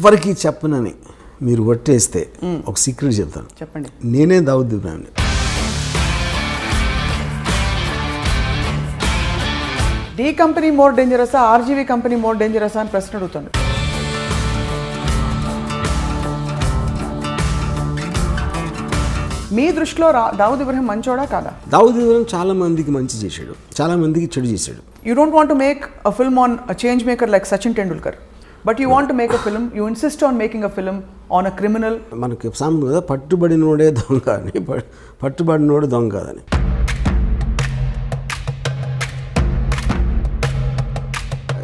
ఎవ్వరికీ చెప్పనని మీరు ఒట్టేస్తే ఒక సీక్రెట్ చెప్తాను. చెప్పండి. నేనే దావుద్ ఇబ్రాహింని. డి కంపెనీ మోర్ డేంజరసా, ఆర్జీవీ కంపెనీ మోర్ డేంజరసా అని ప్రశ్న అడుగుతుంది. మీ దృష్టిలో దావుద్ ఇబ్రాహిం మంచోడా కాదా? దావుద్ ఇబ్రాహిం చాలా మందికి మంచి చేశాడు, చాలా మందికి చెడు చేశాడు. You don't want to make a film on a change maker like Sachin Tendulkar, but you want to make a film, you insist on making a film on a criminal. మనకి సామెత కదా, పట్టుబడినోడే దొంగ అని, పట్టుబడినోడు దొంగ కాదని.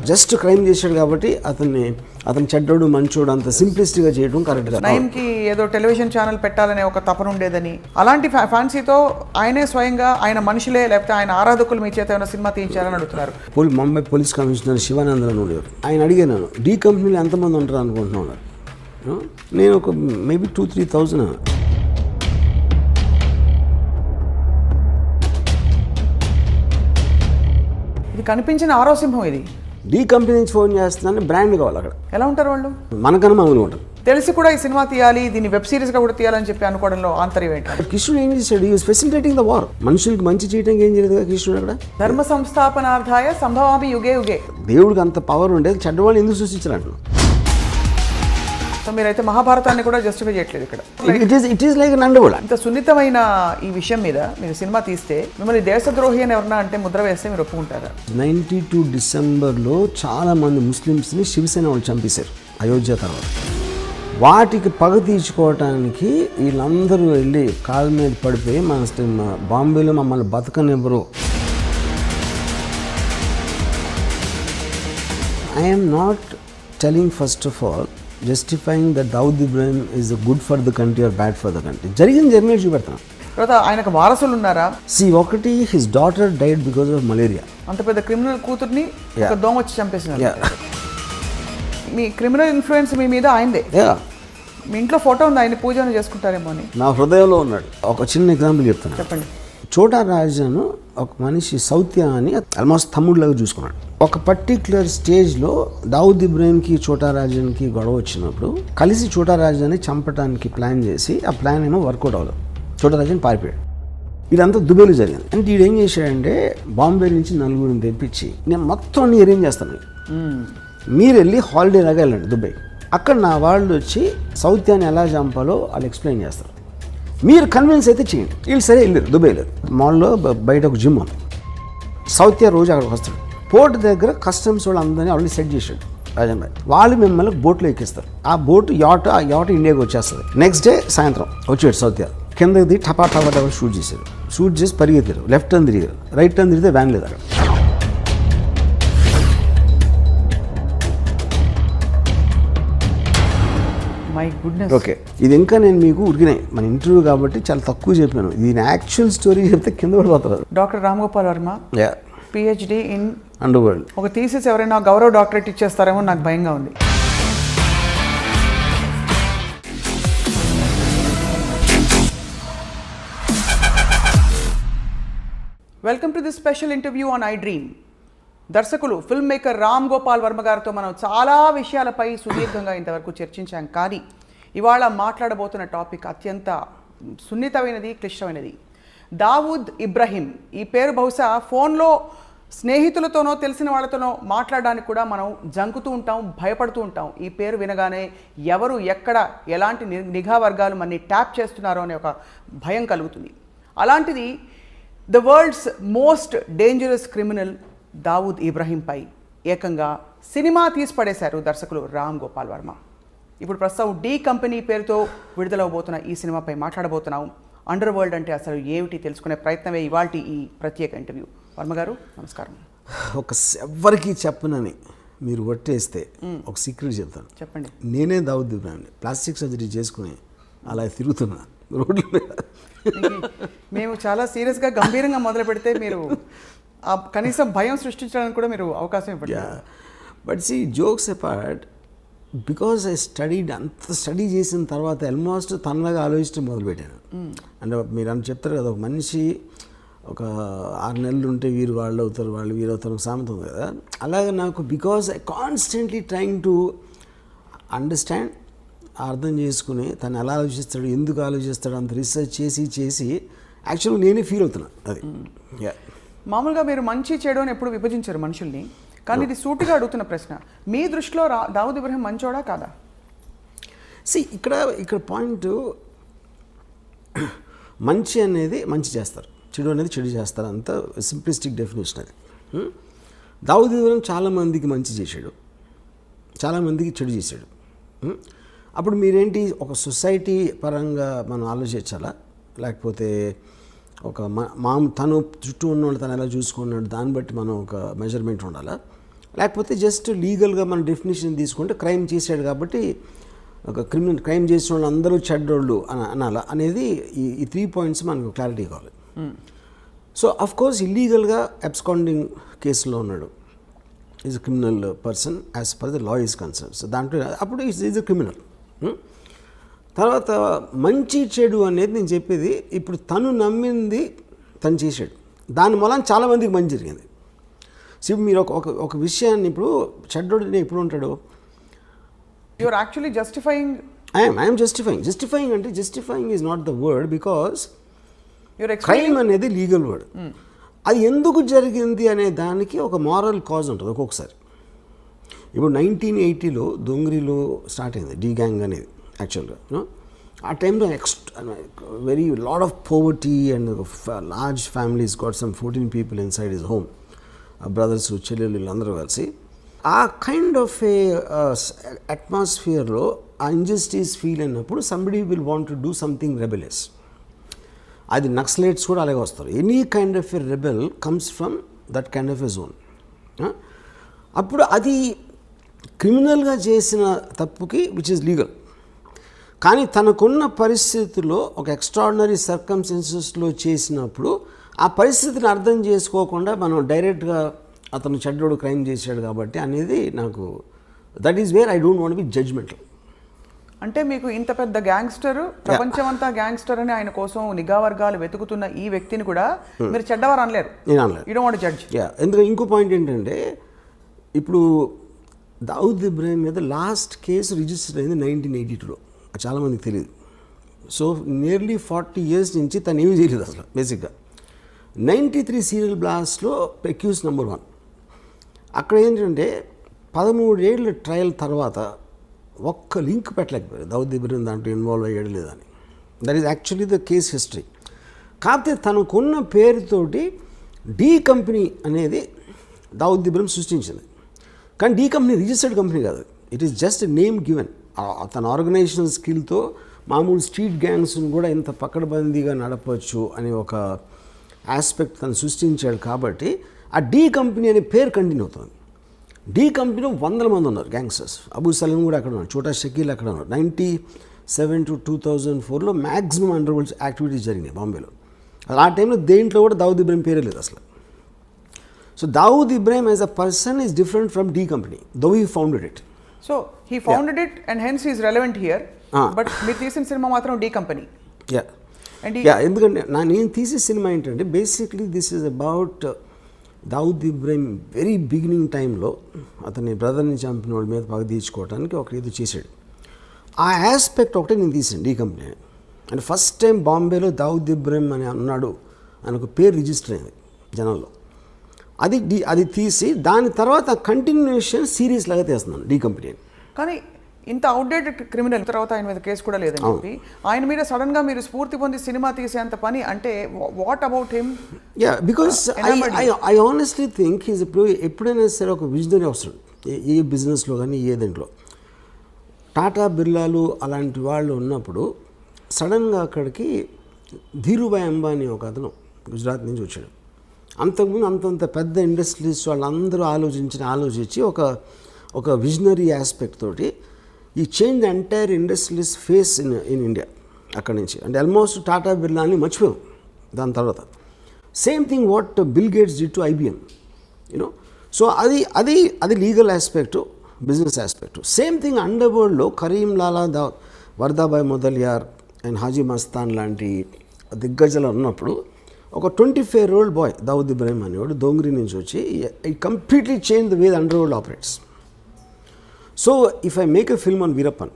జస్ట్ క్రైమ్ చేశాడు కాబట్టి అతను చెడ్డోడు మంచోడు అంత సింప్లిస్ట్గా చేయడం కరెక్ట్ కాదు. నయంకి ఏదో టెలివిజన్ ఛానల్ పెట్టాలనే ఒక తపన ఉండేదని, అలాంటి ఫ్యాన్సీతో ఆయనే స్వయంగా ఆయన మనుషులే లేకపోతే ఆయన ఆరాధకులు మీ చేత ఏమైనా సినిమా తీయించారని అడుగుతున్నారు. ముంబై పోలీస్ కమిషనర్ శివానందన్ ఉండేవారు. ఆయన అడిగాను, డి కంపెనీలో ఎంతమంది ఉంటారు అనుకుంటున్నాను. నేను ఒక మేబీ 2-3,000. ఇది కనిపించిన ఆరో సింహం. ఇది డి కంపెనీ నుంచి ఫోన్ చేస్తున్నాను, బ్రాండ్ కావాలి అక్కడ. ఎలా ఉంటారు వాళ్ళు? మనకన్నా మామూలుగా ఉంటారు. తెలిసి కూడా ఈ సినిమా తీయాలి, దీన్ని వెబ్ సిరీస్గా కూడా తీయాలని చెప్పి అనుకోవడంలో ఆంతర్యం ఏంటి? కృష్ణుడు ఏం చేశాడు? ఈ ఫెసిలిటేటింగ్ ద వార్. మనుషులకి మంచి చేయడానికి ఏం చేయలేదు కదా కృష్ణుడు అక్కడ. ధర్మ సంస్థాపనార్థాయ సంభవామి యుగే యుగే. దేవుడికి అంత పవర్ ఉండేది, చెడ్డవాళ్ళు ఎందుకు సృష్టించాలంట. సో మీరైతే మహాభారతాన్ని కూడా జస్టిఫై చేయట్లేదు ఇక్కడ. ఇట్ ఈస్ లైక్ నండవోళ. ఇంత సున్నితమైన ఈ విషయం మీద మీరు సినిమా తీస్తే మిమ్మల్ని దేశద్రోహి అని ఎవరన్నా అంటే ముద్ర వేస్తే మీరు ఒప్పుకుంటారా? 92 డిసెంబర్లో చాలా మంది ముస్లిమ్స్ని శివసేన వాళ్ళు చంపేశారు అయోధ్య తర్వాత. వాటికి పగ తీర్చుకోవటానికి వీళ్ళందరూ వెళ్ళి కాళ్ళ మీద పడిపోయి మన బాంబేలో మమ్మల్ని బతకనివ్వరు. I'm not telling first of all justifying that Dawood Ibrahim is good for the country or bad for the country. జరిగిన చూపెడతాను. తర్వాత ఆయనకు వారసులు ఉన్నారా? ఒకటి his daughter died because of malaria. అంత పెద్ద క్రిమినల్ కూతుర్ని ఒక దోమ వచ్చి చంపేసినారు. మీ క్రిమినల్ ఇన్ఫ్లుయెన్స్ మీ మీద అయిందే. మీ ఇంట్లో ఫోటో ఉంది, ఆయన పూజను చేసుకుంటారేమో అని నా హృదయంలో ఉన్నాడు. ఒక చిన్న ఎగ్జాంపుల్ చెప్తాను. చెప్పండి. చోటా రాజాను ఒక మనిషి సౌత్య అని ఆల్మోస్ట్ తమ్ముడిలాగా చూసుకున్నాడు. ఒక పర్టిక్యులర్ స్టేజ్లో దావుద్ ఇబ్రాహింకి చోటా రాజానికి గొడవ వచ్చినప్పుడు కలిసి చోటా రాజాని చంపడానికి ప్లాన్ చేసి ఆ ప్లాన్ ఏమో వర్కౌట్ అవ్వదు. చోటా రాజాని పారిపోయాడు. ఇదంతా దుబాయ్లో జరిగింది. అంటే వీడు ఏం చేశాడంటే బాంబే నుంచి నలుగురిని తెప్పించి నేను మొత్తం అన్ని అరేంజ్ చేస్తాను, మీరు వెళ్ళి హాలిడే లాగా వెళ్ళండి దుబాయ్, అక్కడ నా వాళ్ళు వచ్చి సౌత్యాన్ని ఎలా చంపాలో వాళ్ళు ఎక్స్ప్లెయిన్ చేస్తారు, మీరు కన్విన్స్ అయితే చేయండి. వీళ్ళు సరే వెళ్ళారు దుబాయ్లో. మాల్లో బయట ఒక జిమ్ ఉంది. సౌత్య రోజు అక్కడికి వస్తాడు. పోర్ట్ దగ్గర కస్టమ్స్ వాళ్ళు అందరినీ ఆల్రెడీ సెట్ చేశాడు రాజన్ భాయ్. వాళ్ళు మిమ్మల్ని బోట్లో ఎక్కిస్తారు. ఆ బోట్ యాట్ ఇండియాకి వచ్చేస్తుంది. నెక్స్ట్ డే సాయంత్రం వచ్చాడు సౌత్య. కిందకి దిగి టపా షూట్ చేశారు. షూట్ చేసి పరిగెత్తారు. లెఫ్ట్ టర్న్ తిరిగారు, రైట్ టర్న్ తిరిగితే వ్యాన్ లేదు అక్కడ. ఓకే, ఇది ఇంకా నేను మీకు ఉరికినాయి మన ఇంటర్వ్యూ కాబట్టి చాలా తక్కువ చెప్పాను. దీని యాక్చువల్ స్టోరీ చెప్తే కింద పడిపోతారు. Doctor Ram Gopal Varma, PhD in under world. ఒక థీసిస్ ఎవరైనా గౌరవ డాక్టరేట్ ఇచ్చేస్తారేమో నాకు భయంగా ఉంది. Welcome to this special interview on I dream. దర్శకులు ఫిల్మ్ మేకర్ రామ్ గోపాల్ వర్మ గారితో మనం చాలా విషయాలపై సుదీర్ఘంగా ఇంతవరకు చర్చించాం. కానీ ఇవాళ మాట్లాడబోతున్న టాపిక్ అత్యంత సున్నితమైనది, క్లిష్టమైనది. దావూద్ ఇబ్రాహిం. ఈ పేరు బహుశా ఫోన్లో స్నేహితులతోనో తెలిసిన వాళ్ళతోనో మాట్లాడడానికి కూడా మనం జంకుతూ ఉంటాం, భయపడుతూ ఉంటాం. ఈ పేరు వినగానే ఎవరు ఎక్కడ ఎలాంటి నిఘా వర్గాలు మనని ట్యాప్ చేస్తున్నారో అనే ఒక భయం కలుగుతుంది. అలాంటిది the world's most dangerous criminal Dawood ఇబ్రాహింపై ఏకంగా సినిమా తీసి పడేశారు దర్శకులు రామ్ గోపాల్ వర్మ. ఇప్పుడు ప్రస్తుతం డి కంపెనీ పేరుతో విడుదలవబోతున్న ఈ సినిమాపై మాట్లాడబోతున్నాం. అండర్ వరల్డ్ అంటే అసలు ఏమిటి తెలుసుకునే ప్రయత్నమే ఇవాల్టి ఈ ప్రత్యేక ఇంటర్వ్యూ. వర్మ గారు నమస్కారం. ఎవ్వరికీ చెప్పనని మీరు ఒట్టేస్తే ఒక సీక్రెట్ చెప్తాను. చెప్పండి. నేనే దావూద్ ఇబ్రాహిం ప్లాస్టిక్ సర్జరీ చేసుకుని అలా తిరుగుతున్నా రోడ్ల మీద. మేము చాలా సీరియస్గా గంభీరంగా మొదలు పెడితే మీరు కనీసం భయం సృష్టించడానికి కూడా మీరు అవకాశం ఇవ్వండి. But see jokes apart, because I studied, అంత స్టడీ చేసిన తర్వాత ఆల్మోస్ట్ తనలాగా ఆలోచించడం మొదలుపెట్టాను. అంటే మీరు అని చెప్తారు కదా, ఒక మనిషి ఒక 6 నెలలు ఉంటే వీరు వాళ్ళు అవుతారు, వీరు అవుతారు, సామెత ఉంది కదా. అలాగే నాకు because I constantly trying to understand, అర్థం చేసుకుని తను ఎలా ఆలోచిస్తాడు, ఎందుకు ఆలోచిస్తాడు అంత రీసెర్చ్ చేసి యాక్చువల్గా నేనే ఫీల్ అవుతున్నా అది. మామూలుగా మీరు మంచి చెడు అని ఎప్పుడు విభజించారు మనుషుల్ని, కానీ ఇది సూటిగా అడుగుతున్న ప్రశ్న, మీ దృష్టిలో దావుద్ ఇబ్రహీం మంచోడా కాదా? ఇక్కడ పాయింట్, మంచి అనేది మంచి చేస్తారు, చెడు అనేది చెడు చేస్తారు, అంత సింప్లిస్టిక్ డెఫినేషన్ అది. దావుద్ ఇబ్రహీం చాలామందికి మంచి చేశాడు, చాలామందికి చెడు చేశాడు. అప్పుడు మీరేంటి, ఒక సొసైటీ పరంగా మనం ఆలోచించాలా, లేకపోతే ఒక తను చుట్టూ ఉన్న వాళ్ళు తను ఎలా చూసుకున్నాడు దాన్ని బట్టి మనం ఒక మెజర్మెంట్ ఉండాలా, లేకపోతే జస్ట్ లీగల్గా మన డెఫినేషన్ తీసుకుంటే క్రైమ్ చేశాడు కాబట్టి ఒక క్రైమ్ చేసిన వాళ్ళు అందరూ చెడ్డోళ్ళు అనాలా అనేది ఈ 3 పాయింట్స్ మనకు క్లారిటీ కావాలి. సో అఫ్ కోర్స్ ఇల్లీగల్గా అబ్స్కాండింగ్ కేసులో ఉన్నాడు, is a criminal person as per the law is concern. So దాంట్లో అప్పుడు ఈజ్ అ క్రిమినల్. తర్వాత మంచి చెడు అనేది నేను చెప్పేది, ఇప్పుడు తను నమ్మింది తను చేశాడు, దాని మూలం చాలామందికి మంచి జరిగింది. సో మీరు ఒక విషయాన్ని ఇప్పుడు చెడ్డోడిని ఎప్పుడు ఉంటాడు, you're actually justifying. I'm justifying అంటే justifying is not the word, because crime అనేది లీగల్ వర్డ్. అది ఎందుకు జరిగింది అనే దానికి ఒక మారల్ కాజ్ ఉంటుంది ఒక్కొక్కసారి. ఇప్పుడు 1980లో దొంగరిలో స్టార్ట్ అయింది డీ గ్యాంగ్ అనేది యాక్చువల్గా. ఆ టైంలో very lot of poverty and large families got some 14 people inside his home, brothers చెల్లెళ్ళు వీళ్ళందరూ కలిసి ఆ కైండ్ ఆఫ్ ఏ అట్మాస్ఫియర్లో ఆ ఇంజస్టిస్ ఫీల్ అయినప్పుడు somebody will want to do something rebellious. అది నక్సలైట్స్ కూడా అలాగే వస్తారు. Any kind of a rebel comes from that kind of a zone. అప్పుడు అది క్రిమినల్గా చేసిన తప్పుకి విచ్ ఇస్ లీగల్, కానీ తనకున్న పరిస్థితుల్లో ఒక ఎక్స్ట్రాడినరీ సర్కమ్స్టెన్సెస్లో చేసినప్పుడు ఆ పరిస్థితిని అర్థం చేసుకోకుండా మనం డైరెక్ట్గా అతను చెడ్డోడు క్రైమ్ చేశాడు కాబట్టి అనేది నాకు, that is where I don't want be judgemental. అంటే మీకు ఇంత పెద్ద గ్యాంగ్స్టర్, ప్రపంచమంతా గ్యాంగ్స్టర్ అని ఆయన కోసం నిఘా వర్గాలు వెతుకుతున్న ఈ వ్యక్తిని కూడా మీరు చెడ్డవారు అనలేరు. నేను అనలేదు. You don't want judge. ఎందుకంటే ఇంకో పాయింట్ ఏంటంటే, ఇప్పుడు దావుద్ ఇబ్రహీం మీద లాస్ట్ కేసు రిజిస్టర్ అయింది 1982లో, చాలామందికి తెలియదు. సో నియర్లీ 40 years నుంచి తను ఏమీ చేయలేదు అసలు. బేసిక్గా 93 సీరియల్ బ్లాస్ట్లో అక్యూజ్ నెంబర్ 1. అక్కడ ఏంటంటే 13 ఏళ్ళ ట్రయల్ తర్వాత ఒక్క లింక్ పెట్టలేకపోయారు దావుద్ ఇబ్రహీం దాంట్లో ఇన్వాల్వ్ అయ్యాడు లేదని. That is actually the case history. కాకపోతే తనకున్న పేరుతోటి డీ కంపెనీ అనేది దావుద్ ఇబ్రహీం సృష్టించింది, కానీ డీ కంపెనీ రిజిస్టర్డ్ కంపెనీ కాదు, it is just name given. తన ఆర్గనైజేషనల్ స్కిల్తో మామూలు స్ట్రీట్ గ్యాంగ్స్ని కూడా ఇంత పకడ్బందీగా నడపవచ్చు అనే ఒక ఆస్పెక్ట్ తను సృష్టించాడు. కాబట్టి ఆ డీ కంపెనీ అనే పేరు కంటిన్యూ అవుతుంది. డీ కంపెనీలో 100 మంది ఉన్నారు గ్యాంగ్స్టర్స్. అబూ సలీం కూడా అక్కడ ఉన్నారు, చోటా షకీల్ అక్కడ ఉన్నారు. 97 to 2004లో మ్యాక్సిమం అండర్ వరల్డ్ యాక్టివిటీస్ జరిగినాయి బాంబేలో. ఆ టైంలో దేంట్లో కూడా దావుద్ ఇబ్రహీం పేరే లేదు అసలు. So Dawood Ibrahim as a person is different from D company, though he founded it. So he founded it and hence is relevant here. But మీరు తీసిన సినిమా మాత్రం డీ కంపెనీ. ఎందుకంటే నేను తీసే సినిమా ఏంటంటే basically this is about Dawood Ibrahim very beginning టైంలో అతని బ్రదర్ని చంపిన వాళ్ళ మీద పగ తీర్చుకోవడానికి ఒక ఏదో చేశాడు. ఆ ఆస్పెక్ట్ ఒకటే నేను తీసాను D company. And first time బాంబేలో దావుద్ ఇబ్రహీం అని అన్నాడు అని ఒక పేరు రిజిస్టర్ అయింది జనంలో. అది తీసి దాని తర్వాత కంటిన్యూషన్ సిరీస్ లాగా తీస్తున్నాను డీ కంపెనీ. కానీ ఇంత అవుట్డేటెడ్ క్రిమినల్ తర్వాత ఆయన మీద కేసు కూడా లేదని చెప్పి ఆయన మీద సడన్ గా మీరు స్ఫూర్తి పొంది సినిమా తీసేంత పని అంటే what about him? Because I honestly think he's ఎప్పుడైనా సరే ఒక విజనరీ అవసరం ఏ బిజినెస్లో కానీ ఏ దాంట్లో. టాటా బిర్లాలు అలాంటి వాళ్ళు ఉన్నప్పుడు సడన్గా అక్కడికి ధీరుభాయ్ అంబానీ ఒక అతను గుజరాత్ నుంచి వచ్చాడు. అంతకుముందు అంతంత పెద్ద ఇండస్ట్రీస్ వాళ్ళందరూ ఆలోచించి ఒక విజనరీ ఆస్పెక్ట్ తోటి ఈ change the entire industries face in India. అక్కడి నుంచి అంటే ఆల్మోస్ట్ టాటా బిర్లాని మర్చిపోయాం దాని తర్వాత. Same thing what Bill Gates did to IBM, you know. So అది legal aspect, business aspect. Same thing అండర్ వరల్డ్లో కరీం లాలా వర్దాబాయ్ మొదలియార్ అండ్ హాజీ మస్తాన్ లాంటి దిగ్గజాలు ఉన్నప్పుడు ఒక 25-year-old బాయ్ దావుద్ ఇబ్రహీం అనేవాడు దోంగ్రీ నుంచి వచ్చి ఈ completely change the way the underworld operates. So if I make a film on Veerappan,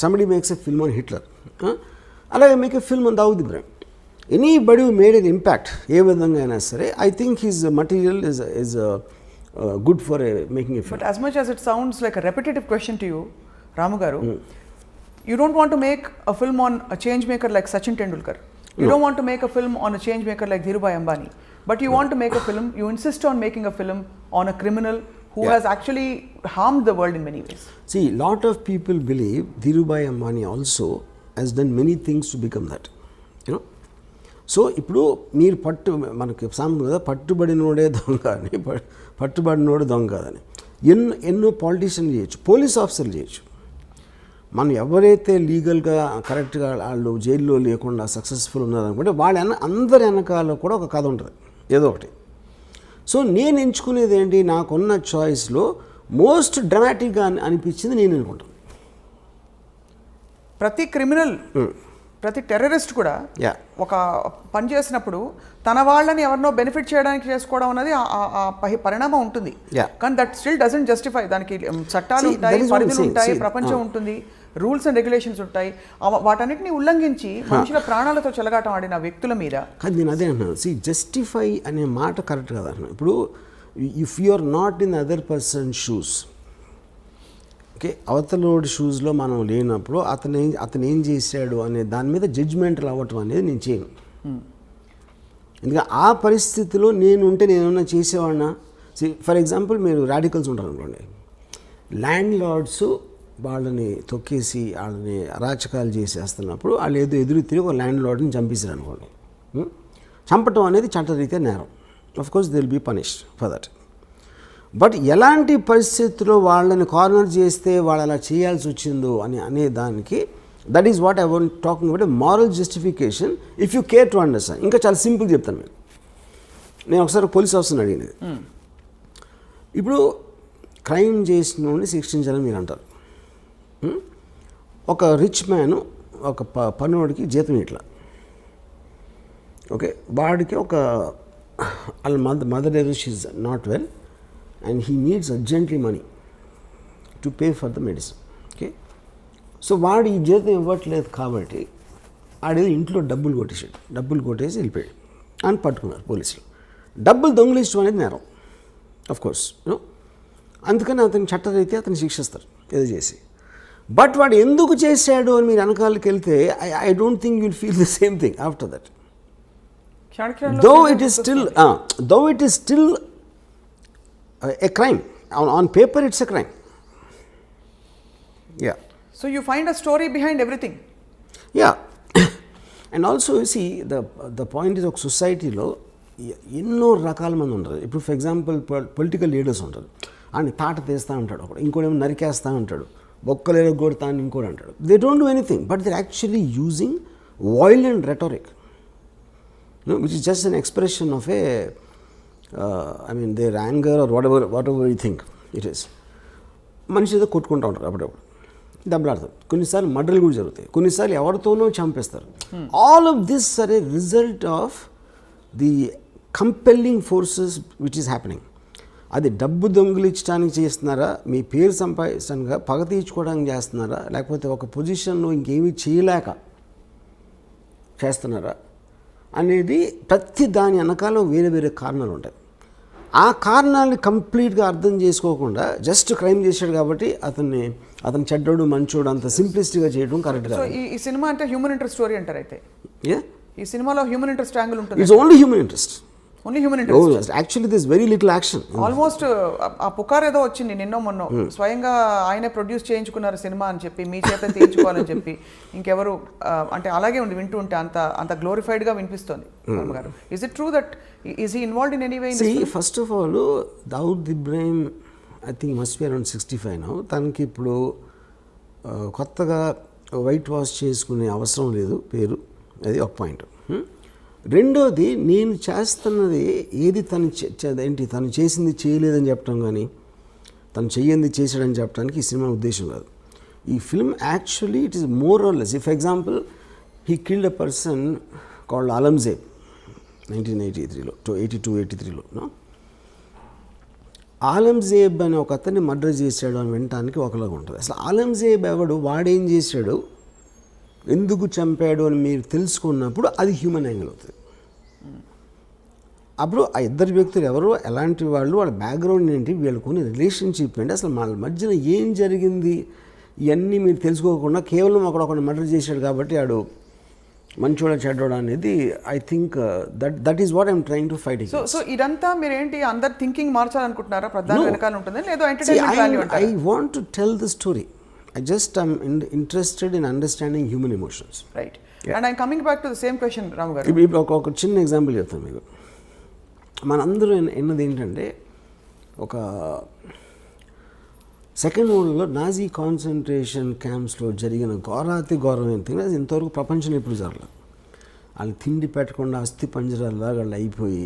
somebody makes a film on Hitler, అలాగే make a film on Dawood Ibrahim, anybody who made an impact ఏ విధంగా అయినా సరే, I think his material is good for making a film. But as much as it sounds like a repetitive question to you, Ramu garu, you don't want to make a film on a change maker like Sachin Tendulkar. You don't want to make a film on a change maker like Dhirubhai Ambani. But you want to make a film, you insist on making a film on a criminal who has actually harmed the world in many ways. See, lot of people believe Dhirubhai Ambani also has done many things to become that. You know? So ఇప్పుడు మీరు మనకి సామెత కదా, పట్టుబడినోడే దొంగ అని, పట్టుబడినోడు దొంగ కాదని. ఎన్నో పాలిటీషియన్లు చేయొచ్చు, పోలీస్ ఆఫీసర్లు చేయొచ్చు. మనం ఎవరైతే లీగల్గా కరెక్ట్గా వాళ్ళు జైల్లో లేకుండా సక్సెస్ఫుల్ ఉన్నారనుకుంటే వాళ్ళ అందరి వెనకాల కూడా ఒక కథ ఉంటుంది ఏదో ఒకటి. సో నేను ఎంచుకునేది ఏంటి, నాకున్న చాయిస్లో మోస్ట్ డ్రామాటిక్గా అనిపించింది నేను అనుకుంటాను. ప్రతి క్రిమినల్, ప్రతి టెర్రరిస్ట్ కూడా ఒక పని చేసినప్పుడు తన వాళ్ళని ఎవరినో బెనిఫిట్ చేయడానికి చేసుకోవడం అనేది పరిణామం ఉంటుంది. కానీ దట్ స్టిల్ డజంట్ జస్టిఫై. దానికి చట్టాలు ఉంటాయి, పరిధులు ఉంటాయి, ప్రపంచం ఉంటుంది, రూల్స్ అండ్ రెగ్యులేషన్స్ ఉంటాయి. వాటన్నిటిని ఉల్లంఘించి మనుషుల ప్రాణాలతో చెలగాటం ఆడిన వ్యక్తుల మీద. కానీ నేను అదే అంటున్నాను, జస్టిఫై అనే మాట కరెక్ట్ కదా అంటున్నాను. ఇప్పుడు if you are not in other person shoes, okay, అవతలోడి షూస్లో మనం లేనప్పుడు అతను ఏం చేశాడు అనే దాని మీద జడ్జ్మెంటల్ అవ్వటం అనేది నేను చేయను. ఎందుకంటే ఆ పరిస్థితిలో నేనేమన్నా చేసేవాడినా. ఫర్ ఎగ్జాంపుల్ మీరు రాడికల్స్ ఉంటారు అనుకోండి, ల్యాండ్ లార్డ్స్ వాళ్ళని తొక్కేసి వాళ్ళని అరాచకాలు చేసేస్తున్నప్పుడు వాళ్ళు ఏదో ఎదురు తిరిగి ఒక ల్యాండ్ లార్డ్ని చంపేశారు అనుకోండి. చంపటం అనేది చట్టరీత్యా నేరం. Of course they will be punished for that. But ఎలాంటి పరిస్థితుల్లో వాళ్ళని కార్నర్ చేస్తే వాళ్ళు అలా చేయాల్సి వచ్చిందో అనే దానికి, that is what I want talking about moral justification if you care to understand. ఇంకా చాలా సింపుల్ చెప్తాను నేను ఒకసారి పోలీస్ ఆఫీసర్ని అడిగినది, ఇప్పుడు క్రైమ్ చేసిన శిక్షించాలని మీరు అంటారు. ఒక రిచ్ మ్యాన్ ఒక పనివాడికి జీతం ఇట్లా, ఓకే, వాడికి ఒక వాళ్ళ mother she's not well and he needs urgently money to pay for the medicine. Okay, so వాడు ఈ జీతం ఇవ్వట్లేదు కాబట్టి ఆడేదో ఇంట్లో డబ్బులు కొట్టేసి వెళ్ళిపోయాడు అని పట్టుకున్నారు పోలీసులు. డబ్బులు దొంగిలించడం అనేది నేరం, ఆఫ్ కోర్స్. అందుకని అతని చట్టరీత్యా అతను శిక్షిస్తారు ఏదో చేసి. బట్ వాడు ఎందుకు చేశాడు అని మీరు వెనకాలకి వెళ్తే I don't think you'll feel the same thing after that. Though it is still a crime. On paper it's a crime. Yeah. So you find a story behind everything. Yeah. And also you see the point is, ఒక సొసైటీలో ఎన్నో రకాల మంది ఉంటారు. ఇప్పుడు for example political leaders ఉంటారు, ఆయన తాట తీస్తూ ఉంటాడు, ఒకడు ఇంకోటేమో నరికేస్తూ ఉంటాడు, బొక్కలేదో కొడతా అని ఇంకోటి అంటాడు. They don't do anything but they actually using violent rhetoric, which is just an expression of their anger or whatever you think it is. మనిషి ఏదో కొట్టుకుంటూ ఉంటారు, అప్పుడప్పుడు దెబ్బలాడతారు, కొన్నిసార్లు మర్డర్లు కూడా జరుగుతాయి, కొన్నిసార్లు ఎవరితోనో చంపేస్తారు. All of this are a result of the compelling forces which is happening. అది డబ్బు దొంగిలించడానికి చేస్తున్నారా, మీ పేరు సంపాదించడానికి, పగ తీర్చుకోవడానికి చేస్తున్నారా, లేకపోతే ఒక పొజిషన్లో ఇంకేమీ చేయలేక చేస్తున్నారా అనేది ప్రతి దాని వెనకాల వేరే వేరే కారణాలు ఉంటాయి. ఆ కారణాలని కంప్లీట్గా అర్థం చేసుకోకుండా జస్ట్ క్రైమ్ చేశాడు కాబట్టి అతను చెడ్డోడు మంచోడు అంత సింప్లిస్టిక్గా చేయడం కరెక్ట్ కాదు. ఈ సినిమా అంటే హ్యూమన్ ఇంట్రెస్ట్ స్టోరీ అంటారు. అయితే ఈ సినిమాలో హ్యూమన్ ఇంట్రెస్ట్ యాంగిల్ ఉంటుంది. It's only human interest. Only human interest. Actually this very little action. Almost ఆ పుకార్ ఏదో వచ్చింది నిన్నో మొన్నో, స్వయంగా ఆయనే ప్రొడ్యూస్ చేయించుకున్నారు సినిమా అని చెప్పి, మీ చేత తీయించుకోవాలని చెప్పి. ఇంకెవరు అంటే అలాగే ఉంది, వింటూ ఉంటే అంత గ్లోరిఫైడ్గా వినిపిస్తుంది. గారు, is it true that is he involved in any way? First of all Dawood Ibrahim I think must be around 65 now. తనకి ఇప్పుడు కొత్తగా వైట్ వాష్ చేసుకునే అవసరం లేదు పేరు, అది ఒక పాయింట్. రెండోది, నేను చేస్తున్నది ఏది తను చేసింది చేయలేదని చెప్పడం కానీ, తను చెయ్యింది చేసాడని చెప్పడానికి ఈ సినిమా ఉద్దేశం కాదు. ఈ film actually it is more or less. For example, he killed a person called Alamzeb 1983లో 82-83లో. ఆలంజేబ్ అనే ఒక అతన్ని మర్డర్ చేశాడు అని వినటానికి ఒకలాగా ఉంటుంది. అసలు ఆలంజేబ్ ఎవడు, వాడేం చేశాడు, ఎందుకు చంపాడు అని మీరు తెలుసుకున్నప్పుడు అది హ్యూమన్ యాంగిల్ అవుతుంది. అప్పుడు ఆ ఇద్దరు వ్యక్తులు ఎవరు, ఎలాంటి వాళ్ళు, వాళ్ళ బ్యాక్గ్రౌండ్ ఏంటి, వీళ్ళకు ఉన్న రిలేషన్షిప్ ఏంటి, అసలు వాళ్ళ మధ్యన ఏం జరిగింది, ఇవన్నీ మీరు తెలుసుకోకుండా కేవలం ఒకడు మర్డర్ చేశాడు కాబట్టి ఆడు మంచోడా చెడ్డోడా అనేది I think that is what I'm trying to fight. So ఇదంతా మీరు ఏంటి అందరు థింకింగ్ మార్చాలనుకుంటున్నారా? ప్రధాన వెనకాల ఉంటుంది లేదో ఎంటర్టైన్మెంట్ వాల్యూ అంటారా? I want to tell the story. I just am interested in understanding human emotions. Right. Yeah. And I'm coming back to the same question, Ram garu. ఇప్పుడు ఒక చిన్న ఎగ్జాంపుల్ చెప్తాను మీకు. మనందరూ ఎన్నది ఏంటంటే, ఒక సెకండ్ వరల్డ్లో నాజీ కాన్సన్ట్రేషన్ క్యాంప్స్లో జరిగిన ఘోరాతి ఘోరమైన థింగ్ అది ఇంతవరకు ప్రపంచంలో ఎప్పుడు జరగలేదు. వాళ్ళు తిండి పెట్టకుండా అస్థి పంజరాల్లాగా వాళ్ళు అయిపోయి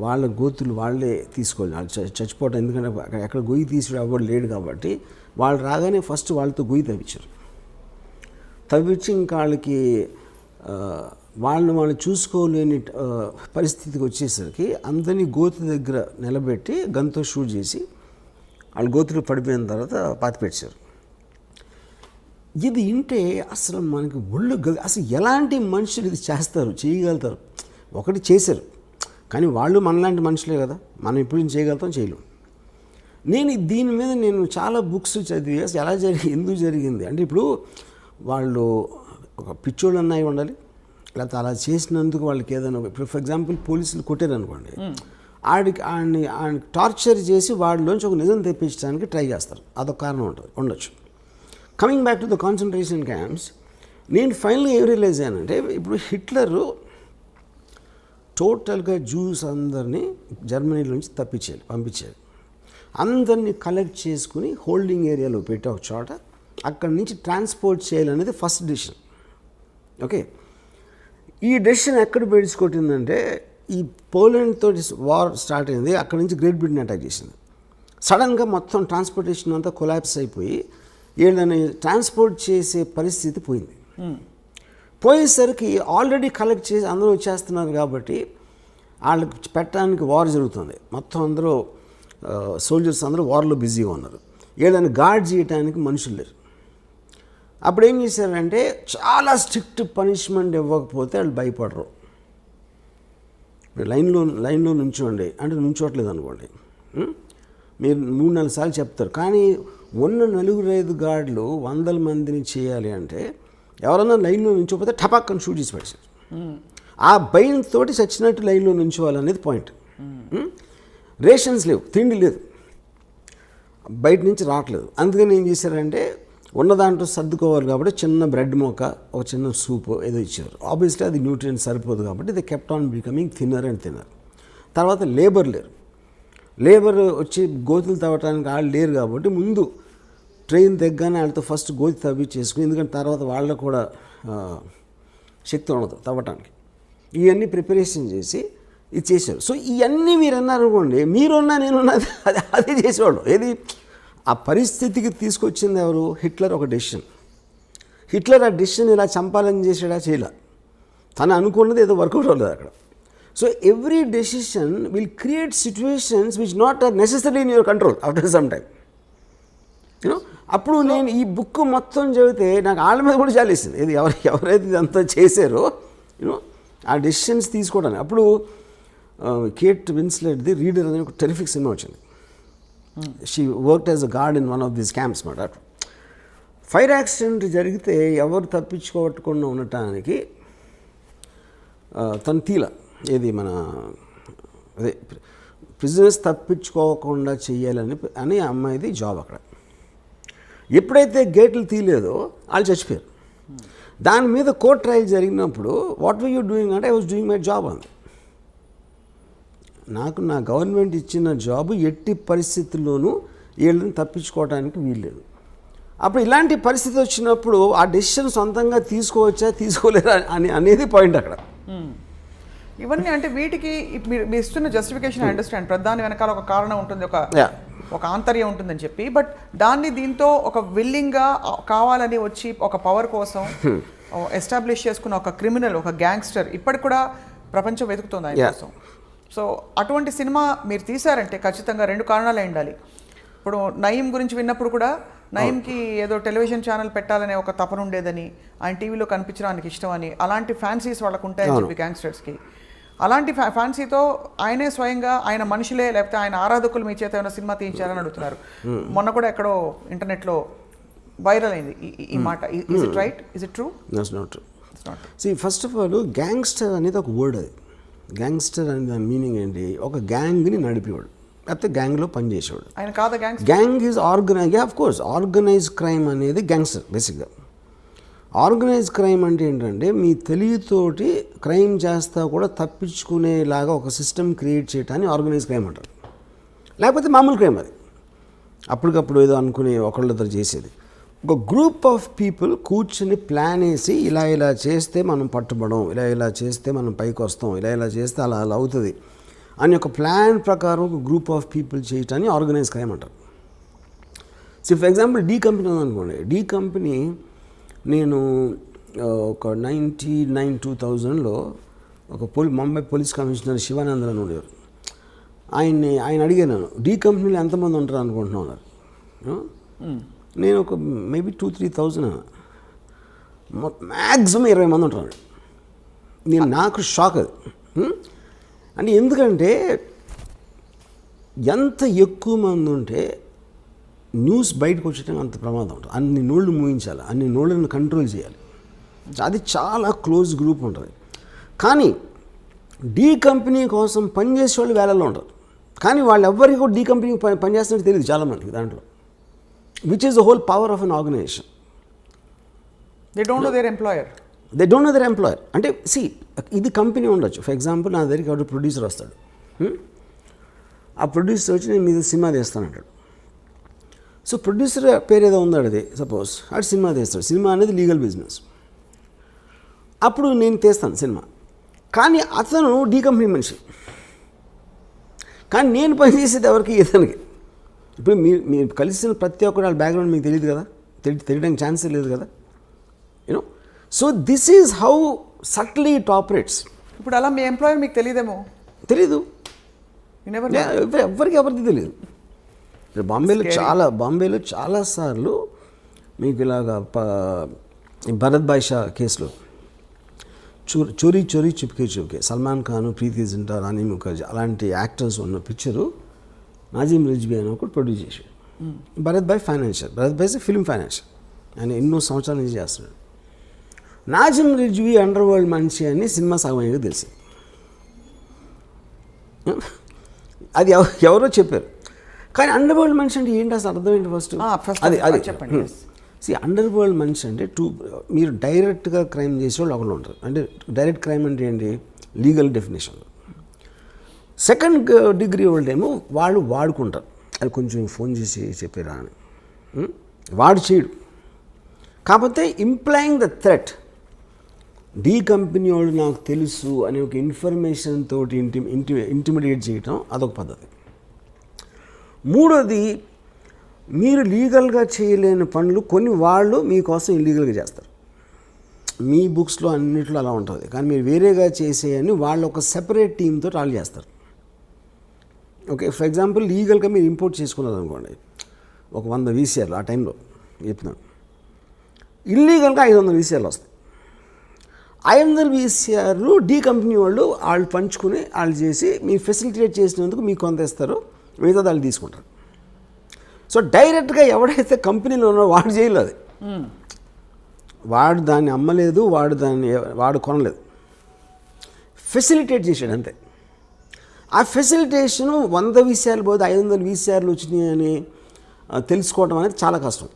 వాళ్ళ గోతులు వాళ్ళే తీసుకోవాలి, వాళ్ళు చచ్చిపోవటం. ఎందుకంటే ఎక్కడ గొయ్యి తీసి అవ్వడు లేడు కాబట్టి వాళ్ళు రాగానే ఫస్ట్ వాళ్ళతో గొయ్యి తవ్వించి ఇంకా వాళ్ళకి వాళ్ళు చూసుకోలేని పరిస్థితికి వచ్చేసరికి అందరినీ గోతు దగ్గర నిలబెట్టి గన్తో షూట్ చేసి వాళ్ళు గోతులు పడిపోయిన తర్వాత పాతిపెట్టారు. ఇది వింటే అసలు మనకి ఒళ్ళు అసలు ఎలాంటి మనుషులు ఇది చేస్తారు, చేయగలుగుతారు. ఒకటి చేశారు కానీ వాళ్ళు మనలాంటి మనుషులే కదా, మనం ఇప్పుడు చేయగలుగుతాం, చేయలేము. దీని మీద నేను చాలా బుక్స్ చదివి అసలు ఎలా ఎందుకు జరిగింది అంటే, ఇప్పుడు వాళ్ళు ఒక పిచ్చోళ్ళు అన్నవి ఉండాలి, లేకపోతే అలా చేసినందుకు వాళ్ళకి ఏదైనా, ఇప్పుడు ఫర్ ఎగ్జాంపుల్ పోలీసులు కొట్టారు అనుకోండి, ఆయన టార్చర్ చేసి వాడిలోంచి ఒక నిజం తెప్పించడానికి ట్రై చేస్తారు, అదొక కారణం ఉండొచ్చు. Coming back to the concentration camps, నేను ఫైనల్గా ఏం రియలైజ్ అయ్యానంటే, ఇప్పుడు హిట్లరు టోటల్గా జ్యూస్ అందరినీ జర్మనీలోంచి పంపించారు. అందరినీ కలెక్ట్ చేసుకుని హోల్డింగ్ ఏరియాలో పెట్టి ఒక చోట అక్కడి నుంచి ట్రాన్స్పోర్ట్ చేయాలనేది ఫస్ట్ డెసిషన్. ఓకే, ఈ డెసిషన్ ఎక్కడ బెడిసికొట్టిందంటే, ఈ పోలాండ్ తోటి వార్ స్టార్ట్ అయింది, అక్కడి నుంచి గ్రేట్ బ్రిటన్ అటాక్ చేసింది. సడన్గా మొత్తం ట్రాన్స్పోర్టేషన్ అంతా కొలాప్స్ అయిపోయి వీళ్ళని ట్రాన్స్పోర్ట్ చేసే పరిస్థితి పోయింది. పోయేసరికి ఆల్రెడీ కలెక్ట్ చేసి అందరూ వచ్చేస్తున్నారు కాబట్టి వాళ్ళకి పెట్టడానికి వార్ జరుగుతుంది. మొత్తం అందరూ సోల్జర్స్ అందరూ వార్లో బిజీగా ఉన్నారు, వీళ్ళని గార్డ్ చేయడానికి మనుషులు లేరు. అప్పుడు ఏం చేశారంటే, చాలా స్ట్రిక్ట్ పనిష్మెంట్ ఇవ్వకపోతే వాళ్ళు భయపడరు. ఇప్పుడు లైన్లో నుంచోండి అంటే నుంచోట్లేదు అనుకోండి, మీరు 3-4 సార్లు చెప్తారు. కానీ ఉన్న 4-5 గార్డులు 100 మందిని చేయాలి అంటే ఎవరన్నా లైన్లో నుంచోపోతే టపాక్కని షూట్ చేసి పడేశారు. ఆ భయంతో చచ్చినట్టు లైన్లో నుంచోవాలనేది పాయింట్. రేషన్స్ లేవు, తిండి లేదు, బయట నుంచి రావట్లేదు. అందుకని ఏం చేశారంటే, ఉన్న దాంట్లో సర్దుకోవాలి కాబట్టి చిన్న బ్రెడ్ మొక్క, ఒక చిన్న సూప్ ఏదో ఇచ్చారు. ఆబ్వియస్లీ అది న్యూట్రియంట్ సరిపోదు కాబట్టి the kept on becoming thinner and thinner. తర్వాత లేబర్ వచ్చి గోతులు తవ్వటానికి వాళ్ళు లేరు కాబట్టి ముందు ట్రైన్ దగ్గరనే వాళ్ళతో ఫస్ట్ గోతి తవ్వి చేసుకుని, ఎందుకంటే తర్వాత వాళ్ళకు కూడా శక్తి ఉండదు తవ్వటానికి. ఇవన్నీ ప్రిపరేషన్ చేసి ఇది చేశారు. సో ఇవన్నీ మీరు అన్నారు అనుకోండి, మీరున్నా నేనున్నా అదే చేసేవాళ్ళు. ఏది ఆ పరిస్థితికి తీసుకొచ్చింది ఎవరు? హిట్లర్. ఒక డెసిషన్. హిట్లర్ ఆ డెసిషన్ ఇలా చంపాలని చేసాడా? చేయలే. తను అనుకున్నది ఏదో వర్కౌట్ అవ్వలేదు అక్కడ. So every decision will create situations which not are necessary in your control after some time. You know, అప్పుడు నేను ఈ బుక్ మొత్తం చదివితే నాకు వాళ్ళ మీద కూడా జాలేసింది. ఇది ఎవరైతే ఇదంతా చేశారో యూనో ఆ డెసిషన్స్ తీసుకోవడానికి. అప్పుడు కేట్ విన్స్లెట్ది రీడర్ అనే ఒక టెరిఫిక్ సినిమా వచ్చింది. She worked as a guard in one of these camps మాట. ఫైర్ యాక్సిడెంట్ జరిగితే ఎవరు తప్పించుకోవట్టుకుండా ఉండటానికి తను తీల ఏది మన అదే బిజినెస్ తప్పించుకోకుండా చెయ్యాలని అమ్మాయిది జాబ్ అక్కడ. ఎప్పుడైతే గేట్లు తీయలేదో వాళ్ళు చచ్చిపోయారు. దాని మీద కోర్ట్ ట్రయల్ జరిగినప్పుడు వాట్ వర్ యూ డూయింగ్ అంటే I was doing my job అంది. నాకు నా గవర్నమెంట్ ఇచ్చిన జాబు ఎట్టి పరిస్థితుల్లోనూ వీళ్ళని తప్పించుకోవడానికి వీల్లేదు. అప్పుడు ఇలాంటి పరిస్థితి వచ్చినప్పుడు ఆ డెసిషన్ సొంతంగా తీసుకోవచ్చా తీసుకోలేరా అనేది పాయింట్ అక్కడ. ఇవన్నీ అంటే వీటికి మీరు ఇస్తున్న జస్టిఫికేషన్ అండర్స్టాండ్, ప్రధాని వెనకాల ఒక కారణం ఉంటుంది, ఒక ఆంతర్యం ఉంటుందని చెప్పి. బట్ దాన్ని దీంతో ఒక విల్లింగ్గా కావాలని వచ్చి ఒక పవర్ కోసం ఎస్టాబ్లిష్ చేసుకున్న ఒక క్రిమినల్, ఒక గ్యాంగ్స్టర్ ఇప్పటికి కూడా ప్రపంచం వెతుకుతుంది ఆయన కోసం. సో అటువంటి సినిమా మీరు తీశారంటే ఖచ్చితంగా 2 కారణాలు ఉండాలి. ఇప్పుడు నయీం గురించి విన్నప్పుడు కూడా నయీంకి ఏదో టెలివిజన్ ఛానల్ పెట్టాలనే ఒక తపన ఉండేదని, ఆయన టీవీలో కనిపించడానికి ఇష్టం అని, అలాంటి ఫ్యాన్సీస్ వాళ్ళకు ఉంటాయని చెప్పి గ్యాంగ్స్టర్స్కి. అలాంటి ఫ్యాన్సీతో ఆయనే స్వయంగా ఆయన మనుషులే లేకపోతే ఆయన ఆరాధకులు మీ చేత ఏమైనా సినిమా తీయించారని అడుగుతున్నారు. మొన్న కూడా ఎక్కడో ఇంటర్నెట్లో వైరల్ అయింది ఈ మాట. Is it right? Is it true? That's not true. First of all gangster అనేది ఒక వర్డ్. అది గ్యాంగ్స్టర్ అనే దాని మీనింగ్ ఏంటి? ఒక గ్యాంగ్ని నడిపేవాడు, లేకపోతే గ్యాంగ్లో పనిచేసేవాడు. ఆయన కాదా gangster? Gang is organise, of course organise crime అనేది గ్యాంగ్స్టర్ బేసిక్గా. ఆర్గనైజ్ క్రైమ్ అంటే ఏంటంటే మీ తెలివితోటి క్రైమ్ చేస్తా కూడా తప్పించుకునేలాగా ఒక సిస్టమ్ క్రియేట్ చేయటాన్ని ఆర్గనైజ్ క్రైమ్ అంటారు. లేకపోతే మామూలు క్రైమ్ అది, అప్పటికప్పుడు ఏదో అనుకుని ఒకళ్ళిద్దరు చేసేది. ఒక గ్రూప్ ఆఫ్ పీపుల్ కూర్చుని ప్లాన్ వేసి ఇలా చేస్తే మనం పట్టుబడం, ఇలా చేస్తే మనం పైకి వస్తాం, ఇలా చేస్తే అలా అవుతుంది అని ఒక ప్లాన్ ప్రకారం ఒక గ్రూప్ ఆఫ్ పీపుల్ చేయటాన్ని ఆర్గనైజ్ క్రైమ్ అంటారు. So for example D company ఉందనుకోండి. డీ కంపెనీ నేను ఒక 1999-2000లో ఒక ముంబై పోలీస్ కమిషనర్ శివానందన్ అని ఉండేవారు. ఆయన అడిగాను, డీ కంపెనీలో ఎంతమంది ఉంటారు అనుకుంటున్నారు? నేను ఒక మేబీ 2,000-3,000, మ్యాక్సిమం 20 మంది ఉంటారు. నాకు షాక్ అది. అంటే ఎందుకంటే ఎంత ఎక్కువ మంది ఉంటే న్యూస్ బయటకు వచ్చేటప్పుడు అంత ప్రమాదం ఉంటుంది. అన్ని నోళ్ళు మూయించాలి, అన్ని నోళ్ళను కంట్రోల్ చేయాలి. అది చాలా క్లోజ్ గ్రూప్ ఉంటుంది. కానీ డీ కంపెనీ కోసం పనిచేసే వాళ్ళు వేలల్లో ఉంటారు. కానీ వాళ్ళు ఎవ్వరికి కూడా డీ కంపెనీకి పనిచేస్తున్నట్టు తెలియదు చాలామందికి దాంట్లో. Which is the whole power of an organisation. They don't know their employer. అంటే ఇది కంపెనీ ఉండొచ్చు. ఫర్ ఎగ్జాంపుల్ నా దగ్గరికి ఎవరు ప్రొడ్యూసర్ వస్తాడు. ఆ ప్రొడ్యూసర్ వచ్చి నేను మీద సినిమా తీస్తానంటాడు. సో ప్రొడ్యూసర్ పేరు ఏదో ఉందాడు, అది సపోజ్ అటు సినిమా తీస్తాడు. సినిమా అనేది లీగల్ బిజినెస్. అప్పుడు నేను తీస్తాను సినిమా, కానీ అతను డీ కంపెనీ మనిషి. కానీ నేను పనిచేసేది ఎవరికి? ఇతనికి. ఇప్పుడు మీరు కలిసిన ప్రతి ఒక్కరు వాళ్ళ బ్యాక్గ్రౌండ్ మీకు తెలియదు కదా, తెలియడానికి ఛాన్సే లేదు కదా, you know. So this is how సట్లీ it operates. ఇప్పుడు అలా మీ ఎంప్లాయర్ మీకు తెలియదేమో? తెలీదు, ఎవరికి తెలియదు. బాంబేలో చాలాసార్లు మీకు ఇలాగా భరత్ భాయ్ షా కేసులో చోరీ చుప్కే సల్మాన్ ఖాన్, ప్రీతి జింటా, రాణి ముఖర్జీ అలాంటి యాక్టర్స్ ఉన్న పిక్చరు నాజీమ్ రిజ్వీ అని ఒకటి ప్రొడ్యూస్ చేశాడు. భరత్ భాయ్ ఫిల్మ్ ఫైనాన్షియల్, ఆయన ఎన్నో సంవత్సరాల నుంచి చేస్తున్నాడు. నాజీమ్ రిజ్వీ అండర్ వరల్డ్ మనిషి అని సినిమా సగమైనగా తెలిసి అది ఎవరో చెప్పారు. కానీ అండర్ వరల్డ్ మనిషి అంటే ఏంటి అసలు అర్థం ఏంటి? అది చెప్పండి. అండర్ వరల్డ్ మనిషి అంటే మీరు డైరెక్ట్గా క్రైమ్ చేసే వాళ్ళు ఒకళ్ళు ఉంటారు. అంటే డైరెక్ట్ క్రైమ్ అంటే ఏంటి? లీగల్ డెఫినేషన్లో. సెకండ్ డిగ్రీ వాళ్ళేమో వాళ్ళు వాడుకుంటారు, అది కొంచెం ఫోన్ చేసి చెప్పారా అని. వాడు చేయడు. కాకపోతే employing the threat, D company వాళ్ళు నాకు తెలుసు అనే ఒక ఇన్ఫర్మేషన్ తోటి ఇంటిమిడియేట్ చేయటం అదొక పద్ధతి. మూడోది, మీరు లీగల్గా చేయలేని పనులు కొన్ని వాళ్ళు మీకోసం ఇల్లీగల్గా చేస్తారు. మీ బుక్స్లో అన్నిట్లో అలా ఉంటుంది, కానీ మీరు వేరేగా చేసేయని వాళ్ళు ఒక సెపరేట్ టీంతో వాళ్ళు చేస్తారు. ఓకే, ఫర్ ఎగ్జాంపుల్ లీగల్గా మీరు ఇంపోర్ట్ చేసుకున్నారు అనుకోండి, ఒక 100 VCRలు ఆ టైంలో చెప్తున్నాను, ఇల్లీగల్గా 500 VCRలు వస్తాయి. 500 VCRలు డీ కంపెనీ వాళ్ళు పంచుకుని వాళ్ళు చేసి మీరు ఫెసిలిటేట్ చేసినందుకు మీకు కొంత ఇస్తారు, మిగతా వాళ్ళు తీసుకుంటారు. సో డైరెక్ట్గా ఎవడైతే కంపెనీలో ఉన్నాడో వాడు చేయలేదు, అది వాడు దాన్ని అమ్మలేదు, వాడు కొనలేదు, ఫెసిలిటేట్ చేశాడు అంతే. ఆ ఫెసిలిటేషను 100 VCRలు పోతే 500 VCRలు వచ్చినాయి అని తెలుసుకోవడం అనేది చాలా కష్టం.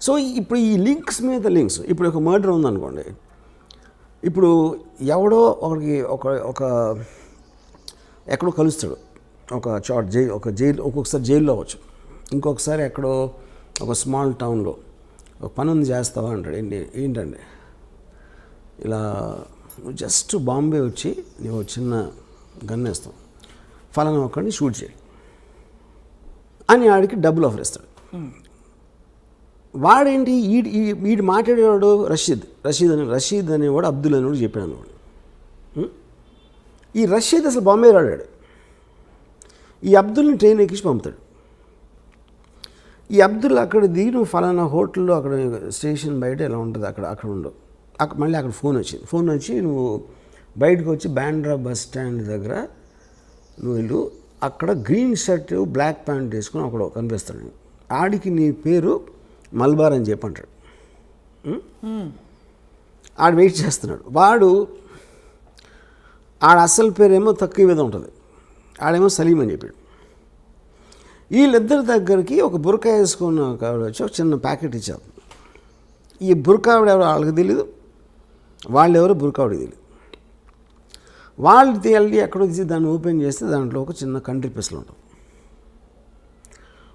సో ఇప్పుడు ఈ లింక్స్ మీద లింక్స్, ఇప్పుడు ఒక మర్డర్ ఉందనుకోండి, ఇప్పుడు ఎవడో ఒక ఎక్కడో కలుస్తాడు, ఒక జైలు ఒక్కొక్కసారి జైల్లో అవ్వచ్చు, ఇంకొకసారి ఎక్కడో ఒక స్మాల్ టౌన్లో ఒక పని ఉంది చేస్తావా అంటాడు. ఏంటండి ఇలా జస్ట్ బాంబే వచ్చి నువ్వు చిన్న గన్ వేస్తావు, ఫలానా ఒక్కడిని షూట్ చేయి అని ఆడికి డబ్బులు ఆఫర్ ఇస్తాడు. వాడేంటి వీడు మాట్లాడేవాడు రషీద్ అనేవాడు అబ్దుల్ అనేవాడు చెప్పాడు అన్నవాడు. ఈ రషీద్ అసలు బాంబే రాడాడు. ఈ అబ్దుల్ని ట్రైన్ ఎక్కించి పంపుతాడు. ఈ అబ్దుల్ అక్కడ దిగి నువ్వు ఫలానా హోటల్లో అక్కడ స్టేషన్ బయట ఎలా ఉంటుంది అక్కడ ఉండవు. మళ్ళీ అక్కడ ఫోన్ వచ్చి నువ్వు బయటకు వచ్చి బాండ్రా బస్ స్టాండ్ దగ్గర నువ్వు వెళ్ళు, అక్కడ గ్రీన్ షర్ట్ బ్లాక్ ప్యాంట్ వేసుకుని అక్కడ కనిపిస్తాడు. ఆడికి నీ పేరు మల్బార్ అని చెప్పి అంటాడు. ఆడు వెయిట్ చేస్తున్నాడు. ఆడ అసలు పేరేమో తక్కువ మీద ఉంటుంది, ఆడేమో సలీం అని చెప్పాడు. వీళ్ళిద్దరి దగ్గరికి ఒక బురకా వేసుకున్న ఆవిడ వచ్చి ఒక చిన్న ప్యాకెట్ ఇచ్చారు. ఈ బురకా ఆవిడ ఎవరు వాళ్ళకి తెలీదు, వాళ్ళెవరో బురకా ఆవిడకి తెలియదు. వాళ్ళు వెళ్ళి ఎక్కడో తీసి దాన్ని ఓపెన్ చేస్తే దాంట్లో ఒక చిన్న కంట్రీ పిస్టల్ ఉంటుంది.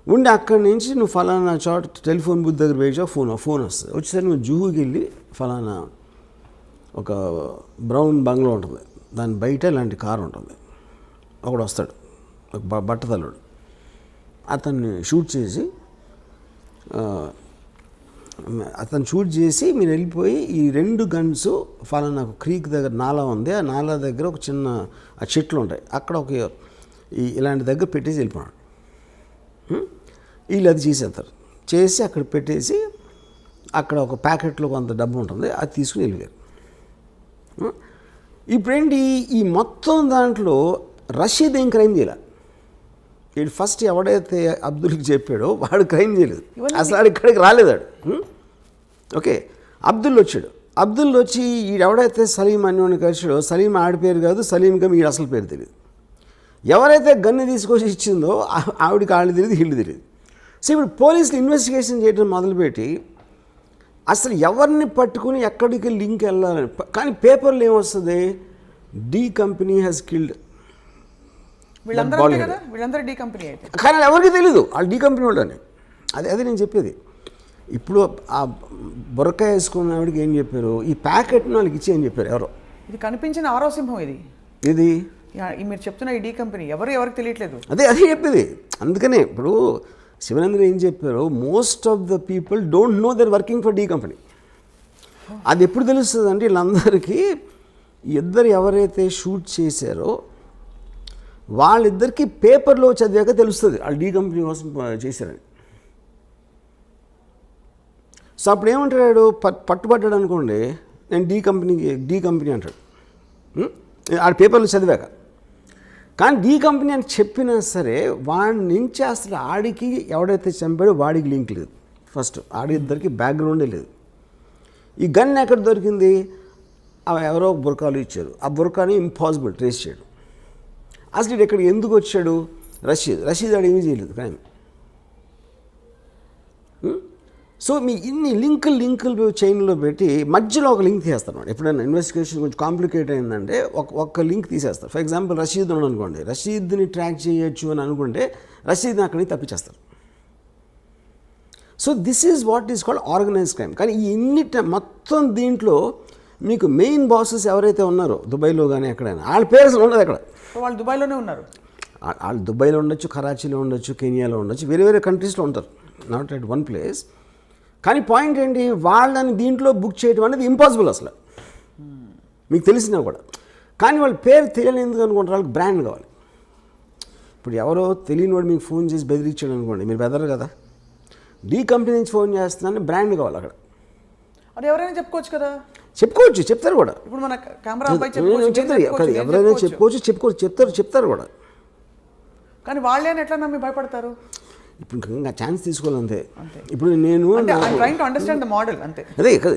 ఉండి అక్కడి నుంచి నువ్వు ఫలానా చోట టెలిఫోన్ బూత్ దగ్గర వేయచా ఫోన్ వస్తుంది. వచ్చేసరికి నువ్వు జూహుకి వెళ్ళి ఫలానా ఒక బ్రౌన్ బంగ్లో ఉంటుంది, దాని బయట ఇలాంటి కారు ఉంటుంది. ఒకడు వస్తాడు, ఒక బట్టతల్లుడు, అతన్ని షూట్ చేసి మీరు వెళ్ళిపోయి ఈ 2 గన్స్ ఫలానా క్రీక్ దగ్గర నాలా ఉంది, ఆ నాలా దగ్గర ఒక చిన్న ఆ చెట్లు ఉంటాయి, అక్కడ ఇలాంటి దగ్గర పెట్టేసి వెళ్ళిపోయాడు. వీళ్ళు అది చేసి అక్కడ పెట్టేసి అక్కడ ఒక ప్యాకెట్లో కొంత డబ్బు ఉంటుంది, అది తీసుకుని వెళ్ళిపోయారు. ఇప్పుడేంటి ఈ మొత్తం దాంట్లో రషీద్ ఏం క్రైమ్ చేయలే. వీడు ఫస్ట్ ఎవడైతే అబ్దుల్కి చెప్పాడో వాడు క్రైమ్ చేయలేదు, అసలు ఆడు ఇక్కడికి రాలేదాడు. ఓకే, అబ్దుల్ వచ్చాడు. అబ్దుల్ వచ్చి ఎవడైతే సలీం అని కలిసాడో సలీం ఆడి పేరు కాదు, సలీంగా వీడు అసలు పేరు తెలియదు. ఎవరైతే గన్ను తీసుకొచ్చి ఇచ్చిందో ఆవిడికి ఆళ్ళు తెలియదు, వీళ్ళు తెలియదు. సో ఇప్పుడు పోలీసులు ఇన్వెస్టిగేషన్ చేయడం మొదలుపెట్టి అసలు ఎవరిని పట్టుకుని ఎక్కడికి లింక్ వెళ్ళాలని, కానీ పేపర్లో ఏమొస్తుంది, డి కంపెనీ హ్యాస్ కిల్డ్. వీళ్ళందరూ డి కంపెనీ అయితే కానీ ఎవరికి తెలీదు వాళ్ళు డి కంపెనీ వాళ్ళని. అదే నేను చెప్పేది. ఇప్పుడు ఆ బురక వేసుకున్న ఆవిడకి ఏం చెప్పారు, ఈ ప్యాకెట్ని వాళ్ళకి ఇచ్చి ఏం చెప్పారు ఎవరో. ఇది కనిపించిన ఆరో సింహం ఇది మీరు చెప్తున్న ఈ డి కంపెనీ ఎవరికి తెలియట్లేదు. అదే చెప్పేది. అందుకనే ఇప్పుడు శివనంద్ర ఏం చెప్పారు, most of the people don't know they're working for D company. అది ఎప్పుడు తెలుస్తుంది అంటే వీళ్ళందరికీ ఇద్దరు ఎవరైతే షూట్ చేశారో వాళ్ళిద్దరికీ పేపర్లో చదివాక తెలుస్తుంది వాళ్ళు డి కంపెనీ కోసం చేశారని. సో అప్పుడు ఏమంటాడు, పట్టుబడ్డాడు అనుకోండి, నేను డి కంపెనీ అంటాడు ఆ పేపర్లో చదివాక. కానీ డి కంపెనీ అని చెప్పినా సరే వాడి నుంచి అసలు ఆడికి ఎవడైతే చంపాడో వాడికి లింక్ లేదు. ఫస్ట్ ఆడిద్దరికి బ్యాక్గ్రౌండే లేదు. ఈ గన్ ఎక్కడ దొరికింది, ఎవరో బురకాలు ఇచ్చారు, ఆ బురకాని ఇంపాసిబుల్ ట్రేస్ చేయడం. అసలు ఇది ఎక్కడికి ఎందుకు వచ్చాడు, రషీద్ ఆడు ఏమీ చేయలేదు కానీ. సో మీ ఇన్ని లింకులు చైన్లో పెట్టి మధ్యలో ఒక లింక్ తీసేస్తాను. ఎప్పుడైనా ఇన్వెస్టిగేషన్ కొంచెం కాంప్లికేట్ అయిందంటే ఒక లింక్ తీసేస్తారు. ఫర్ ఎగ్జాంపుల్ రషీద్ ఉన్నాడు అనుకోండి, రషీద్ని ట్రాక్ చేయొచ్చు అని అనుకుంటే రషీద్ని అక్కడి నుంచి తప్పించేస్తారు. So this is what is called organised crime. కానీ మొత్తం దీంట్లో మీకు మెయిన్ బాసెస్ ఎవరైతే ఉన్నారో దుబాయ్లో కానీ ఎక్కడైనా వాళ్ళ పేరు అసలు ఉండదు అక్కడ. వాళ్ళు దుబాయ్లోనే ఉన్నారు. వాళ్ళు దుబాయ్లో ఉండొచ్చు, కరాచీలో ఉండొచ్చు, కెనియాలో ఉండొచ్చు, వేరే కంట్రీస్లో ఉంటారు, నాట్ ఎట్ వన్ ప్లేస్. కానీ పాయింట్ ఏంటి, వాళ్ళని దీంట్లో బుక్ చేయడం అనేది ఇంపాసిబుల్ అసలు మీకు తెలిసినా కూడా. కానీ వాళ్ళ పేరు తెలియని ఎందుకు అనుకుంటారు, వాళ్ళకి బ్రాండ్ కావాలి. ఇప్పుడు ఎవరో తెలియని వాడు మీకు ఫోన్ చేసి బెదిరించాడు అనుకోండి, మీరు బెదరు కదా. డి కంపెనీ నుంచి ఫోన్ చేస్తున్నాను బ్రాండ్ కావాలి అక్కడ. అది ఎవరైనా చెప్పుకోవచ్చు కదా. చెప్తారు కూడా. ఇప్పుడు మన కెమెరా ఎవరైనా చెప్తారు కూడా. కానీ వాళ్ళని ఎట్లా నమ్మి భయపడతారు? ఇప్పుడు ఇంకా ఛాన్స్ తీసుకోవాలంతే. ఇప్పుడు నేను అదే కదా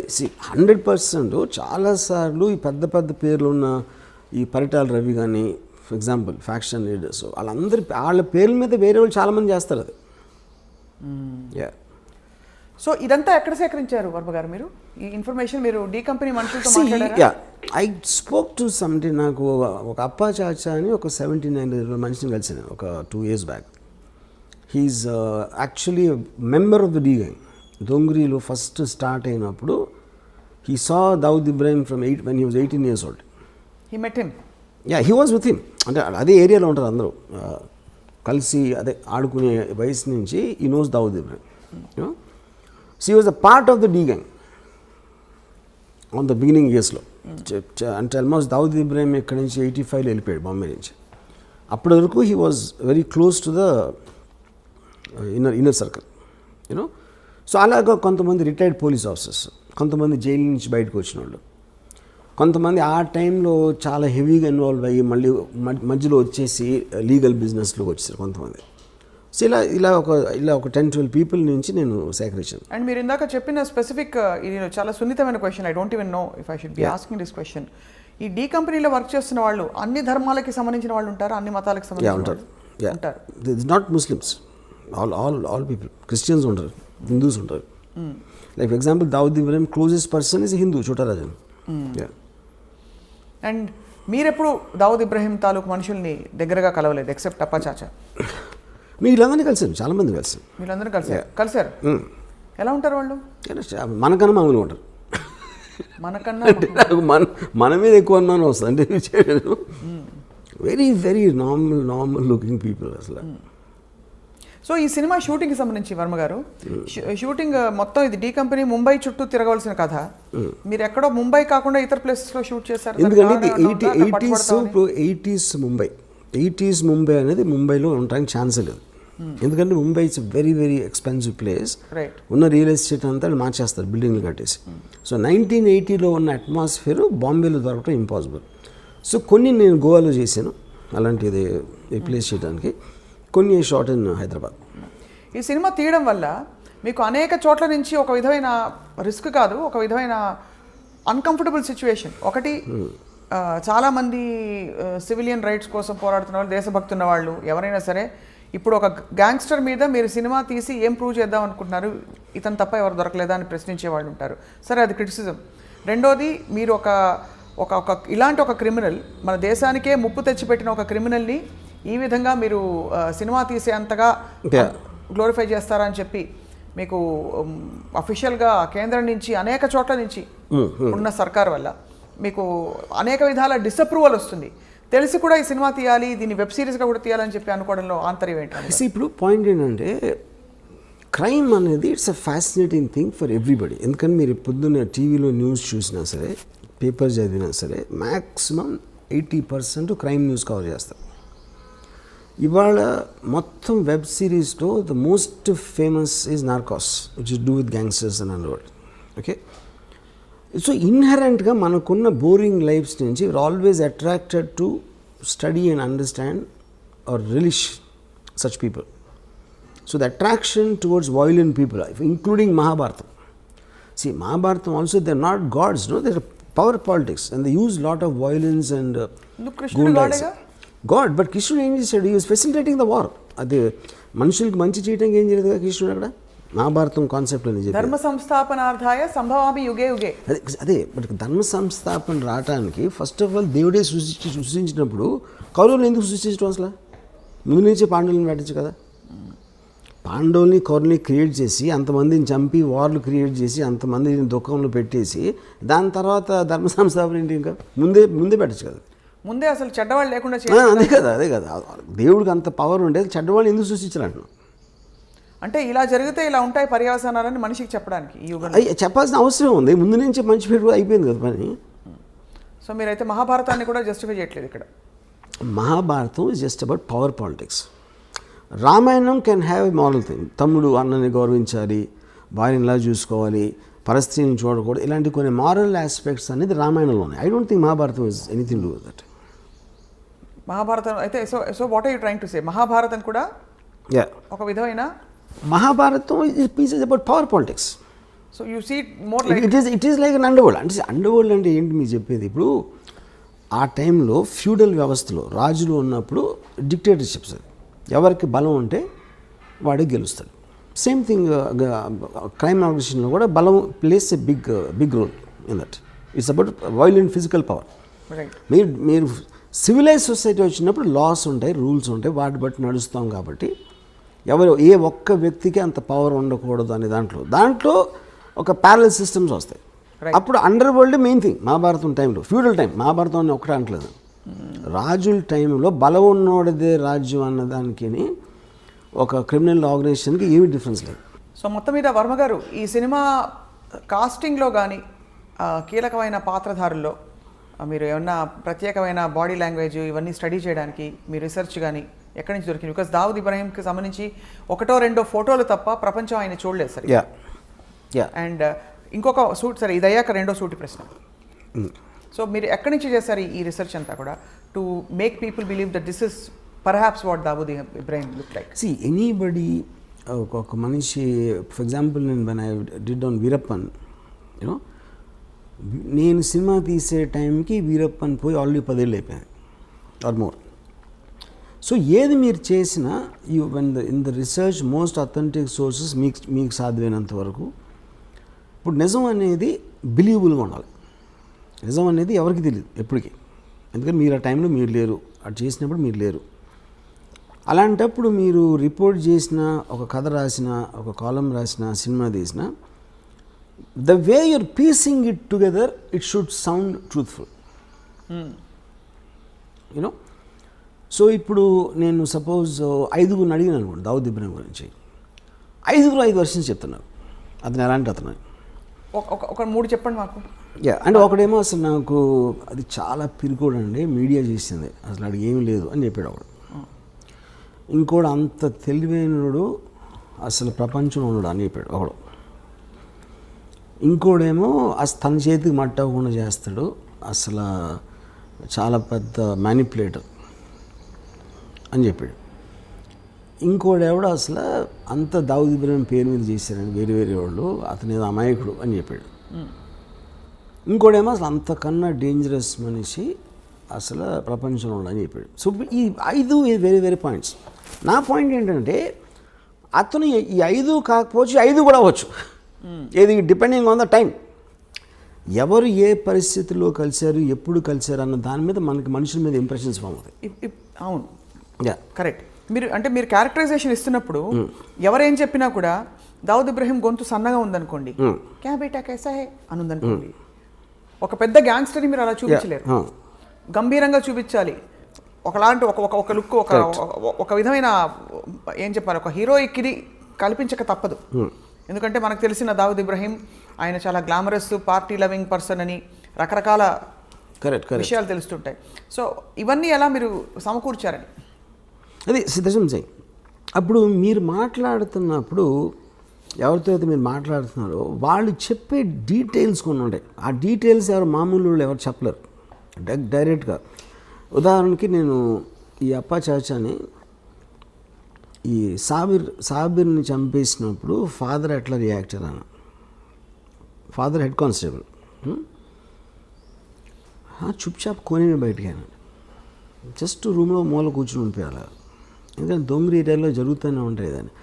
100% చాలాసార్లు ఈ పెద్ద పేర్లు ఉన్న ఈ పరిటాల రవి కానీ ఫర్ ఎగ్జాంపుల్ ఫ్యాక్షన్ లీడర్స్ వాళ్ళ పేర్ల మీద వేరే వాళ్ళు చాలామంది చేస్తారు అది. సో ఇదంతా ఎక్కడ సేకరించారు వర్మ గారు మీరు ఈ ఇన్ఫర్మేషన్? మీరు డి కంపెనీ మనుషులతో మాట్లాడారా? I spoke to somebody. నాకు ఒక అప్పా చాచా అని ఒక 79 మనిషిని కలిసాను ఒక 2 years back. He is actually member of the D gang. దొంగరీలో ఫస్ట్ స్టార్ట్ అయినప్పుడు he saw Dawood Ibrahim when he was 18 years old. He met him? Yeah, he was with him. అంటే అదే ఏరియాలో ఉంటారు అందరూ కలిసి అదే ఆడుకునే వయసు నుంచి he knows Dawood Ibrahim. So he was a part of the D gang on the beginning years లో. అంటే ఆల్మోస్ట్ దావుద్ ఇబ్రాహిం ఇక్కడి నుంచి 85లో వెళ్ళిపోయాడు బాంబే నుంచి. అప్పటి వరకు he was very close to the inner circle you know. So అలాగా కొంతమంది రిటైర్డ్ పోలీస్ ఆఫీసర్స్, కొంతమంది జైలు నుంచి బయటకు వచ్చిన వాళ్ళు, కొంతమంది ఆ టైంలో చాలా హెవీగా ఇన్వాల్వ్ అయ్యి మళ్ళీ మధ్యలో వచ్చేసి లీగల్ బిజినెస్లోకి వచ్చేసారు కొంతమంది. సో ఇలా ఒక 10-12 పీపుల్ నుంచి నేను సేకరించాను. అండ్ మీరు ఇందాక చెప్పిన స్పెసిఫిక్ ఇది చాలా సున్నితమైన question. I don't even know if I should be asking this question. ఈ డీ కంపెనీలో వర్క్ చేస్తున్న వాళ్ళు అన్ని ధర్మాలకి సంబంధించిన వాళ్ళు ఉంటారు, అన్ని మతాలకు సంబంధించిన ఉంటారు. ఉంటారు. It's not Muslims, all people. Christians ఉంటారు, హిందూస్ ఉంటారు. Like for example Dawood Ibrahim closest person is Hindu, చోటా రాజన్. అండ్ మీరెప్పుడు దావుద్ ఇబ్రాహిం తాలూకు మనుషుల్ని దగ్గరగా కలవలేదు ఎక్సెప్ట్ అప్పా చాచా? వీళ్ళందరినీ కలిసాను, చాలామంది కలిసాను. వీళ్ళందరూ కలిసారు. ఎలా ఉంటారు వాళ్ళు? మనకన్నా మామూలుగా ఉంటారు. మనకన్నా మన మీద ఎక్కువ అనుమానం వస్తుంది. అంటే very very normal looking people అసలు. సో ఈ సినిమా షూటింగ్కి సంబంధించి వర్మ గారు, షూటింగ్ మొత్తం ఇది డీ కంపెనీ ముంబై చుట్టూ తిరగవలసిన కథ. మీరు ఎక్కడో ముంబై కాకుండా ఇతర ప్లేసెస్లో షూట్ చేశారు. ఎందుకంటే 80s ముంబై అనేది ముంబైలో ఉండడానికి ఛాన్సే లేదు. ఎందుకంటే Mumbai it's very very expensive place. ఉన్న రియల్ ఎస్టేట్ అంతా మార్చేస్తారు బిల్డింగ్లు కట్టేసి. సో 1980లో ఉన్న అట్మాస్ఫియర్ బాంబేలో దొరకడం ఇంపాసిబుల్. సో కొన్ని నేను గోవాలో చేశాను అలాంటిది రీప్లేస్ చేయడానికి, కొన్ని షాట్ ఇన్ హైదరాబాద్. ఈ సినిమా తీయడం వల్ల మీకు అనేక చోట్ల నుంచి ఒక విధమైన రిస్క్ కాదు, ఒక విధమైన అన్కంఫర్టబుల్ సిచ్యువేషన్. ఒకటి, చాలామంది సివిలియన్ రైట్స్ కోసం పోరాడుతున్న వాళ్ళు, దేశభక్తి ఉన్న వాళ్ళు ఎవరైనా సరే ఇప్పుడు ఒక గ్యాంగ్స్టర్ మీద మీరు సినిమా తీసి ఏం ప్రూవ్ చేద్దాం అనుకుంటున్నారు, ఇతను తప్ప ఎవరు దొరకలేదా అని ప్రశ్నించే వాళ్ళు ఉంటారు. సరే, అది క్రిటిసిజం. రెండోది, మీరు ఒక ఇలాంటి ఒక క్రిమినల్, మన దేశానికే ముప్పు తెచ్చిపెట్టిన ఒక క్రిమినల్ని ఈ విధంగా మీరు సినిమా తీసే అంతగా గ్లోరిఫై చేస్తారా అని చెప్పి మీకు అఫీషియల్గా కేంద్రం నుంచి అనేక చోట్ల నుంచి ఉన్న సర్కార్ వల్ల మీకు అనేక విధాల డిసప్రూవల్ వస్తుంది. తెలిసి కూడా ఈ సినిమా తీయాలి, దీన్ని వెబ్ సిరీస్గా కూడా తీయాలని చెప్పి అనుకోవడంలో ఆంతర్యం ఏంటంటే, ఇప్పుడు పాయింట్ ఏంటంటే క్రైమ్ అనేది it's a fascinating thing for everybody. ఎందుకంటే మీరు పొద్దున్న టీవీలో న్యూస్ చూసినా సరే, పేపర్ చదివినా సరే, మ్యాక్సిమం 80% క్రైమ్ న్యూస్ కవర్ చేస్తారు. ఇవాళ మొత్తం వెబ్ సిరీస్లో the most famous is Narcos, which is do with gangsters and underworld. Okay, so ఇన్హెరెంట్గా మనకున్న బోరింగ్ లైఫ్స్ నుంచి we are always attracted to study and understand or relish such people. So the attraction towards violent people, including Mahabharatam. See, Mahabharatam also, they're not gods, no, they're power politics and they use lot of violence and God, but Krishna ఏం చేశాడు? He was facilitating the war. అది మనుషులకి మంచి చేయడానికి ఏం చేయలేదు కదా కృష్ణుడు అక్కడ. మహాభారతం కాన్సెప్ట్ అని చెప్పి ధర్మ సంస్థాపనార్థాయ సంభవామి యుగే యుగే. అదే బట్ ధర్మ సంస్థాపన రావడానికి ఫస్ట్ ఆఫ్ ఆల్ దేవుడే సృష్టించినప్పుడు కౌరవులు ఎందుకు సృష్టించడం అసలు? ముందు నుంచి పాండవులను పెట్టచ్చు కదా. పాండవుల్ని కౌరవుల్ని క్రియేట్ చేసి అంతమందిని చంపి వార్లు క్రియేట్ చేసి అంతమందిని దుఃఖంలో పెట్టేసి దాని తర్వాత ధర్మ సంస్థాపన ఏంటి? ఇంకా ముందే పెట్టచ్చు కదా. ముందే అసలు చెడ్డవాళ్ళు లేకుండా అదే కదా దేవుడికి అంత పవర్ ఉండేది. చెడ్డవాళ్ళు ఎందుకు సృష్టించాలంటున్నాం అంటే ఇలా జరిగితే ఇలా ఉంటాయి పర్యవసానాలని మనిషికి చెప్పడానికి ఈ యుగంలో చెప్పాల్సిన అవసరం ఉంది. ముందు నుంచి మంచి పేరు అయిపోయింది కదా పని. సో మీరైతే మహాభారతాన్ని కూడా జస్టిఫై చేయట్లేదు ఇక్కడ. Mahabharatam is just about power politics. Ramayanam can have a moral thing. తమ్ముడు అన్నని గౌరవించాలి, భార్యని ఇలా చూసుకోవాలి, పరిస్థితిని చూడకూడదు, ఇలాంటి కొన్ని మారల్ ఆస్పెక్ట్స్ అనేది రామాయణంలో ఉన్నాయి. I don't think Mahabharatam is anything to that. Mahabharatam అయితే so what are you trying to say? Mahabharatam కూడా ఒక విధమైన Mahabharatam is about power politics. So you see more like it is like an underworld. అంటే అండర్వరల్డ్ అంటే ఏంటి మీరు చెప్పేది? ఇప్పుడు ఆ టైంలో ఫ్యూడల్ వ్యవస్థలో రాజులు ఉన్నప్పుడు డిక్టేటర్షిప్స్, అది ఎవరికి బలం ఉంటే వాడే గెలుస్తాడు. సేమ్ థింగ్ క్రైమ్ ఆర్గనైజేషన్లో కూడా బలం plays a big role in that. It's about violent physical power. మీరు సివిలైజ్ సొసైటీ వచ్చినప్పుడు లాస్ ఉంటాయి, రూల్స్ ఉంటాయి, వాటి బట్టి నడుస్తాం. కాబట్టి ఏ ఒక్క వ్యక్తికి అంత పవర్ ఉండకూడదు అనే దాంట్లో ఒక ప్యారలల్ సిస్టమ్స్ వస్తాయి. అప్పుడు under world main thing. Mahabharatam టైంలో ఫ్యూడల్ టైం, మహాభారతం అని ఒకటే అంటలేదు. రాజుల టైంలో బలం ఉన్నోడిదే రాజ్యం అన్నదానికి ఒక క్రిమినల్ ఆర్గనైజేషన్కి ఏమీ డిఫరెన్స్ లేదు. సో మొత్తం మీద వర్మ గారు ఈ సినిమా కాస్టింగ్లో కానీ కీలకమైన పాత్రధారుల్లో మీరు ఏమన్నా ప్రత్యేకమైన బాడీ లాంగ్వేజ్ ఇవన్నీ స్టడీ చేయడానికి మీ రీసెర్చ్ కానీ ఎక్కడి నుంచి దొరికింది? బికాస్ దావుద్ ఇబ్రాహీంకి సంబంధించి ఒకటో రెండో ఫోటోలు తప్ప ప్రపంచం ఆయన చూడలేదు సరే. అండ్ ఇంకొక సూట్ సరే ఇది అయ్యాక రెండో సూటి ప్రశ్న. సో మీరు ఎక్కడి నుంచి చేశారు ఈ రీసెర్చ్ అంతా కూడా to make people believe that this is perhaps what Dawood Ibrahim look like? See anybody ఒక మనిషి ఫర్ ఎగ్జాంపుల్ నేను when I did on Veerappan you know నేను సినిమా తీసే టైంకి వీరప్పన్ పోయి ఆల్రెడీ 10 ఏళ్ళు అయిపోయాయి ఆర్ మోర్. సో ఏది మీరు చేసినా in the research most authentic sources మీకు సాధ్యమైనంత వరకు. ఇప్పుడు నిజం అనేది బిలీవబుల్గా ఉండాలి. నిజం అనేది ఎవరికి తెలియదు ఎప్పటికీ, ఎందుకంటే మీరు ఆ టైంలో మీరు లేరు, అది చేసినప్పుడు మీరు లేరు. అలాంటప్పుడు మీరు రిపోర్ట్ చేసిన, ఒక కథ రాసిన, ఒక కాలం రాసిన, సినిమా తీసిన, the way your piecing it together it should sound truthful you know. So ఇప్పుడు నేను సపోజ్ 5 అడిగినాను అనుకోండి దావుద్ ఇబ్రాహీం గురించి, 5 వర్షన్స్ చెప్తున్నారు అతను ఎలాంటి అతను. ఒక 3 చెప్పండి మాకు. అంటే ఒకడేమో అసలు నాకు అది చాలా పిరికోడు అండి, మీడియా చేసింది, అసలు అడిగి ఏమీ లేదు అని చెప్పాడు ఒకడు. ఇంకోడు అంత తెలివైనడు అసలు ప్రపంచంలో ఉన్నాడు అని చెప్పాడు ఒకడు. ఇంకోడేమో అసలు తన చేతికి మట్టకుండా చేస్తాడు, అసలు చాలా పెద్ద మ్యానిపులేటర్ అని చెప్పాడు. ఇంకోడెవడో అసలు అంత దావుద్ ఇబ్రాహీం పేరు మీద చేశారని వేరే వాళ్ళు, అతను ఏదో అమాయకుడు అని చెప్పాడు. ఇంకోడేమో అసలు అంతకన్నా డేంజరస్ మనిషి అసలు ప్రపంచంలో అని చెప్పాడు. సో ఈ 5 వేరే పాయింట్స్. నా పాయింట్ ఏంటంటే అతను ఈ 5 కాకపోవచ్చు, 5 కూడా అవ్వచ్చు. ఏది డిపెండింగ్ ఆన్ ద టైం, ఎవరు ఏ పరిస్థితుల్లో కలిశారు, ఎప్పుడు కలిశారు అన్న దాని మీద మనకి మనుషుల మీద ఇంప్రెషన్స్ ఫామ్ అవుతాయి. అవును, కరెక్ట్. మీరు క్యారెక్టరైజేషన్ ఇస్తున్నప్పుడు ఎవరేం చెప్పినా కూడా దావుద్ ఇబ్రాహీం గొంతు సన్నగా ఉందనుకోండి, క్యా బేటా కైసా హే అని ఉందనుకోండి, ఒక పెద్ద గ్యాంగ్స్టర్ని మీరు అలా చూపించలేరు, గంభీరంగా చూపించాలి. ఒకలాంటి ఒక లుక్, ఒక విధమైన ఏం చెప్పాలి, ఒక హీరోయిక్ది కల్పించక తప్పదు. ఎందుకంటే మనకు తెలిసిన దావుద్ ఇబ్రాహీం ఆయన చాలా గ్లామరస్, పార్టీ లవింగ్ పర్సన్ అని రకరకాల విషయాలు తెలుస్తుంటాయి. సో ఇవన్నీ ఎలా మీరు సమకూర్చారని అది సిద్ధం చేయి. అప్పుడు మీరు మాట్లాడుతున్నప్పుడు ఎవరితో అయితే మీరు మాట్లాడుతున్నారో వాళ్ళు చెప్పే డీటెయిల్స్ కొన్ని ఉంటాయి. ఆ డీటెయిల్స్ మామూలు ఎవరు చెప్పలేరు డైరెక్ట్గా. ఉదాహరణకి నేను ఈ అప్పా చాచాని, ఈ సాబిర్ని చంపేసినప్పుడు ఫాదర్ ఎట్లా రియాక్ట్ అయ్యాను. ఫాదర్ హెడ్ కానిస్టేబుల్, చుప్చాప్ కొని బయటికి అయినా జస్ట్ రూమ్లో మూల కూర్చుని ఉండిపోయాలి, ఎందుకంటే దొంగరి ఏరియాలో జరుగుతూనే ఉంటాయి దాన్ని.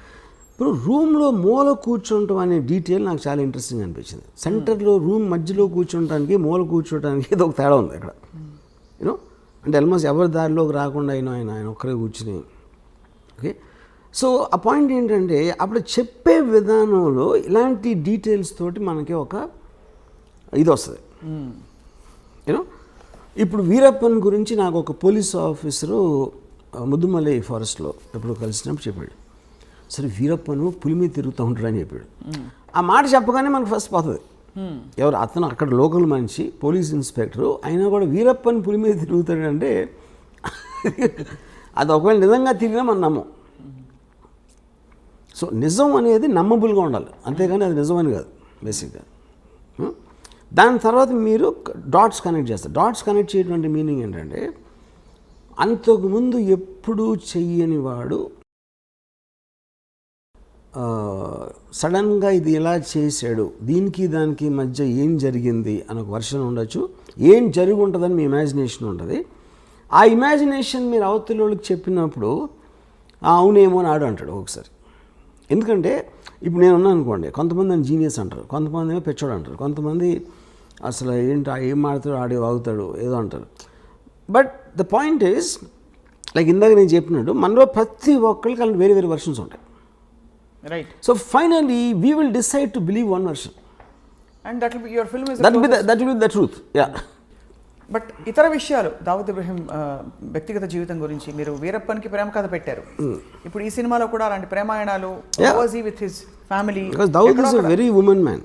ఇప్పుడు రూమ్లో మూల కూర్చుంటాం అనే డీటెయిల్ నాకు చాలా ఇంట్రెస్టింగ్ అనిపించింది. సెంటర్లో రూమ్ మధ్యలో కూర్చుంటానికి, మూల కూర్చోటానికి ఏదో ఒక తేడా ఉంది అక్కడ యూనో. అంటే ఆల్మోస్ట్ ఎవరి దారిలోకి రాకుండా ఆయన ఒక్కరే కూర్చుని. ఓకే, సో ఆ పాయింట్ ఏంటంటే అప్పుడు చెప్పే విధానంలో ఇలాంటి డీటెయిల్స్ తోటి మనకి ఒక ఇది వస్తుంది యూనో. ఇప్పుడు వీరప్పన్ గురించి నాకు ఒక పోలీస్ ఆఫీసరు ముద్దుమలై ఫారెస్ట్లో ఎప్పుడు కలిసినప్పుడు చెప్పాడు, సరే వీరప్పను పులి మీద తిరుగుతూ ఉంటాడని చెప్పాడు. ఆ మాట చెప్పగానే మనకు ఫస్ట్ పోతుంది, ఎవరు అతను అక్కడ లోకల్ మనిషి, పోలీస్ ఇన్స్పెక్టరు, అయినా కూడా వీరప్పన్ పులి మీద తిరుగుతాడంటే అది ఒకవేళ నిజంగా తిరిగినా మనం నమ్మం. సో నిజం అనేది నమ్మబుల్గా ఉండాలి, అంతేగాని అది నిజమని కాదు బేసిక్గా. దాని తర్వాత మీరు డాట్స్ కనెక్ట్ చేస్తారు. డాట్స్ కనెక్ట్ చేయటువంటి మీనింగ్ ఏంటంటే అంతకుముందు ఎప్పుడూ చెయ్యని వాడు సడన్గా ఇది ఎలా చేశాడు, దీనికి దానికి మధ్య ఏం జరిగింది అని ఒక వర్షన్ ఉండొచ్చు, ఏం జరిగి ఉంటుందని మీ ఇమాజినేషన్ ఉంటుంది. ఆ ఇమాజినేషన్ మీరు అవతలోళ్ళకి చెప్పినప్పుడు అవునేమో అని ఆడు అంటాడు ఒకసారి. ఎందుకంటే ఇప్పుడు నేను ఉన్నాను అనుకోండి, కొంతమంది నన్ను జీనియస్ అంటారు, కొంతమంది ఏమో పెచ్చోడు అంటారు, కొంతమంది అసలు ఏంటి ఏం మాడతాడు ఆడే వాగుతాడు ఏదో అంటారు. But the point is like ఇందాక నేను చెప్పినట్టు మనలో ప్రతి ఒక్కరికి అలా వేరే వర్షన్స్ ఉంటాయి. Right. So finally we will decide to believe one version and that will be your film, that will be the truth. Yeah. But ఇతర విషయాలు దావుద్ ఇబ్రాహీం వ్యక్తిగత జీవితం గురించి మీరు వీరప్పన్కి ప్రేమ కథ పెట్టారు. ఇప్పుడు ఈ సినిమాలో కూడా అలాంటి ప్రేమాయణాలు with his family. Because Dawood is a very women man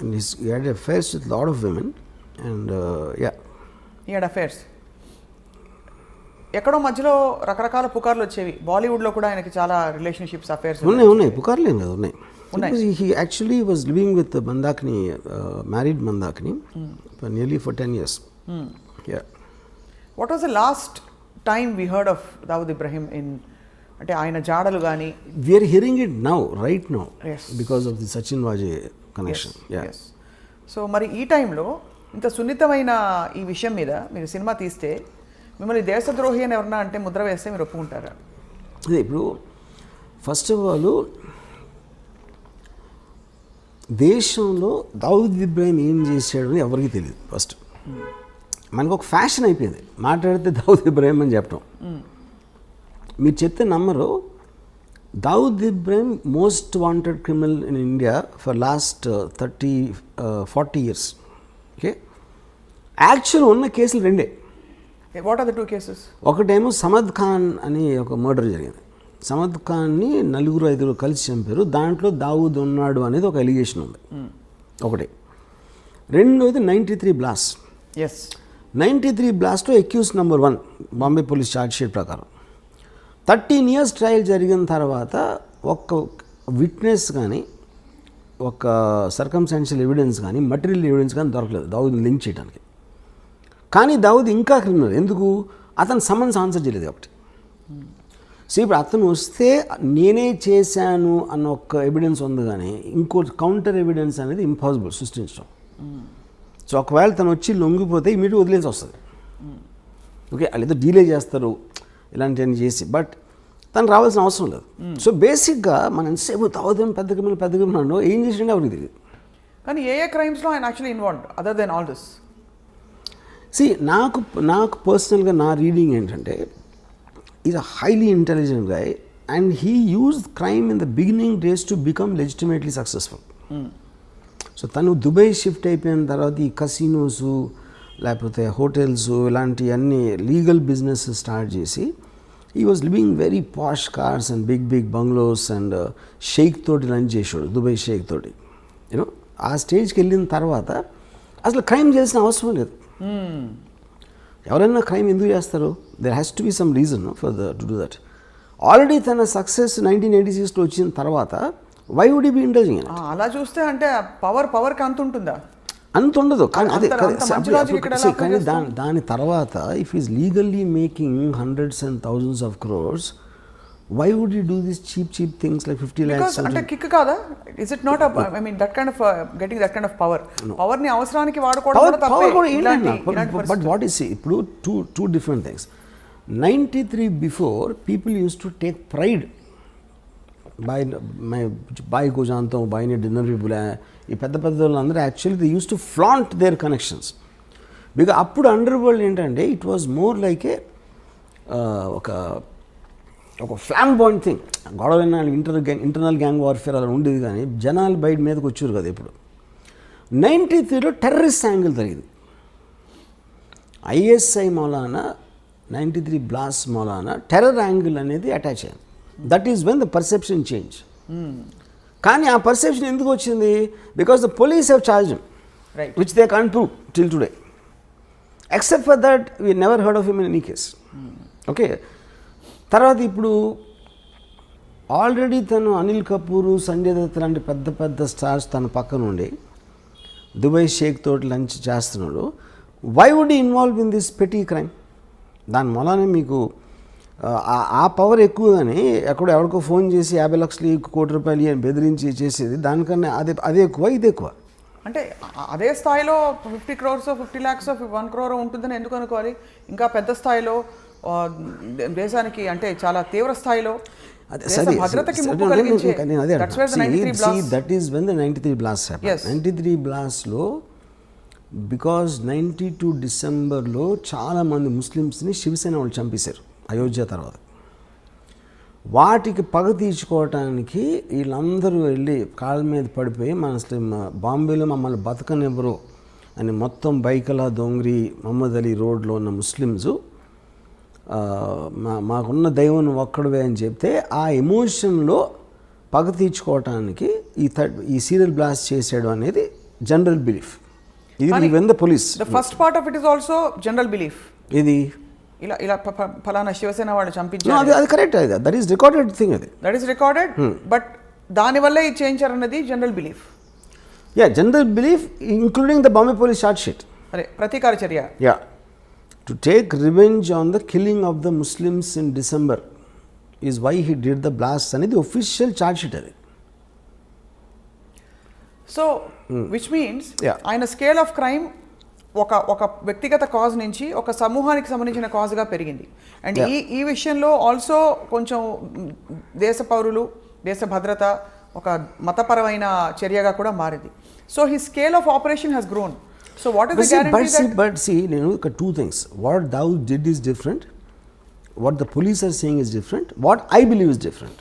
and he had affairs with a lot of women and yeah. ఈ హెడ్ అఫైర్స్ ఎక్కడో మధ్యలో రకరకాల పుకార్లు వచ్చేవి. బాలీవుడ్లో కూడా ఆయనకి చాలా రిలేషన్షిప్స్ అఫైర్స్ ఉన్నాయి పుకార్లేం కదా ఉన్నాయి. He actually was living with Mandakini, married Mandakini, for nearly 10 years. Yeah. What was the last time we heard of Dawood Ibrahim in అంటే ఆయన జాడలు కానీ? We are hearing it now, right now, Yes. because of the Sachin Wajay connection. Yes. So మరి ఈ టైంలో ఇంత సున్నితమైన ఈ విషయం మీద మీరు సినిమా తీస్తే మిమ్మల్ని దేశద్రోహి అని ఎవరన్నా అంటే ముద్ర వేస్తే మీరు ఒప్పుకుంటారా? అదే ఇప్పుడు ఫస్ట్ ఆఫ్ ఆల్ దేశంలో దావూద్ ఇబ్రాహిం ఏం చేశాడు అని ఎవరికి తెలియదు. ఫస్ట్ మనకు ఒక ఫ్యాషన్ అయిపోయింది మాట్లాడితే దావూద్ ఇబ్రాహిం అని చెప్పడం. మీరు చెప్తే నమ్మరు, Dawood Ibrahim most wanted criminal in India for last 40 years. Okay, actual ఉన్న కేసులు రెండే. What are the 2 cases? ఒకటేమో సమద్ ఖాన్ అని ఒక మర్డర్ జరిగింది. సమద్ ఖాన్ని 4-5 కలిసి చంపారు. దాంట్లో దావూద్ ఉన్నాడు అనేది ఒక ఎలిగేషన్ ఉంది ఒకటి. రెండోది 93 బ్లాస్ట్. 93 బ్లాస్ట్లో accuse number 1 Bombay police charge sheet ప్రకారం 13 years ట్రయల్ జరిగిన తర్వాత ఒక్క విట్నెస్ కానీ ఒక సర్కమ్స్టాన్షియల్ ఎవిడెన్స్ కానీ మటీరియల్ ఎవిడెన్స్ కానీ దొరకలేదు దావూద్ని లింక్ చేయడానికి. కానీ దావూద్ ఇంకా క్రిమినల్. ఎందుకు? అతను సమన్స్ ఆన్సర్ చేయలేదు కాబట్టి. సో ఇప్పుడు అతను వస్తే నేనే చేశాను అన్న ఒక ఎవిడెన్స్ ఉంది, కానీ ఇంకో కౌంటర్ ఎవిడెన్స్ అనేది ఇంపాసిబుల్ సృష్టించడం. సో ఒకవేళ తను వచ్చి లొంగిపోతే ఇమీడియట్ వదిలేసి వస్తుంది. ఓకే, వాళ్ళు ఏదో డీలే చేస్తారు ఇలాంటివన్నీ చేసి, బట్ తను రావాల్సిన అవసరం లేదు. సో బేసిక్గా మనం ఎంతసేపు తాగుదాం పెద్ద క్రిమినల్ ఏం చేసిండే ఎవరికి తెలియదు. కానీ ఏ క్రైమ్స్లో ఆయన actually involved other than all this? నాకు పర్సనల్గా నా రీడింగ్ ఏంటంటే, is a highly intelligent guy and he used crime in the beginning days to become legitimately successful. So తను దుబాయ్ షిఫ్ట్ అయిపోయిన తర్వాత ఈ కసినోస్ లేకపోతే హోటల్స్ ఇలాంటి అన్ని లీగల్ బిజినెస్ స్టార్ట్ చేసి ఈ was living very posh cars and big bungalows and sheikh తోటి లంచ్ చేసాడు, దుబాయ్ షేక్ తోటి. యూనో ఆ స్టేజ్కి వెళ్ళిన తర్వాత అసలు క్రైమ్ చేయాల్సిన అవసరం లేదు. ఎవరైనా క్రైమ్ ఎందుకు చేస్తారు? There has to be some reason for to do that. Already తన సక్సెస్ 1986లో వచ్చిన తర్వాత why would he be indulging? అలా చూస్తే అంటే పవర్కి అంత ఉంటుందా? అంత ఉండదు. కానీ అదే కానీ దాని తర్వాత if is legally making hundreds and thousands of crores, why would you do these cheap things like 50 lakhs? అంటే కిక్ కాదా? Is it not I mean that kind of getting that kind of power? Power ని అవసరానికి వాడుకోవడం కూడా తప్పే. But what is ఇప్పుడు two different things. 93 before people used to take pride boy को जानता हूँ, బాయ్ ने డిన్నర్ भी बुलाया. ఈ పెద్ద వాళ్ళందరూ actually they use to flaunt their connections. Because అప్పుడు అండర్ వరల్డ్ ఏంటంటే it was more like a ఒక ఫ్లాంబాయింట్ థింగ్. గొడవ ఇంటర్నల్ గ్యాంగ్ వార్ఫేర్ అలా ఉండేది, కానీ జనాలు బయట మీదకి వచ్చారు కదా. ఇప్పుడు 93లో టెర్రరిస్ట్ యాంగిల్ జరిగింది. ఐఎస్ఐ మౌలానా 93 బ్లాస్ట్ మౌలానా టెర్రర్ యాంగిల్ అనేది అటాచ్ అయింది. That is when the perception change. కానీ ఆ పర్సెప్షన్ ఎందుకు వచ్చింది? Because the police have charged him, which they can't prove till today. Except for that we never heard of him in any case. Okay, తర్వాత ఇప్పుడు already తను అనిల్ కపూర్, సంజయ్ దత్ లాంటి పెద్ద stars తన పక్కన ఉండి దుబాయ్ షేక్ తోటి లంచ్ చేస్తున్నాడు. Why would he involve in this petty crime? దాని మూలానే మీకు ఆ పవర్ ఎక్కువ. కానీ ఎవరికో ఫోన్ చేసి 50 లక్షలు, 1 కోటి రూపాయలు అని బెదిరించి చేసేది దానికన్నా అదే ఎక్కువ, ఇది ఎక్కువ. అంటే అదే స్థాయిలో 50 crores 50 lakhs 1 crore ఉంటుందని ఎందుకు అనుకోవాలి? ఇంకా పెద్ద స్థాయిలో దేశానికి అంటే చాలా తీవ్ర స్థాయిలో భద్రతకి ముప్పు కలిగించే. That is when the 93 blast happened. 93 బ్లాస్ట్లో బికాజ్ 92 డిసెంబర్లో చాలామంది ముస్లిమ్స్ని శివసేన వాళ్ళు చంపేశారు అయోధ్య తర్వాత. వాటికి పగ తీర్చుకోవటానికి వీళ్ళందరూ వెళ్ళి కాళ్ళ మీద పడిపోయి బాంబేలో మమ్మల్ని బతకనివ్వరు అని మొత్తం బైకలా, దొంగరి, మహమ్మద్ అలీ రోడ్లో ఉన్న ముస్లిమ్స్ మాకున్న దైవం ఒక్కడవే అని చెప్తే ఆ ఎమోషన్లో పగ తీర్చుకోవటానికి ఈ సీరియల్ బ్లాస్ట్ చేసాడు అనేది జనరల్ బిలీఫ్. ఇది even the police. The first part of it is also general belief. ఇది ఇలా ఇలా ఫలానా శివసేన వాళ్ళు No, చంపించారు, అది correct, that is recorded thing అది. దట్ ఈస్ రికార్డెడ్, బట్ దానివల్లే ఇది చేయించారన్నది general belief. Yeah, general belief including the Bombay police charge sheet. అదే ప్రతీకార చర్య. Yeah, to take revenge on the killing of the Muslims in December is why he did the blast అనేది official charge sheet అది. So which means Yeah. ఆయన scale of crime ఒక వ్యక్తిగత cause నుంచి ఒక సమూహానికి సంబంధించిన కాజ్గా పెరిగింది. అండ్ ఈ విషయంలో ఆల్సో కొంచెం దేశ పౌరులు, దేశ భద్రత, ఒక మతపరమైన చర్యగా కూడా మారింది. So he scale of operation has grown. So what is the guarantee? But see, నేను ఒక two things. What Daud did is different. What the police are saying is different. What I believe is different.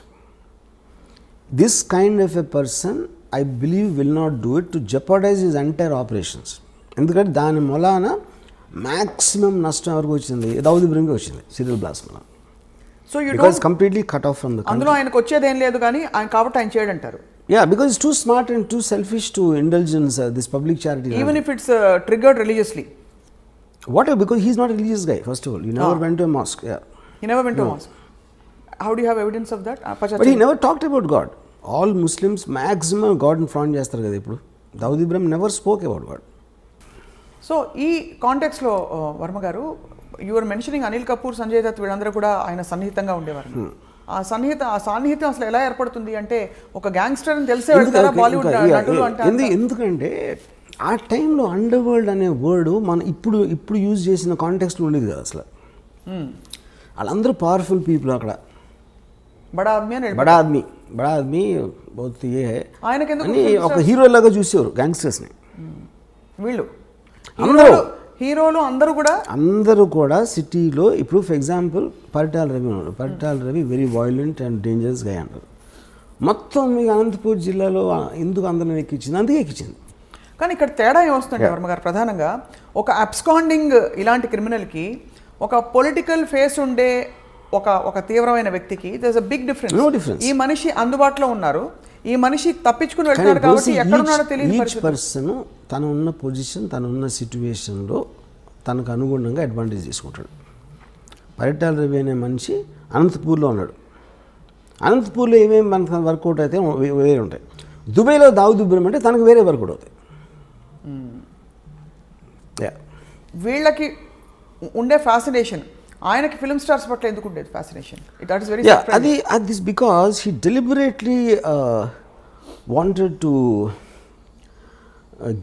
This kind of a person, I believe, will not do it to jeopardize his entire operations. ఎందుకంటే దాని మూలాన maximum నష్టం ఎవరికి వచ్చింది? దావుద్ ఇబ్రహీంకి వచ్చింది serial blast మూలం. So you because don't, completely cut off from the అందులో ఆయనకు వచ్చేదేం లేదు కానీ ఆయన కాబట్టి ఆయన చేయడంటారు. Yeah, because it's too smart and too selfish to intelligence this public charity. Even if it's triggered religiously. What? Because he's not a religious guy, first of all. He never went to a mosque. Yeah. He never went to a mosque. How do you have evidence of that? But he never talked about God. All Muslims maximum God in front చేస్తారు కదా ఇప్పుడు. Dawood Ibrahim never spoke about God. So ఈ కాంటెక్స్లో వర్మ గారు, your mentioning Anil Kapoor, Sanjay Dutt వీళ్ళందరూ కూడా ఆయన సన్నిహితంగా ఉండేవారు. ఆ సాన్నిహిత్యం అసలు ఎలా ఏర్పడుతుంది అంటే ఒక గ్యాంగ్స్టర్ అని తెలిసే వెళ్తారా బాలీవుడ్ నటులు అంటే? ఎందుకంటే ఆ టైంలో అండర్ వరల్డ్ అనే వర్డ్ మనం ఇప్పుడు యూజ్ చేసిన కాంటెక్స్లో ఉండేది కదా అసలు. వాళ్ళందరూ పవర్ఫుల్ పీపుల్ అక్కడ. బడా ఆద్మీ అని బడా ఆద్మీ బహుత్ ఏ హై ఆయనకెందుకు అని ఒక హీరో లాగా చూసేవారు గ్యాంగ్స్టర్స్ని. వీళ్ళు అందరూ అందరూ కూడా సిటీలో ఇప్పుడు ఫర్ ఎగ్జాంపుల్ పరిటాల రవి ఉన్నాడు. Paritala Ravi very violent and dangerous గా అంటారు. మొత్తం మీకు అనంతపూర్ జిల్లాలో ఎందుకు అందరిని ఎక్కించింది? అందుకే ఎక్కించింది. కానీ ఇక్కడ తేడా ఏమొస్తుందంటే వర్మ గారు, ప్రధానంగా ఒక అబ్స్కాండింగ్ ఇలాంటి క్రిమినల్కి ఒక పొలిటికల్ ఫేస్ ఉండే ఒక తీవ్రమైన వ్యక్తికి there is a big difference. ఈ మనిషి అందుబాటులో ఉన్నారు, ఈ మనిషి తప్పించుకుని వెళ్తున్నాడు కాబట్టి ఎక్కడున్నాడో తెలియదు. ఈచ్ పర్సన్ తను ఉన్న పొజిషన్, తను ఉన్న సిచ్యువేషన్లో తనకు అనుగుణంగా అడ్వాంటేజ్ తీసుకుంటాడు. పరిటాల రవి అనే మనిషి అనంతపూర్లో ఉన్నాడు. అనంతపూర్లో ఏమేమి మనకు వర్కౌట్ అయితే వేరే ఉంటాయి. దుబాయ్లో దావుద్ ఇబ్రహీం అంటే తనకు వేరే వర్కౌట్ అవుతాయి. వీళ్ళకి ఉండే ఫ్యాసినేషన్ ఆయనకి ఫిల్మ్ స్టార్స్ పట్ల ఎందుకు ఉండేది fascination? That is very this because he deliberately wanted to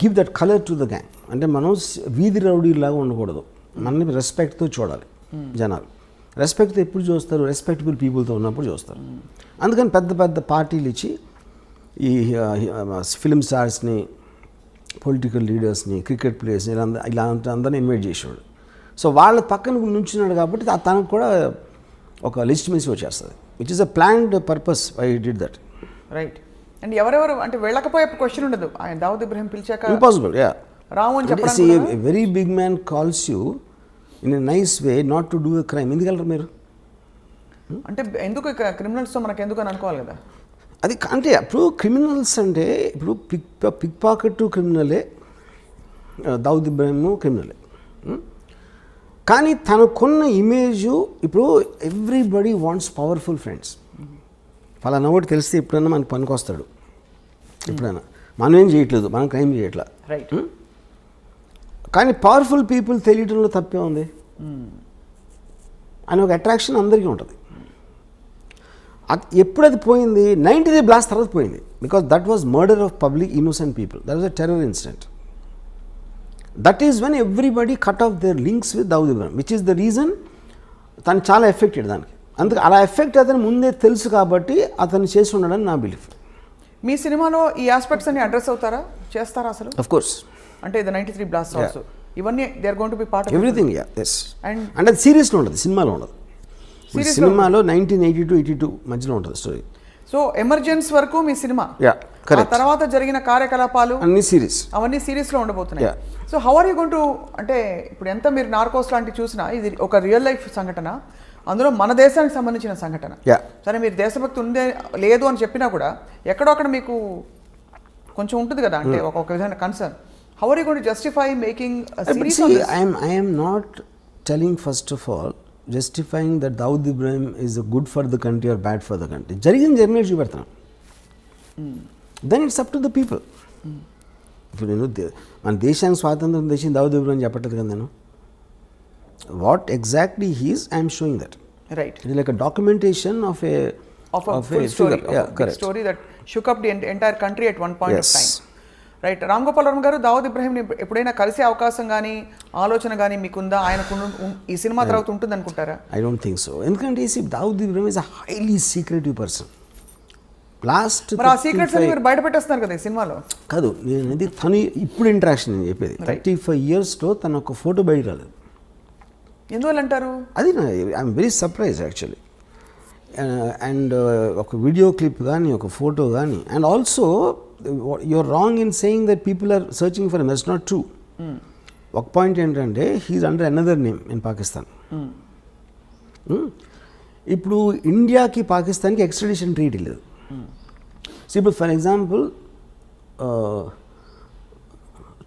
give that colour to the gang. అంటే మనం వీధి రౌడీలాగా ఉండకూడదు, మనని రెస్పెక్ట్తో చూడాలి. జనాలు రెస్పెక్ట్తో ఎప్పుడు చూస్తారు? రెస్పెక్టబుల్ పీపుల్తో ఉన్నప్పుడు చూస్తారు. అందుకని పెద్ద పెద్ద పార్టీలు ఇచ్చి ఈ ఫిల్మ్ స్టార్స్ని, పొలిటికల్ లీడర్స్ని, క్రికెట్ ప్లేయర్స్ని ఇలాంటి అందరినీ ఇన్వైట్ చేసేవాడు. సో వాళ్ళ పక్కన నుంచున్నాడు కాబట్టి తనకు కూడా ఒక లెజిటిమసీ వచ్చేస్తుంది, which is a planned purpose. I did that. Right. And ఎవరెవరు అంటే వెళ్ళకపోయే క్వశ్చన్ ఉండదు. ఆయన దావుద్ ఇబ్రహీం పిలిచాక ఇంపాసిబుల్. యా, రాము అని చెప్పడానికి very big man calls you in a nice way not to do a crime. ఎందుకు వెళ్ళరు మీరు? అంటే ఎందుకు క్రిమినల్స్తో మనకు ఎందుకు అని అనుకోవాలి కదా. అది అంటే ఇప్పుడు క్రిమినల్స్ అంటే ఇప్పుడు పిక్ పాకెట్ క్రిమినలే, దావుద్ ఇబ్రహీం క్రిమినలే. కానీ తనకున్న ఇమేజు ఇప్పుడు ఎవ్రీబడి వాంట్స్ పవర్ఫుల్ ఫ్రెండ్స్. ఫలానా ఒకటి తెలిస్తే ఎప్పుడైనా మనకు పనికొస్తాడు. ఎప్పుడైనా మనం ఏం చేయట్లేదు, మనం క్రైమ్ చేయట్లా. రైట్. కానీ పవర్ఫుల్ పీపుల్ తెలియటంలో తప్పే ఉంది అని ఒక అట్రాక్షన్ అందరికీ ఉంటుంది. ఎప్పుడు అది పోయింది? 90 బ్లాస్ట్ తర్వాత పోయింది. Because that was murder of public innocent people. That was a terror incident. That is when everybody cut of their links with Dawood Ibrahim, which is the reason తను చాలా ఎఫెక్టెడ్ దానికి. అందుకే అలా ఎఫెక్ట్ అతను ముందే తెలుసు కాబట్టి అతను చేసి ఉండడని నా బిలీఫ్. మీ సినిమాలో ఈ ఆస్పెక్ట్స్ అన్ని అడ్రస్ అవుతారా, చేస్తారా అసలు? Of course. అంటే ద 93 బ్లాస్ట్ ఆల్సో ఇవన్నీ they are going to be part of everything. Yeah, yes. And అది సీరియస్లో ఉండదు, సినిమాలో ఉండదు. సినిమాలో 1982 మధ్యలో ఉంటుంది స్టోరీ. సో ఎమర్జెన్స్ వరకు మీ సినిమా, ఆ తర్వాత జరిగిన కార్యకలాపాలు అన్ని సిరీస్, అవన్నీ సిరీస్లో ఉండబోతున్నాయి. So how are you going to, అంటే ఇప్పుడు ఎంత మీరు నార్కోస్ లాంటివి చూసినా ఇది ఒక రియల్ లైఫ్ సంఘటన, అందులో మన దేశానికి సంబంధించిన సంఘటన. సరే మీరు దేశభక్తి ఉందే లేదు అని చెప్పినా కూడా ఎక్కడో అక్కడ మీకు కొంచెం ఉంటుంది కదా, అంటే ఒక విధమైన concern. How are you going to justify making a But series see, on this? I am not telling, first of all, justifying that Dawood Ibrahim is good for the country or bad for the country. జరిగింది journalist చూపెడతాను. Then it's up to the people. ఇప్పుడు నేను మన దేశానికి స్వాతంత్రం తెచ్చింది దావుద్ ఇబ్రాహిం చెప్పట్లేదు కదా నేను. What exactly he's I'm showing that. Right. It is like a documentation of a full story, figure. Yeah, big correct. story that shook up the entire country at one point Yes. of time. Right. Ram Gopal Varma గారు దావుద్ ఇబ్రాహింని ఎప్పుడైనా కలిసే అవకాశం కానీ ఆలోచన కానీ మీకుందా? ఆయనకు ఈ సినిమా తర్వాత ఉంటుంది అనుకుంటారా? I don't think so. ఎందుకంటే Dawood Ibrahim is a highly secretive person. Last మరి ఆ సీక్రెట్స్ అన్ని మీరు బయట పెట్టేస్తున్నారు కదా ఈ సినిమాలో. కాదు, నేను అనేది తను ఇప్పుడు ఇంటరాక్షన్ నేను చెప్పేది. 35 yearsలో తన ఒక ఫోటో బయట రాలేదు. ఎందువల్ల అంటారు? అది I'm very surprise actually. And ఒక వీడియో క్లిప్ కానీ ఒక ఫోటో కానీ. And also you're wrong in saying that people are searching for him. That's not true. ఒక పాయింట్ ఏంటంటే he's under another name in Pakistan. ఇప్పుడు ఇండియాకి పాకిస్తాన్కి ఎక్స్ట్రడిషన్ ట్రీటీ లేదు. సో ఇప్పుడు ఫర్ ఎగ్జాంపుల్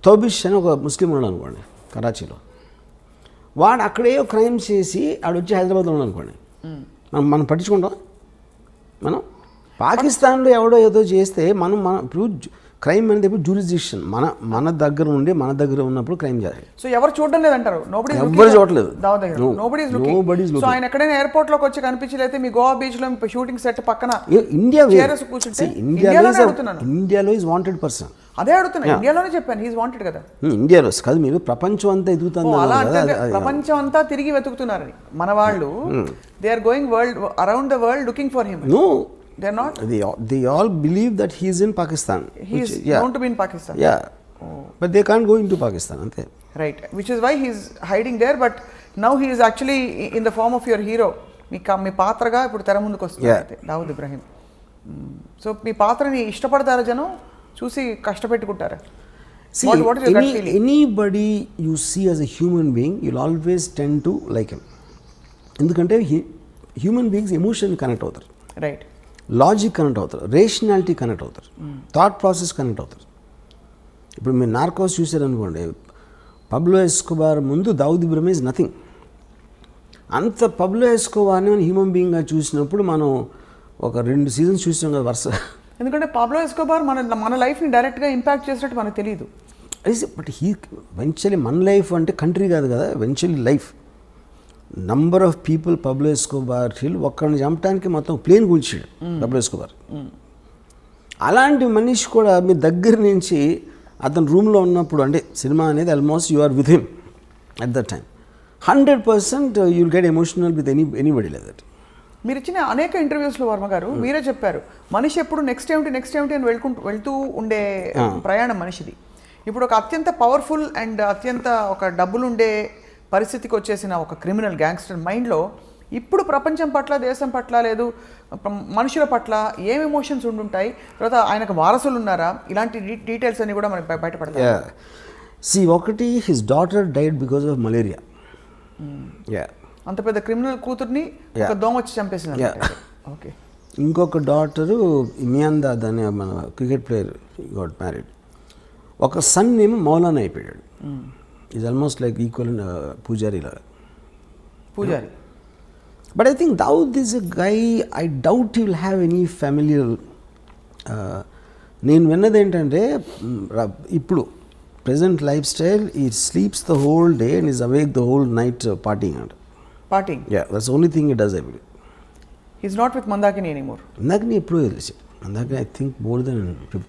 తోబిష్ అని ఒక ముస్లిం ఉన్నాడు అనుకోండి కరాచీలో. వాడు అక్కడే క్రైమ్ చేసి ఆడు వచ్చి హైదరాబాద్లో ఉన్నాడు అనుకోండి, మనం పట్టించుకుంటాం. మనం పాకిస్తాన్లో ఎవడో ఏదో చేస్తే మనం ఇప్పుడు క్రైమ్ అనేది ఇప్పుడు జ్యూరిస్డిక్షన్ మన దగ్గర ఉండి మన దగ్గర ఉన్నప్పుడు క్రైమ్ చేయాలి. సో ఎవరు చూడడం లేదంటారు? ఎవరు చూడలేదు. సో ఆయన ఎక్కడైనా ఎయిర్పోర్ట్ లోకి వచ్చి కనిపించలేతే మీ గోవా బీచ్ లో షూటింగ్ సెట్ పక్కన ఇండియాలో ఈజ్ వాంటెడ్ పర్సన్. అదే అడుగుతున్నా. ఇండియాలోనే చెప్పాను హీస్ వాంటెడ్ కదా. ఇండియాలో కాదు, మీరు ప్రపంచం అంతా ఎదుగుతుంది. ప్రపంచం అంతా తిరిగి వెతుకుతున్నారని మన వాళ్ళు. They are going world around the world looking for him. No, they're not. They all believe that he is in Pakistan. He is known to be in Pakistan. Yeah. But they can't go into Pakistan, ante. Right. Which is why he is hiding there. But now he is actually in the form of your hero. మీ పాత్రగా ఇప్పుడు తెర ముందుకు వస్తుంది Dawood Ibrahim. So మీ పాత్రని ఇష్టపడతారా జనం? చూసి కష్టపెట్టుకుంటారా? See, anybody you see as a human being, you'll always tend to like him. ఎందుకంటే హ్యూమన్ బీయింగ్స్ ఎమోషన్ కనెక్ట్ అవుతారు, రైట్, లాజిక్ కనెక్ట్ అవుతారు, రేషనాలిటీ కనెక్ట్ అవుతారు, థాట్ ప్రాసెస్ కనెక్ట్ అవుతారు. ఇప్పుడు మీరు నార్కోస్ చూసారనుకోండి, పబ్లో ఎస్కోబార్ ముందు దావుద్ ఇబ్రాహిం ఈజ్ నథింగ్. అంత పబ్లో ఎస్కోబార్ని మనం హ్యూమన్ బీయింగ్గా చూసినప్పుడు మనం ఒక 2 seasons చూసాం కదా వరుస. ఎందుకంటే పబ్లో ఎస్కోబార్ మన లైఫ్ని డైరెక్ట్గా ఇంపాక్ట్ చేసినట్టు మనకు తెలియదు. బట్ వెంచువల్లీ మన లైఫ్ అంటే కంట్రీ కాదు కదా, eventually life. Number of people Pablo Escobar ఒక్కడిని చంపడానికి మొత్తం ప్లేన్ కూల్చాడు పబ్లో ఎస్కోబార్. అలాంటి మనిషి కూడా మీ దగ్గర నుంచి అతను రూమ్లో ఉన్నప్పుడు, అంటే సినిమా అనేది almost you are with him at that time. 100% you will get emotional with anybody like that. మీరు ఇచ్చిన అనేక ఇంటర్వ్యూస్లో వర్మ గారు మీరే చెప్పారు, మనిషి ఎప్పుడు నెక్స్ట్ ఏమిటి అని వెళ్తూ ఉండే ప్రయాణం మనిషిది. ఇప్పుడు ఒక అత్యంత పవర్ఫుల్ అండ్ అత్యంత ఒక డబ్బులుండే పరిస్థితికి వచ్చేసిన ఒక క్రిమినల్ గ్యాంగ్స్టర్ మైండ్లో ఇప్పుడు ప్రపంచం పట్ల, దేశం పట్ల, లేదు మనుషుల పట్ల ఏం ఎమోషన్స్ ఉండుంటాయి, తర్వాత ఆయనకు వారసులు ఉన్నారా, ఇలాంటి డీటెయిల్స్ అన్ని కూడా మనకి బయటపడతాయి. ఒకటి his daughter died because of malaria. అంత పెద్ద క్రిమినల్ కూతుర్ని ఒక దోమ వచ్చి చంపేసింది. ఓకే. ఇంకొక డాటరు మియాందాద్ అనే మన క్రికెట్ ప్లేయర్ గాట్ మ్యారీడ్. ఒక సన్ ఏమో మౌలానా అయిపోయాడు. ఈజ్ ఆల్మోస్ట్ లైక్ ఈక్వల్ పూజారి లాగా. పూజారి. But I think Dawood is a guy, I doubt he will have any familial. నేను విన్నది ఏంటంటే ఇప్పుడు ప్రెజెంట్ లైఫ్ స్టైల్, ఈ sleeps the whole day and is awake the whole night partying అంట. Partying. Yeah, that's the only thing he does every day. He's not with Mandakini anymore. Mandakini ఎప్పుడో తెలిసి. Mandakini I think more than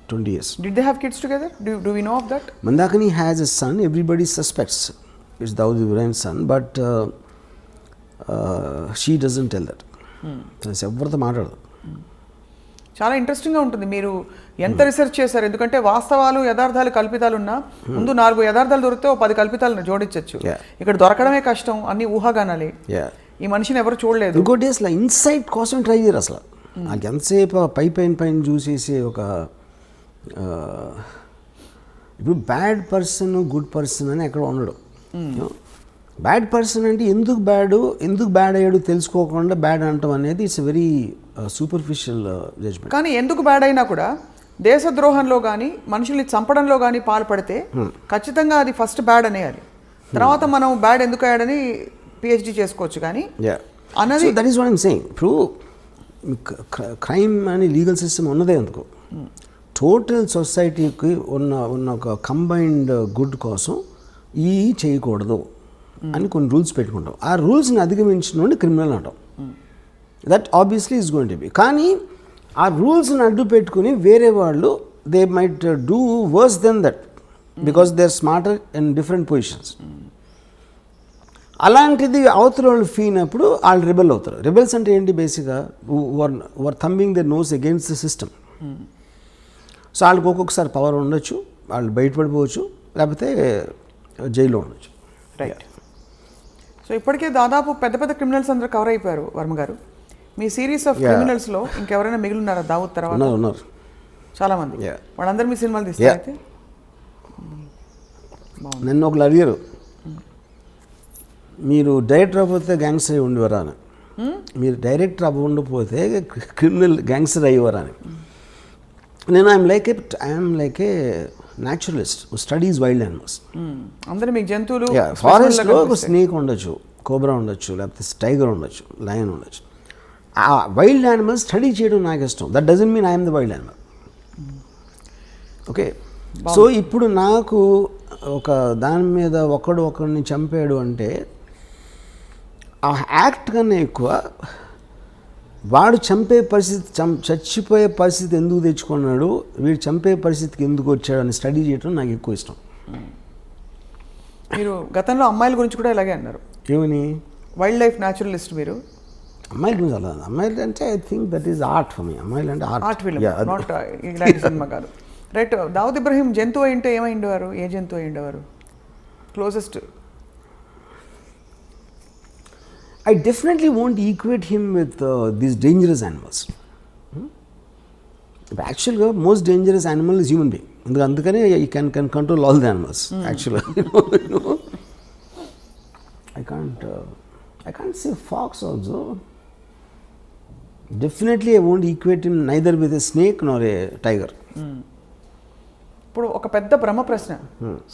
20 years. Did they have kids together? Do we know of that? Mandakini has a son. Everybody suspects it's Dawood Ibrahim's son, but she doesn't tell that. ఎవరితో మాట్లాడదు. చాలా ఇంట్రెస్టింగ్గా ఉంటుంది. మీరు ఎంత research చేశారు? ఎందుకంటే వాస్తవాలు, యథార్థాలు, కల్పితాలు ఉన్నా ముందు 4 యథార్థాలు దొరికితే 10 కల్పితాలను జోడించవచ్చు. ఇక్కడ దొరకడమే కష్టం, అన్ని ఊహాగానాలే. ఈ మనిషిని ఎవరు చూడలేదు. ఇంకోటి అసలు ఇన్సైట్ కోసం ట్రై చేయరు అసలు. నాకు ఎంతసేపు పైన చూసేసి ఒక ఇప్పుడు బ్యాడ్ పర్సన్, గుడ్ పర్సన్ అని ఎక్కడ ఉండడు. బ్యాడ్ పర్సన్ అంటే ఎందుకు బ్యాడ్ అయ్యాడు తెలుసుకోకుండా బ్యాడ్ అంటాం అనేది ఇట్స్ వెరీ సూపర్ఫిషియల్ జడ్జ్మెంట్. కానీ ఎందుకు బ్యాడ్ అయినా కూడా దేశద్రోహంలో కానీ మనుషుల్ని చంపడంలో కానీ పాల్పడితే ఖచ్చితంగా అది ఫస్ట్ బ్యాడ్ అనేయాలి. తర్వాత మనం బ్యాడ్ ఎందుకు అయ్యాడని పిహెచ్డి చేసుకోవచ్చు. కానీ అన్నది that is what I'm saying. ఇప్పుడు క్రైమ్ అని లీగల్ సిస్టమ్ ఉన్నదే ఎందుకు, టోటల్ సొసైటీకి ఉన్న ఒక కంబైన్డ్ గుడ్ కోసం ఈ చేయకూడదు అని కొన్ని రూల్స్ పెట్టుకుంటాం. ఆ రూల్స్ని అధిగమించిన క్రిమినల్ అంటాం. That obviously is going to be. కానీ ఆ రూల్స్ని అడ్డు పెట్టుకుని వేరే వాళ్ళు they might do worse than that because they are smarter in different positions. అలాంటిది అవతల వాళ్ళు ఫీల్ అయినప్పుడు వాళ్ళు రిబెల్ అవుతారు. రిబెల్స్ అంటే ఏంటి, బేసిక్గా were thumbing their nose against the system. So వాళ్ళకి ఒక్కొక్కసారి పవర్ ఉండొచ్చు, వాళ్ళు బయటపడిపోవచ్చు, లేకపోతే జైల్లో ఉండొచ్చు. రైట్. సో ఇప్పటికే దాదాపు పెద్ద పెద్ద క్రిమినల్స్ అందరూ కవర్ అయిపోయారు వర్మ గారు. మీ సిరీస్ ఆఫ్ క్రిమినల్స్లో ఇంకెవరైనా మిగిలి ఉన్నారా దావుద్ తర్వాత? ఉన్నారు చాలామంది. వాళ్ళందరూ మీ సినిమాలు తీస్తారు అయితే? నన్ను ఒకళ్ళు అడిగారు, మీరు డైరెక్టర్ అవ్వకపోతే గ్యాంగ్స్టర్ అయి ఉండేవారా అని. మీరు డైరెక్టర్ అవ్వకపోతే క్రిమినల్ గ్యాంగ్స్టర్ అయ్యేవారా అని. నేను I'm like A naturalist studies wild animals. అందరూ మీకు జంతువులు, ఫారెస్ట్లో ఒక స్నేక్ ఉండొచ్చు, కోబ్రా ఉండొచ్చు, లేకపోతే టైగర్ ఉండొచ్చు, లయన్ ఉండొచ్చు. ఆ వైల్డ్ యానిమల్స్ స్టడీ చేయడం నాకు ఇష్టం. That doesn't mean I'm the wild animal. Okay. So ఇప్పుడు నాకు ఒక దాని మీద ఒకడిని చంపాడు అంటే ఆ యాక్ట్ కన్నా ఎక్కువ వాడు చంపే పరిస్థితి, చచ్చిపోయే పరిస్థితి ఎందుకు తెచ్చుకున్నాడు, వీడు చంపే పరిస్థితికి ఎందుకు వచ్చాడు అని స్టడీ చేయడం నాకు ఎక్కువ ఇష్టం. మీరు గతంలో అమ్మాయిల గురించి కూడా ఇలాగే అన్నారు. ఏమని? వైల్డ్ లైఫ్ న్యాచురలిస్ట్ మీరు. అమ్మాయిల గురించి అలా, అమ్మాయిలు అంటే I think that is art for me. అమ్మాయిలు అంటే ఆర్ట్ ఫిల్మ్, నాట్ ఇలాంటి సినిమా కాదు. రైట్. దావుద్ ఇబ్రహీం జంతువు అయింటే ఏమైండేవారు? ఏ జంతువు అయిండేవారు closest? I definitely won't equate him with these dangerous animals. But actually, most dangerous animal is human being. Andukane he can control all the animals. Actually, you know, I can't say fox also. Definitely, I won't equate him neither with a snake nor a tiger. ఇప్పుడు ఒక పెద్ద బ్రహ్మ ప్రశ్న,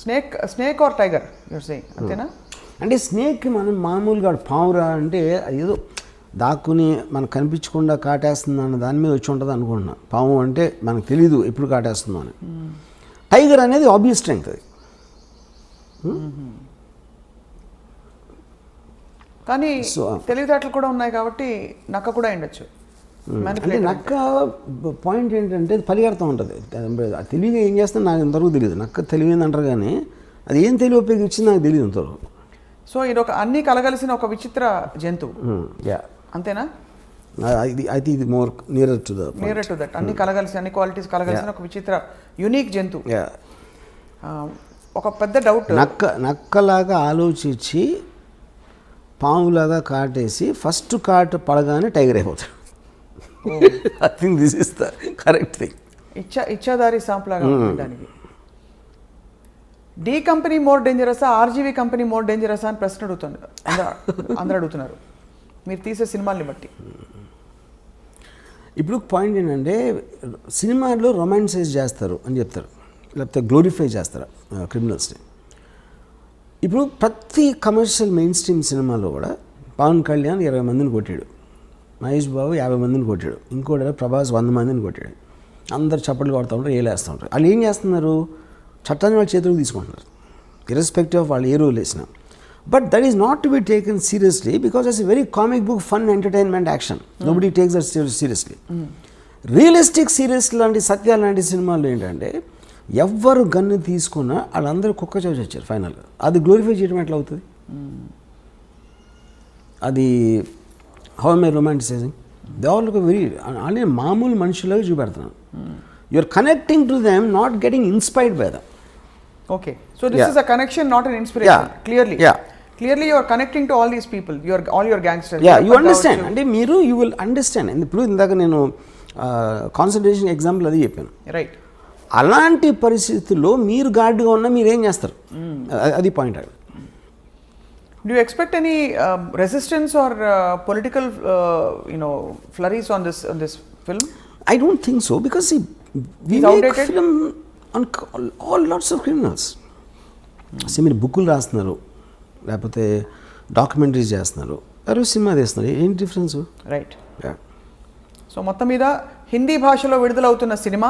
snake or tiger you're saying, అంతేనా? అంటే snake మనం మామూలుగా పావురా అంటే ఏదో దాక్కుని మనకు కనిపించకుండా కాటేస్తుంది అన్న దాని మీద వచ్చి ఉంటుంది అనుకుంటున్నా. పాము అంటే మనకు తెలీదు ఎప్పుడు కాటేస్తుందో అని. టైగర్ అనేది ఆబ్వియస్ స్ట్రెంగ్త్ అది. కానీ తెలివితేటలు కూడా ఉన్నాయి కాబట్టి నక్క కూడా ఉండొచ్చు. అంటే నక్క పాయింట్ ఏంటంటే పరిగెడతా ఉంటుంది. తెలివిగా ఏం చేస్తుందో నాకు ఇంతవరకు తెలియదు. నక్క తెలివింది అంటారు కానీ అది ఏం తెలివి ఉపయోగించింది నాకు తెలియదు ఇంతవరకు. సో ఇది ఒక అన్ని కలగలిసిన ఒక విచిత్ర జంతువు, అంతేనా? ఇది మోర్ నియరర్ టు దట్. అన్ని కలగలిసిన, అన్ని క్వాలిటీస్ కలగలిసిన ఒక విచిత్ర యూనిక్ జంతువు. ఒక పెద్ద డౌట్, నక్కలాగా ఆలోచించి పాములాగా కాటేసి ఫస్ట్ కాటు పడగానే టైగర్ అయిపోతాడు. I think this is the correct thing. ఇచ్చాదారి సాంపులాగా ఉండడానికి. డి కంపెనీ మోర్ డేంజరసా, ఆర్జీవీ కంపెనీ మోర్ డేంజరసా అని ప్రశ్న అడుగుతున్నారు, అందరూ అడుగుతున్నారు మీరు తీసే సినిమాల్ని బట్టి. ఇప్పుడు పాయింట్ ఏంటంటే సినిమాలో రొమాన్సైజ్ చేస్తారు అని చెప్తారు, లేకపోతే గ్లోరిఫై చేస్తారు క్రిమినల్స్ని. ఇప్పుడు ప్రతి కమర్షియల్ మెయిన్ స్ట్రీమ్ సినిమాలో కూడా పవన్ కళ్యాణ్ 20 మందిని కొట్టాడు, మహేష్ బాబు 50 మందిని కొట్టాడు, ఇంకోటి ప్రభాస్ 100 మందిని కొట్టాడు. అందరు చప్పట్లు కొడుతూ ఉంటారు, ఏలేస్తూ ఉంటారు. వాళ్ళు ఏం చేస్తున్నారు, చట్టాన్ని వాళ్ళ చేతులకు తీసుకుంటున్నారు, ఇర్రెస్పెక్టివ్ ఆఫ్ వాళ్ళు ఏ రోల్ వేసినా. But that is not to be taken seriously because it's a very comic book, fun, entertainment, action. Nobody takes that seriously. Realistic serious లాంటి సత్యాలు లాంటి సినిమాల్లో ఏంటంటే ఎవ్వరు గన్ను తీసుకున్నా వాళ్ళందరూ కుక్క చోచి వచ్చారు ఫైనల్గా. అది గ్లోరిఫై చేయడం ఎట్లా అవుతుంది? అది how am I romanticising? They all look very అంటే మామూలు మనుషులాగా చూపెడుతున్నాను. You are connecting to them, not getting inspired by them. Okay, so this is a connection, not an inspiration. Clearly you are connecting to all these people, all your gangsters. You understand, అంటే మీరు you will understand. ఇప్పుడు ఇందాక నేను concentration example అది చెప్పాను, right? అలాంటి పరిస్థితుల్లో మీరు గార్డ్గా ఉన్నా మీరు ఏం చేస్తారు, అది point. Do you expect any resistance or political flurries on this film? I don't think so, because see, we He's make outdated? film on all lots of criminals. So మీరు బుక్కులు రాస్తున్నారు, లేకపోతే డాక్యుమెంటరీస్ చేస్తున్నారు, ఎవరు సినిమా తీస్తున్నారు, ఏంటి difference? Right. So మొత్తం మీద హిందీ భాషలో విడుదలవుతున్న సినిమా,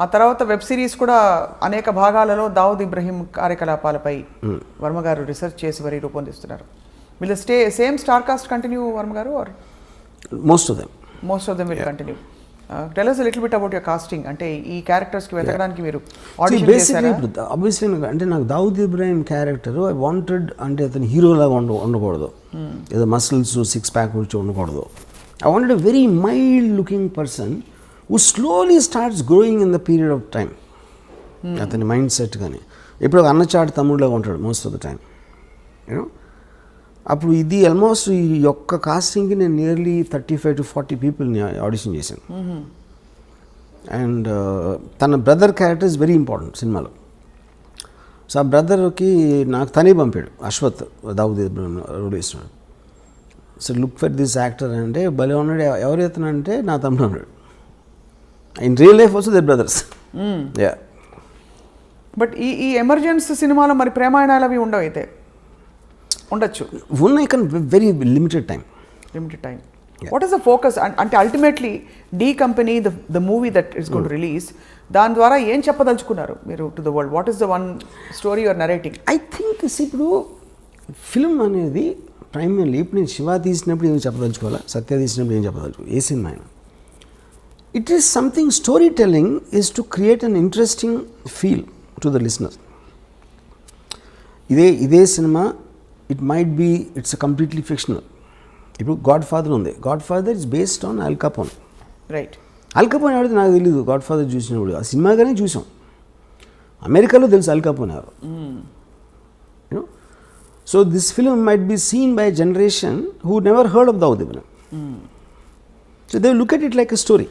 ఆ తర్వాత వెబ్ సిరీస్ కూడా అనేక భాగాలలో దావుద్ ఇబ్రహీం కార్యకలాపాలపై వర్మ గారు రీసెర్చ్ చేసి మరి రూపొందిస్తున్నారు. Will the same star cast continue Varma garu, or most of them will continue? Tell us a little bit about your casting. అంటే ఈ క్యారెక్టర్స్కి వెతకడానికి మీరు ఆడిషన్ బేసిక్లీ చేశారా? ఇప్పుడు ఆబ్వియస్లీ అంటే నాకు Dawood Ibrahim character I wanted అంటే అతను హీరోలాగా ఉండకూడదు, ఏదో మసిల్స్ సిక్స్ ప్యాక్ వచ్చి ఉండకూడదు. I wanted a very mild looking person who slowly starts growing in the period of time. అతని మైండ్ సెట్ కానీ ఇప్పుడు ఒక అన్నచాటు తమ్ముడులాగా ఉంటాడు most of the time, you know. అప్పుడు ఇది ఆల్మోస్ట్ ఈ యొక్క కాస్టింగ్కి నేను నియర్లీ 35 to 40 పీపుల్ని ఆడిషన్ చేశాను. అండ్ తన brother character is very important సినిమాలో. సో ఆ బ్రదర్కి నాకు తనే పంపాడు, అశ్వత్ దావుద్ ఇబ్రాహిం రోల్ వేస్తున్నాడు. So look for this actor అంటే భలే ఉన్నాడు, ఎవరైతున్నాడంటే నా తమ్ముడు ఉన్నాడు. In real life also they brothers. Yeah. But ఈ ఎమర్జెన్సీ సినిమాలో మరి ప్రేమాయణాలు అవి ఉండవు, అయితే ఉండొచ్చు, ఉన్నాయి కానీ very limited time. What is the focus? అంటే ultimately D company the movie that is going to release, దాని ద్వారా ఏం చెప్పదలుచుకున్నారు మీరు to the world? What is the one story your narrating? I think ఇప్పుడు ఫిల్మ్ అనేది ప్రైమర్లీ ఇప్పుడు నేను శివ తీసినప్పుడు ఏం చెప్పదలుచుకోవాలా, సత్య తీసినప్పుడు ఏం చెప్పదలుచుకోవాలి, ఏ సినిమా అయినా it is something. Storytelling is to create an interesting feel to the listener. ఇదే సినిమా it might be it's completely fictional. ఇప్పుడు గాడ్ ఫాదర్ ఉంది, Godfather is based on Al Capone. Right. Al కపోన్ ఎవరైతే నాకు తెలియదు, God father చూసినప్పుడు ఆ సినిమాగానే చూసాం. అమెరికాలో తెలుసు అల్ కపోన్ ఎవరు, you know. So this film might be seen by generation who never heard of Dawood Ibrahim. So they look at it like a story.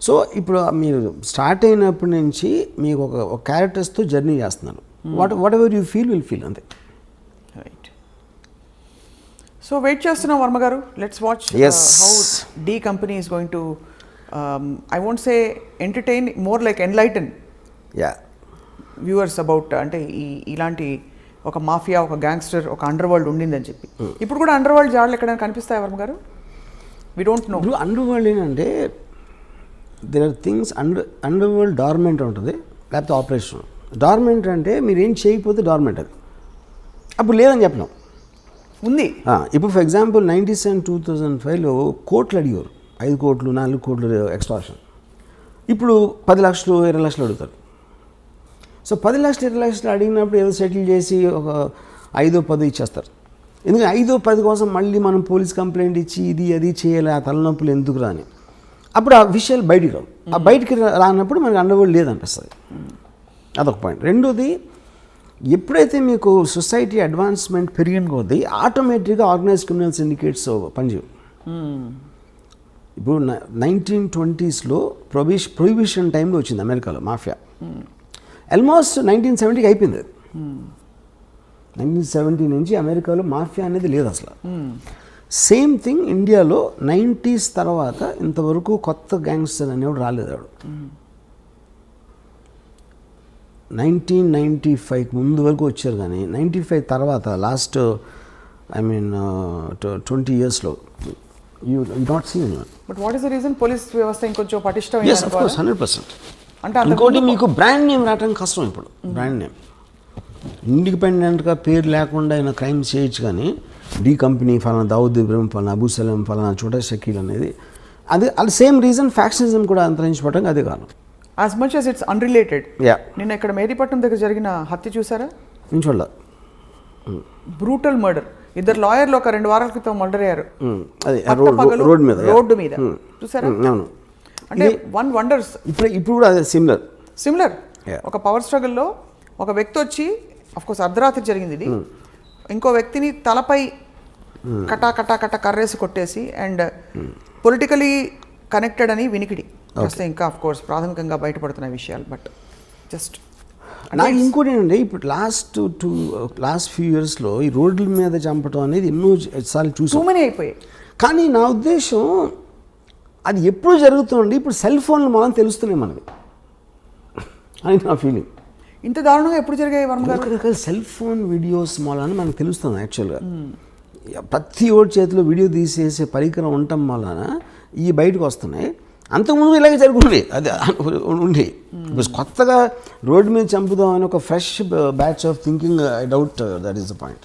So ఇప్పుడు మీరు స్టార్ట్ అయినప్పటి నుంచి మీకు ఒక క్యారెక్టర్స్తో జర్నీ చేస్తున్నారు. Whatever you feel will feel, right. రైట్. సో వెయిట్ చేస్తున్నాం Varma garu. Let's watch how D company is going to I won't say entertain, more like enlighten viewers about అంటే ఇలాంటి ఒక మాఫియా, ఒక గ్యాంగ్స్టర్, ఒక అండర్ వరల్డ్ ఉండిందని చెప్పి. ఇప్పుడు కూడా అండర్ వరల్డ్ జాడలు ఎక్కడైనా కనిపిస్తాయి Varma garu? We don't know. ఇప్పుడు అండర్ వరల్డ్ ఏంటంటే there are things underworld dormant ఉంటుంది, లేకపోతే ఆపరేషన్. డార్మెంట్ అంటే మీరు ఏం చేయకపోతే డార్మెంట్, అది అప్పుడు లేదని చెప్పినాం ఉంది. ఇప్పుడు ఫర్ ఎగ్జాంపుల్ 97, 2005లో కోట్లు అడిగారు, 5 కోట్లు 4 కోట్లు ఎక్స్ట్రాక్షన్. ఇప్పుడు 10 లక్షలు 20 లక్షలు అడుగుతారు. సో 10 లక్షలు 20 లక్షలు అడిగినప్పుడు ఏదో సెటిల్ చేసి ఒక 5-10 ఇచ్చేస్తారు. ఎందుకంటే 5-10 కోసం మళ్ళీ మనం పోలీస్ కంప్లైంట్ ఇచ్చి ఇది అది చేయాలి, ఆ తలనొప్పులు ఎందుకు రాని. అప్పుడు ఆ విషయాలు బయటికి రావు. ఆ బయటికి రానప్పుడు మనకి అండర్ వరల్డ్ లేదనిపిస్తుంది. అదొక పాయింట్. రెండోది, ఎప్పుడైతే మీకు సొసైటీ అడ్వాన్స్మెంట్ పెరిగిన కొద్దీ ఆటోమేటిక్గా ఆర్గనైజ్ క్రిమినల్ సిండికేట్స్ పనిచేయవు. ఇప్పుడు 1920sలో ప్రొహిబిషన్ టైంలో వచ్చింది అమెరికాలో మాఫియా. ఆల్మోస్ట్ 1970కి అయిపోయింది. 1970 నుంచి అమెరికాలో మాఫియా అనేది లేదు అసలు. సేమ్ థింగ్ ఇండియాలో 90s తర్వాత ఇంతవరకు కొత్త గ్యాంగ్స్టర్ అనేవాడు రాలేదు. ఆవిడ 1995 ముందు వరకు వచ్చారు, కానీ 95 తర్వాత లాస్ట్ 20 yearsలో you not seen anyone. But what is the reason? Police వ్యవస్థ ఇంకొంచెం పటిష్టమైన. yes of course 100%. అంటే ఇంకోటి మీకు బ్రాండ్ నేమ్ రావడం కష్టం. ఇప్పుడు బ్రాండ్ నేమ్ ఇండిపెండెంట్గా పేరు లేకుండా ఆయన క్రైమ్ చేయొచ్చు, కానీ డీ కంపెనీ ఫలానా దావుద్ ఇబ్రాహిం, ఫలానా అబూ సలీం, ఫలానా చోటా షకీల్ అనేది అది సేమ్ రీజన్. ఫ్యాక్షనిజం కూడా అంతరించిపోవడానికి అదే కారణం. As much as it's unrelated. Yeah. నిన్న ఇక్కడ మేదీపట్నం దగ్గర జరిగిన హత్య చూసారా? నేను చూడాల. Brutal murder. 2 లాయర్లు ఒక 2 వారాల క్రితం మర్డర్ అయ్యారు. అది రోడ్డు మీద చూసారా? అవును. అంటే వన్ వండర్స్. ఇప్పుడు కూడా అదే సిమిలర్. ఒక పవర్ స్ట్రగుల్లో ఒక వ్యక్తి వచ్చి, అఫ్కోర్స్ అర్ధరాత్రి జరిగింది ఇది, ఇంకో వ్యక్తిని తలపై కటా కటా కటా కర్రేసి కొట్టేసి, అండ్ పొలిటికలీ కనెక్టెడ్ అని వినికిడి వస్తే ఇంకా అఫ్కోర్స్ ప్రాథమికంగా బయటపడుతున్న విషయాలు. బట్ జస్ట్ నాకు ఇంకోటి ఏంటంటే, ఇప్పుడు లాస్ట్ ఫ్యూ ఇయర్స్లో ఈ రోడ్ల మీద చంపడం అనేది ఎన్నో సార్లు చూసాం. టూ మెనీ అయిపోయాయి. కానీ నా ఉద్దేశం అది ఎప్పుడు జరుగుతుంది, ఇప్పుడు సెల్ ఫోన్లు మనం తెలుస్తున్నాయి మనకి అని నా ఫీలింగ్. ఇంత దారుణంగా ఎప్పుడు జరిగాయి వర్మ గారు? రకరకాల సెల్ ఫోన్ వీడియోస్ వలన మనకు తెలుస్తుంది యాక్చువల్గా. ప్రతి ఓడి చేతిలో వీడియో తీసేసే పరికరం ఉండటం వలన ఈ బయటకు వస్తున్నాయి. అంతకుముందు ఇలాగే జరుగుతుంది, అది ఉండి కొత్తగా రోడ్డు మీద చంపుదాం అని ఒక fresh batch of thinking, I doubt that is the point.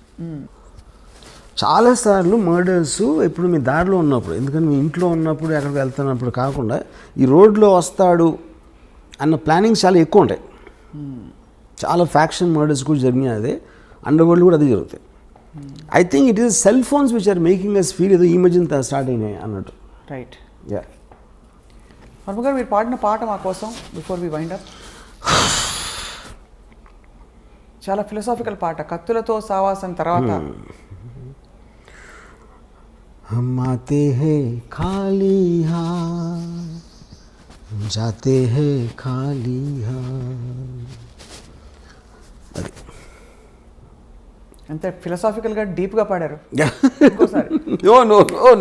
చాలాసార్లు మర్డర్స్ ఇప్పుడు మీ దారిలో ఉన్నప్పుడు, ఎందుకంటే మీ ఇంట్లో ఉన్నప్పుడు ఎక్కడికి వెళ్తున్నప్పుడు కాకుండా ఈ రోడ్లో వస్తాడు అన్న ప్లానింగ్స్ చాలా ఎక్కువ ఉంటాయి. చాలా ఫ్యాక్షన్ మర్డర్స్ కూడా జరిగినాయి, అదే అండర్ వరల్డ్ కూడా అదే జరుగుతాయి. I think it is cell phones which are making us feel ఏదో ఈ మధ్యన స్టార్ట్ అయినాయి అన్నట్టు. రైట్. యా. వర్మ గారు మీరు పాడిన పాట మా కోసం బిఫోర్ వి వైండ్ అప్, చాలా ఫిలసాఫికల్ పాట, కత్తులతో సావాసం తర్వాత. हम आते हैं खाली हाथ, जाते हैं खाली हाथ. అది అంతే ఫిలసాఫికల్గా డీప్గా పాడారు. ఇంకోసారి.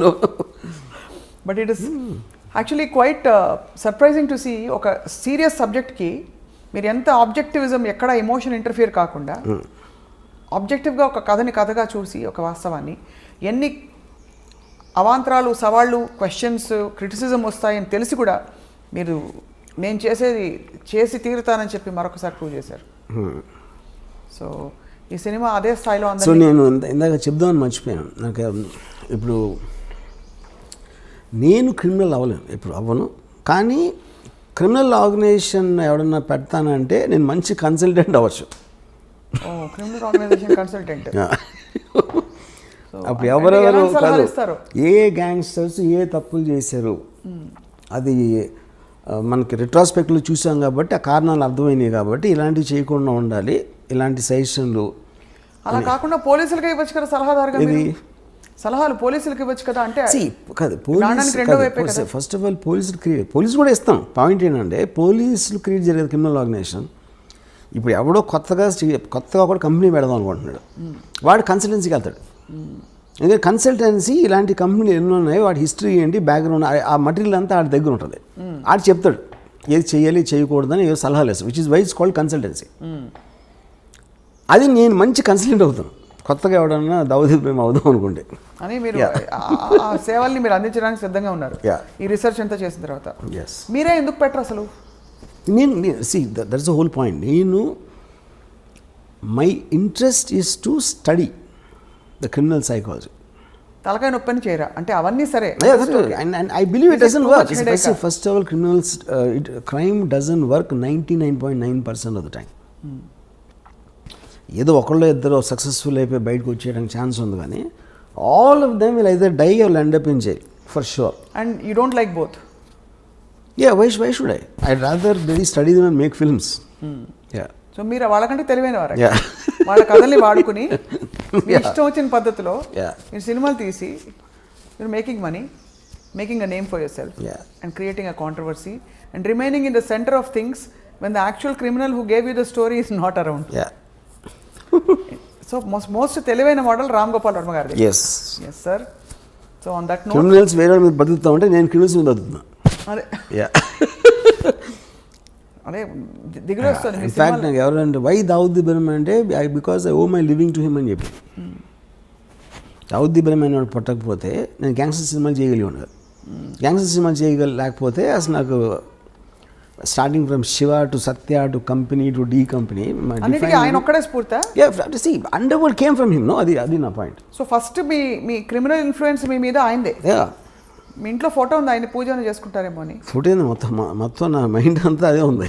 No. But it is actually quite surprising to see ఒక సీరియస్ సబ్జెక్ట్కి మీరు ఎంత ఆబ్జెక్టివిజం, ఎక్కడ ఎమోషన్ ఇంటర్ఫియర్ కాకుండా ఆబ్జెక్టివ్గా ఒక కథని కథగా చూసి ఒక వాస్తవాన్ని ఎన్ని అవాంతరాలు, సవాళ్ళు, క్వశ్చన్స్, క్రిటిసిజం వస్తాయని తెలిసి కూడా మీరు నేను చేసేది చేసి తీరుతానని చెప్పి మరొకసారి ప్రూవ్ చేశారు. సో ఈ సినిమా అదే స్థాయిలో ఉంది. సో నేను ఇందాక చెప్దామని మర్చిపోయాను. నాకు ఇప్పుడు నేను క్రిమినల్ అవ్వలేను, ఇప్పుడు అవ్వను. కానీ క్రిమినల్ ఆర్గనైజేషన్ ఎవడన్నా పెడతానంటే నేను మంచి కన్సల్టెంట్ అవ్వచ్చు. Criminal organisation consultant. అప్పుడు ఎవరెవరు కాదు, ఏ గ్యాంగ్స్టర్స్ ఏ తప్పులు చేశారు అది మనకి రిట్రాస్పెక్ట్లో చూసాం కాబట్టి ఆ కారణాలు అర్థమైనాయి కాబట్టి ఇలాంటివి చేయకుండా ఉండాలి, ఇలాంటి సజెషన్లు. అలా కాకుండా పోలీసులకి ఇవ్వచ్చు కదా సలహాదారుగా, సలహాలు పోలీసులకి ఇవ్వచ్చు కదా. అంటే కాదు, ఫస్ట్ ఆఫ్ ఆల్ పోలీసులు కూడా ఇస్తాం. పాయింట్ ఏంటంటే పోలీసులు క్రియేట్ జరిగేది క్రిమినల్ ఆర్గనైజేషన్. ఇప్పుడు ఎవడో కొత్తగా కూడా కంపెనీ పెడదాం అనుకుంటున్నాడు, వాడు కన్సల్టెన్సీకి వెళ్తాడు. ఎందుకంటే కన్సల్టెన్సీ ఇలాంటి కంపెనీలు ఎన్నో ఉన్నాయి, వాడి హిస్టరీ ఏంటి, బ్యాక్గ్రౌండ్, ఆ మటీరియల్ అంతా ఆడి దగ్గర ఉంటుంది. ఆడు చెప్తాడు ఏది చేయాలి చేయకూడదని ఏదో సలహాలు ఇస్తాడు, which is why it's called consultancy. అది నేను మంచి కన్సల్టెంట్ అవుతాను, కొత్తగా ఎవడన్నా దావుద్ ఇబ్రహీం అవుదాం అనుకుంటే అని. మీరు ఆ సేవల్ని మీరు అందించడానికి సిద్ధంగా ఉన్నారు ఈ రీసెర్చ్ అంతా చేసిన తర్వాత. మీరే ఎందుకు పెట్టరు అసలు? That's the whole point. నేను my interest is to study the criminal psychology. తలకాయ నొప్పని చేయరా అంటే అవన్నీ సరే. And I believe it doesn't work. First of all, crime doesn't work 99.9% of the time. ఏదో ఒకళ్ళు ఇద్దరు సక్సెస్ఫుల్ అయిపోయి బయటకు వచ్చేయడానికి ఛాన్స్ ఉంది, కానీ all of them will either die or end up in jail for sure. And you don't like both? Yeah, why should I? I'd rather really study them and make films. Yeah. So మీరు వాళ్ళకంటే తెలివైన వారు. వాళ్ళ కథల్ని వాడుకుని మీ ఇష్టం వచ్చిన పద్ధతిలో మీరు సినిమాలు తీసి మీరు making money, making a name for your self and creating a controversy and remaining in the centre of things when the actual criminal who gave you the story is not around. So most తెలివైన model Ram Gopal Varma గారు. Yes sir. So on that note, criminals వేరే మీద బతుకుతా ఉంటే నేను criminals మీద బతుకుతున్నా. అదే అదే దిగులు వస్తుంది. ఇన్ఫాక్ట్ నాకు ఎవరంటే వై దావుద్ ఇబ్రహీం అంటే because I owe my living to him అని చెప్పి. దావుద్ ఇబ్రహీం అని పట్టకపోతే నేను గ్యాంగ్స్టర్ సినిమాలు చేయగలిగాను. గ్యాంగ్స్టర్ సినిమాలు చేయలేకపోతే అసలు నాకు starting from Shiva to Satya to company to D company ఆయన ఒక్కడే స్ఫూర్తి. Underworld came from him. No, అది నా పాయింట్. సో ఫస్ట్ మీ క్రిమినల్ ఇన్ఫ్లుయెన్స్ మీ మీద ఆయనదే. మీ ఇంట్లో ఫోటో ఉంది, ఆయన పూజ చేసుకుంటారేమో అని. ఫోటో ఏంది, మొత్తం నా మైండ్ అంతా అదే ఉంది.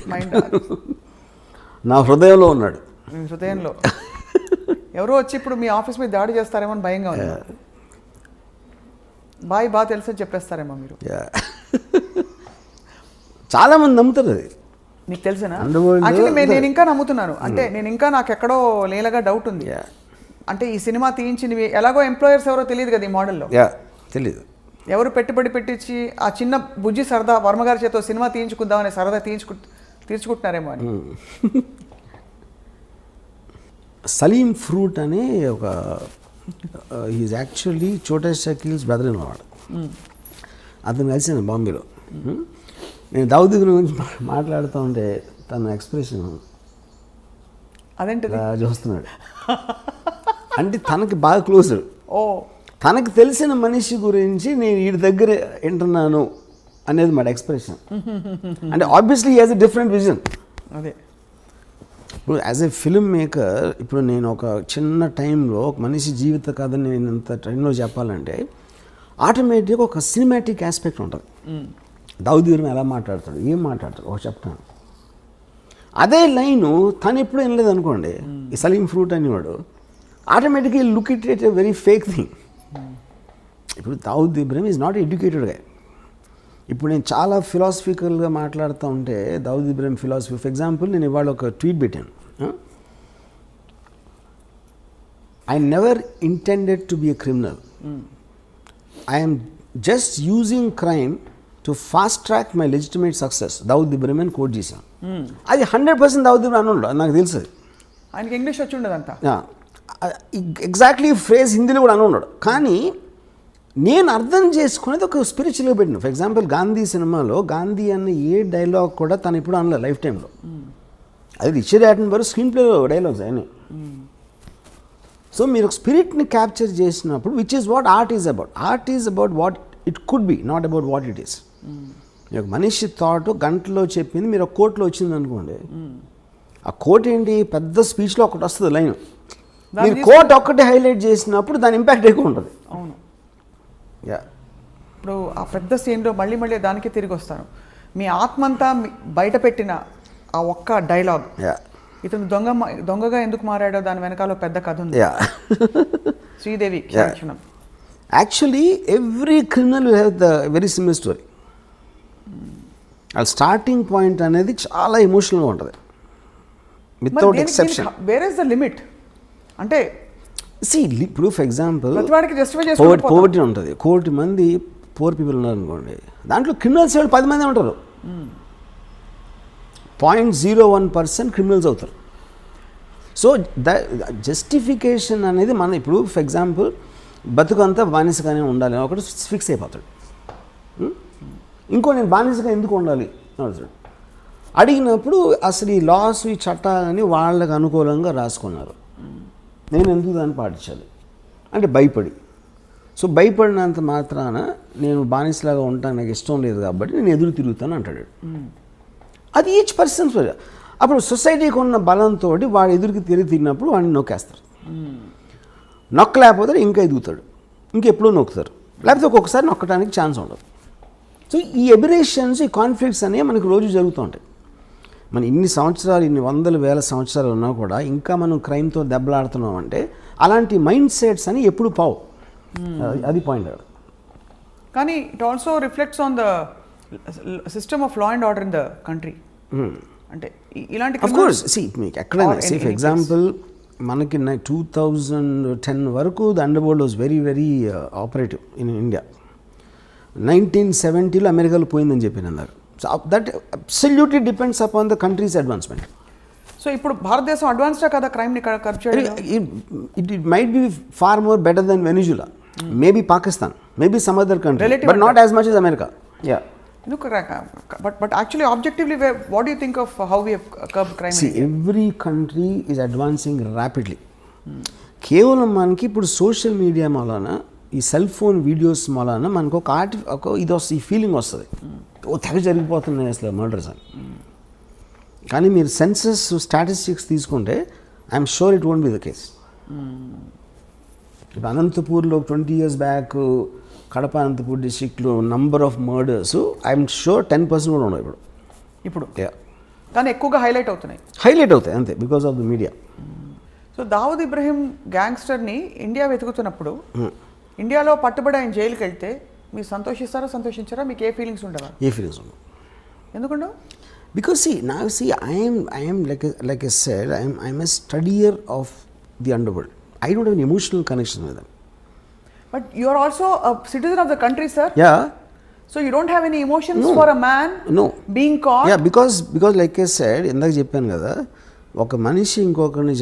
నా హృదయంలో ఉన్నాడు. మీ హృదయంలో ఎవరో వచ్చి ఇప్పుడు మీ ఆఫీస్ మీద దాడి చేస్తారేమో అని భయంగా ఉంది. బాగా తెలుసని చెప్పేస్తారేమో మీరు. చాలా మంది నమ్ముతారు అది. మీకు తెలిసిన యాక్చువల్లీ నేను ఇంకా నమ్ముతున్నాను. అంటే నేను ఇంకా నాకు ఎక్కడో లేలగా డౌట్ ఉంది. అంటే ఈ సినిమా తీయించినవి ఎలాగో ఎంప్లాయర్స్ ఎవరో తెలియదు కదా ఈ మోడల్లో. తెలియదు ఎవరు పెట్టుబడి పెట్టించి ఆ చిన్న బుజ్జి సరదా వర్మగారి చేతో సినిమా తీయించుకుందామనే సరదా తీర్చుకుంటున్నారేమో అని. సలీం ఫ్రూట్ అని ఒక ఈజ్ యాక్చువల్లీ చోటా షకీల్స్ బ్రదర్ ఇన్ వాడు. అతను కలిసాను బాంబేలో. నేను దావుద్ ఇబ్రహీం గురించి మాట్లాడుతూ ఉంటే తన ఎక్స్ప్రెషన్ అదేంటిది చూస్తున్నాడు. అంటే తనకి బాగా క్లోజ్. ఓ తనకు తెలిసిన మనిషి గురించి నేను వీడి దగ్గర వింటున్నాను అనేది మాట ఎక్స్ప్రెషన్. అంటే obviously has a different vision. అదే ఇప్పుడు యాజ్ ఎ ఫిల్మ్ మేకర్ ఇప్పుడు నేను ఒక చిన్న టైంలో ఒక మనిషి జీవిత కథని నేను ఇంత టైంలో చెప్పాలంటే ఆటోమేటిక్గా ఒక సినిమాటిక్ ఆస్పెక్ట్ ఉంటుంది. దావుద్ ఇబ్రహీం ఎలా మాట్లాడతాడు, ఏం మాట్లాడతాడు ఒక చెప్తాను. అదే లైను తను ఎప్పుడు వినలేదు అనుకోండి, ఈ సలీం ఫ్రూట్ అనేవాడు ఆటోమేటిక్గా look it a very fake thing. ఇప్పుడు Dawood Ibrahim is not educated గా. ఇప్పుడు నేను చాలా ఫిలాసఫికల్గా మాట్లాడుతూ ఉంటే Dawood Ibrahim philosophy, for example నేను ఇవాళ ఒక ట్వీట్ పెట్టాను, I never intended to be a criminal, I'm just using crime to fast track my legitimate success. Dawood Ibrahim అని కోట్ చేశాను. అది 100% దావుద్ ఇబ్రహీం అని ఉండదు, నాకు తెలుసు. ఆయనకి ఇంగ్లీష్ వచ్చి ఉండదంతా, ఎగ్జాక్ట్లీ ఫ్రేజ్ హిందీలో కూడా అని ఉన్నాడు. కానీ నేను అర్థం చేసుకునేది ఒక స్పిరిచువల్గా పెట్టిన. ఫర్ ఎగ్జాంపుల్ గాంధీ సినిమాలో గాంధీ అన్న ఏ డైలాగ్ కూడా తను ఇప్పుడు అనలేదు లైఫ్ టైంలో. అది రిచర్డ్ యాటన్బర్గ్ స్క్రీన్ ప్లేలో డైలాగ్స్ అయినాయి. సో మీరు ఒక స్పిరిట్ని క్యాప్చర్ చేసినప్పుడు which is what art is about. Art is about what it could be, not about what it is. ఒక మనిషి థాట్ గంటలో చెప్పింది మీరు ఒక కోట్లో వచ్చింది అనుకోండి, ఆ కోట్ ఏంటి పెద్ద స్పీచ్లో ఒకటి వస్తుంది లైన్, మీరు కోట్ ఒక్కటి హైలైట్ చేసినప్పుడు దాని ఇంపాక్ట్ ఎక్కువ ఉంటుంది. అవును. యా, ఇప్పుడు ఆ పెద్ద సీన్లో మళ్ళీ మళ్ళీ దానికి తిరిగి వస్తాను. మీ ఆత్మంతా బయట పెట్టిన ఆ ఒక్క డైలాగ్, ఇతను దొంగగా ఎందుకు మారాడో దాని వెనకాల పెద్ద కథ ఉంది. శ్రీదేవి క్షణం. Actually every criminal will have the very similar story. ఆ స్టార్టింగ్ పాయింట్ అనేది చాలా ఎమోషనల్గా ఉంటుంది without exception. Where is the limit అంటే ఇప్పుడు ఫర్ ఎగ్జాంపుల్ పోవర్టీ ఉంటుంది, 1 కోటి మంది పూర్ పీపుల్ ఉన్నారు అనుకోండి, దాంట్లో క్రిమినల్స్ 10 మంది ఉంటారు, 0.01% క్రిమినల్స్ అవుతారు. సో ద జస్టిఫికేషన్ అనేది మన ఇప్పుడు ఫర్ ఎగ్జాంపుల్ బతుకంతా బానిసగానే ఉండాలి ఒకటి ఫిక్స్ అయిపోతాడు. ఇంకో నేను బానిసగా ఎందుకు ఉండాలి అడుగుతాడు. అడిగినప్పుడు అసలు ఈ లాస్ ఈ చట్టాలని వాళ్ళకు అనుకూలంగా రాసుకున్నారు, నేను ఎందుకు దాన్ని పాటించాలి అంటే భయపడి. సో భయపడినంత మాత్రాన నేను బానిసలాగా ఉంటాను, నాకు ఇష్టం లేదు కాబట్టి నేను ఎదురు తిరుగుతాను అంటాడు. అది ఈచ్ పర్సన్. అప్పుడు సొసైటీకి ఉన్న బలంతో వాడు ఎదురుకి తిరిగినప్పుడు వాడిని నొక్కేస్తారు. నొక్కలేకపోతే ఇంకా ఎదుగుతాడు, ఇంకెప్పుడూ నొక్కుతారు, లేకపోతే ఒక్కొక్కసారి నొక్కడానికి ఛాన్స్ ఉండదు. సో ఈ ఎబిరేషన్స్, ఈ కాన్ఫ్లిక్ట్స్ అనేవి మనకు రోజు జరుగుతూ ఉంటాయి. మన ఇన్ని సంవత్సరాలు, ఇన్ని వందల వేల సంవత్సరాలు ఉన్నా కూడా ఇంకా మనం క్రైమ్తో దెబ్బలాడుతున్నాం అంటే అలాంటి మైండ్ సెట్స్ అని ఎప్పుడు పావు. అది పాయింట్. కానీ it also reflects on the system of law and order in the country. అంటే ఇలాంటి ఆఫ్ కోర్స్ మీకు ఎక్కడైనా ఫర్ ఎగ్జాంపుల్ మనకి 2010 వరకు the underworld was very very operative in India. 1970లో అమెరికాలో పోయిందని చెప్పి అన్నారు. So that absolutely depends upon the country's advancement. సో ఇప్పుడు భారతదేశం అడ్వాన్స్డా కదా క్రైమ్ని కర్బ్ చేయడం? It might be far more better than Venezuela, maybe Pakistan, maybe some other country, but not as much as America. Yeah. But actually objectively, what do you think of how we have curbed crime? See, every country is advancing rapidly. కేవలం మనకి ఇప్పుడు social media మూలాన, ఈ cell phone videos మూలాన మనకు ఒక ఇది వస్తుంది, ఈ ఫీలింగ్ వస్తుంది, తెగ జరిగిపోతున్నాయి అసలు మర్డర్స్ అని. కానీ మీరు సెన్సస్ స్టాటిస్టిక్స్ తీసుకుంటే I'm sure it won't be the case. ఇప్పుడు అనంతపూర్లో 20 years బ్యాక్ కడప అనంతపూర్ డిస్ట్రిక్ట్లో number of murders I'm sure 10% కూడా ఉండవు ఇప్పుడు. కానీ ఎక్కువగా హైలైట్ అవుతాయి అంతే, because of the media. So Dawood Ibrahim గ్యాంగ్స్టర్ని ఇండియా వెతుకుతున్నప్పుడు ఇండియాలో పట్టుబడి ఆయన జైలుకి వెళ్తే మీరు సంతోషించారా? మీకు ఏ ఫీలింగ్స్ ఉండవా? ఏ ఫీలింగ్స్ ఉండవు. ఎందుకుండవు? Because I am like I said, I am a studier of the underworld. I don't have an emotional connection with them. But you are also a citizen of the country, sir. Yeah. So you don't have any emotions for a man being caught? Yeah, because like I said, ఇందాక చెప్పాను కదా, ఒక మనిషి ఇంకొకరిని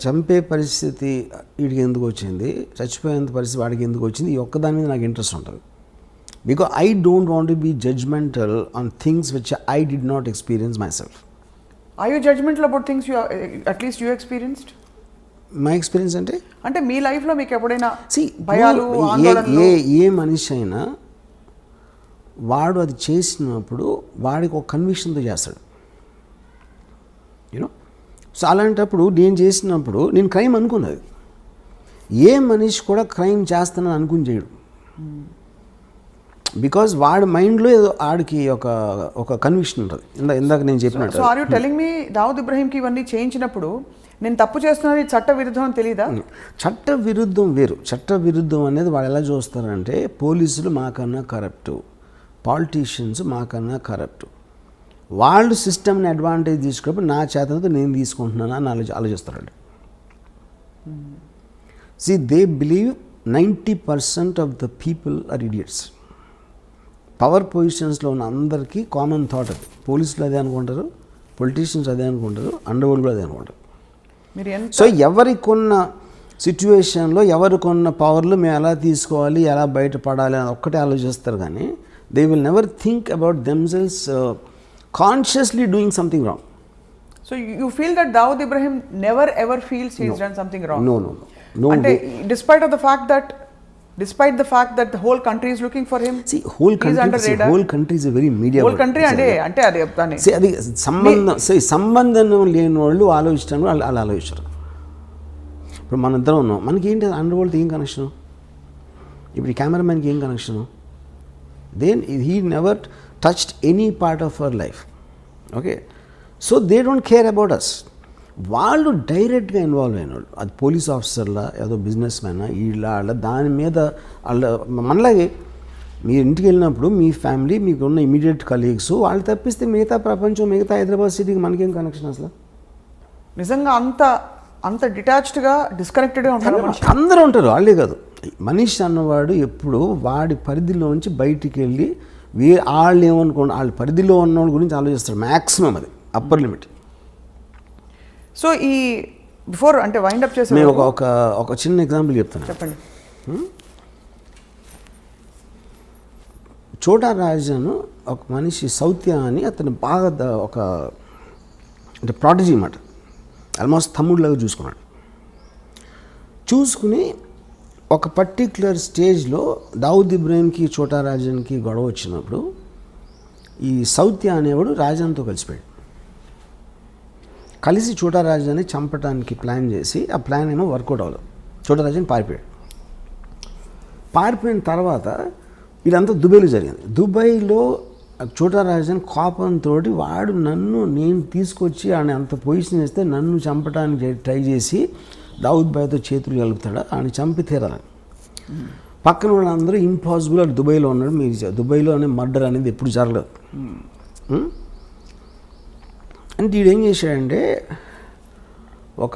చంపే పరిస్థితి వీడికి ఎందుకు వచ్చింది, చచ్చిపోయేంత పరిస్థితి వాడికి ఎందుకు వచ్చింది, ఈ ఒక్కదాని మీద నాకు ఇంట్రెస్ట్ ఉంటుంది. Because I don't want to be judgmental on things which I did not experience myself. Are you judgmental about things you are, at least you experienced? My experience అంటే మీ లైఫ్లో మీకు ఎప్పుడైనా see భయాలు ఆందోళనలు ఏ మనిషి అయినా వాడు అది చేసినప్పుడు వాడికి ఒక కన్విక్షన్తో చేస్తాడు యూనో. సో అలాంటప్పుడు నేను చేసినప్పుడు నేను క్రైమ్ అనుకున్నది. ఏ మనిషి కూడా క్రైమ్ చేస్తానని అనుకుని చేయడు. బికాజ్ వాడి మైండ్లో ఏదో ఆడికి ఒక కన్విక్షన్ ఉంటుంది. ఇందాక నేను చెప్పినట్టు. So are you telling me Dawood ఇబ్రహీంకి ఇవన్నీ చేయించినప్పుడు నేను తప్పు చేస్తున్నది చట్ట విరుద్ధం అని తెలీదా? చట్ట విరుద్ధం వేరు. చట్ట విరుద్ధం అనేది వాళ్ళు ఎలా చూస్తారంటే పోలీసులు మాకన్నా కరప్టు, పాలిటీషియన్స్ మాకన్నా కరప్టు, వాళ్ళు సిస్టమ్ని అడ్వాంటేజ్ తీసుకున్నప్పుడు నా చేతనతో నేను తీసుకుంటున్నాను అని ఆలోచిస్తారండి. See, they believe 90% of the people are idiots. Power పొజిషన్స్లో ఉన్న అందరికీ కామన్ థాట్ అది. పోలీసులు అదే అనుకుంటారు, పొలిటీషియన్స్ అదే అనుకుంటారు, అండర్వరల్డ్ కూడా అదే అనుకుంటారు. సో ఎవరికొన్న సిచ్యువేషన్లో ఎవరికొన్న పవర్లు మేము ఎలా తీసుకోవాలి, ఎలా బయటపడాలి అని ఒక్కటే ఆలోచిస్తారు. కానీ they will never think about themselves consciously doing something wrong. So you feel that Dawood Ibrahim never ever feels he has done something wrong? No. అంటే despite the fact that the whole country is looking for him. See, whole country is a very media. Whole country అంటే అది See, అది సంబంధం లేని వాళ్ళు ఆలోచిస్తాను, వాళ్ళు ఆలోచిస్తారు. ఇప్పుడు మన ఇద్దరం ఉన్నాం, మనకి ఏంటి అండర్ వరల్డ్ ఏం కనెక్షను? ఇప్పుడు ఈ కెమెరామెన్కి ఏం connection? Then he never touched any part of our life. Okay, so they don't care about us. వాళ్ళు డైరెక్ట్గా ఇన్వాల్వ్ అయిన వాళ్ళు, అది పోలీస్ ఆఫీసర్లా, ఏదో బిజినెస్ మ్యానా, వాళ్ళ దాని మీద వాళ్ళ మనలాగే మీరు ఇంటికి వెళ్ళినప్పుడు మీ ఫ్యామిలీ, మీకు ఉన్న ఇమీడియట్ కలీగ్స్, వాళ్ళు తప్పిస్తే మిగతా ప్రపంచం, మిగతా హైదరాబాద్ సిటీకి మనకేం కనెక్షన్ అసలు? నిజంగా అంత డిటాచ్డ్గా డిస్కనెక్టెడ్గా ఉంటారు మనిషి. అందరూ ఉంటారు, వాళ్ళే కాదు. మనిషి అన్నవాడు ఎప్పుడు వాడి పరిధిలోంచి బయటికి వెళ్ళి వాళ్ళు ఏమనుకోండి, వాళ్ళ పరిధిలో ఉన్న వాళ్ళ గురించి ఆలోచిస్తాడు మ్యాక్సిమం. అది అప్పర్ లిమిట్. సో ఈ బిఫోర్ అంటే వైండ్ అప్ చేసే నేను ఒక చిన్న ఎగ్జాంపుల్ చెప్తాను. చెప్పండి. చోటా రాజన్ ఒక మనిషి సౌత్య అని అతను బాగా అంటే ప్రాటజీ అన్నమాట, ఆల్మోస్ట్ తమ్ముడిలాగా చూసుకుని ఒక పర్టిక్యులర్ స్టేజ్లో దావుద్ ఇబ్రహీంకి చోటా రాజన్కి గొడవ వచ్చినప్పుడు ఈ సౌత్య అనేవాడు రాజన్తో కలిసి చోటా రాజాని చంపడానికి ప్లాన్ చేసి, ఆ ప్లాన్ ఏమో వర్కౌట్ అవ్వలేదు. చోటా రాజాని పారిపోయిన తర్వాత ఇదంతా దుబాయ్లో జరిగింది. దుబాయ్లో చోటా రాజాని కోపంతో వాడు నేను తీసుకొచ్చి ఆయన అంత పొజిషన్ చేస్తే నన్ను చంపడానికి ట్రై చేసి దావుద్ భాయ్తో చేతులు కలుపుతాడు, ఆయన చంపి తీరాలని. పక్కన వాళ్ళందరూ ఇంపాసిబుల్, అది దుబాయ్లో ఉన్నాడు, మీరు దుబాయ్లో అనే మర్డర్ అనేది ఎప్పుడు జరగలేదు. అంటే వీడు ఏం చేశాడంటే ఒక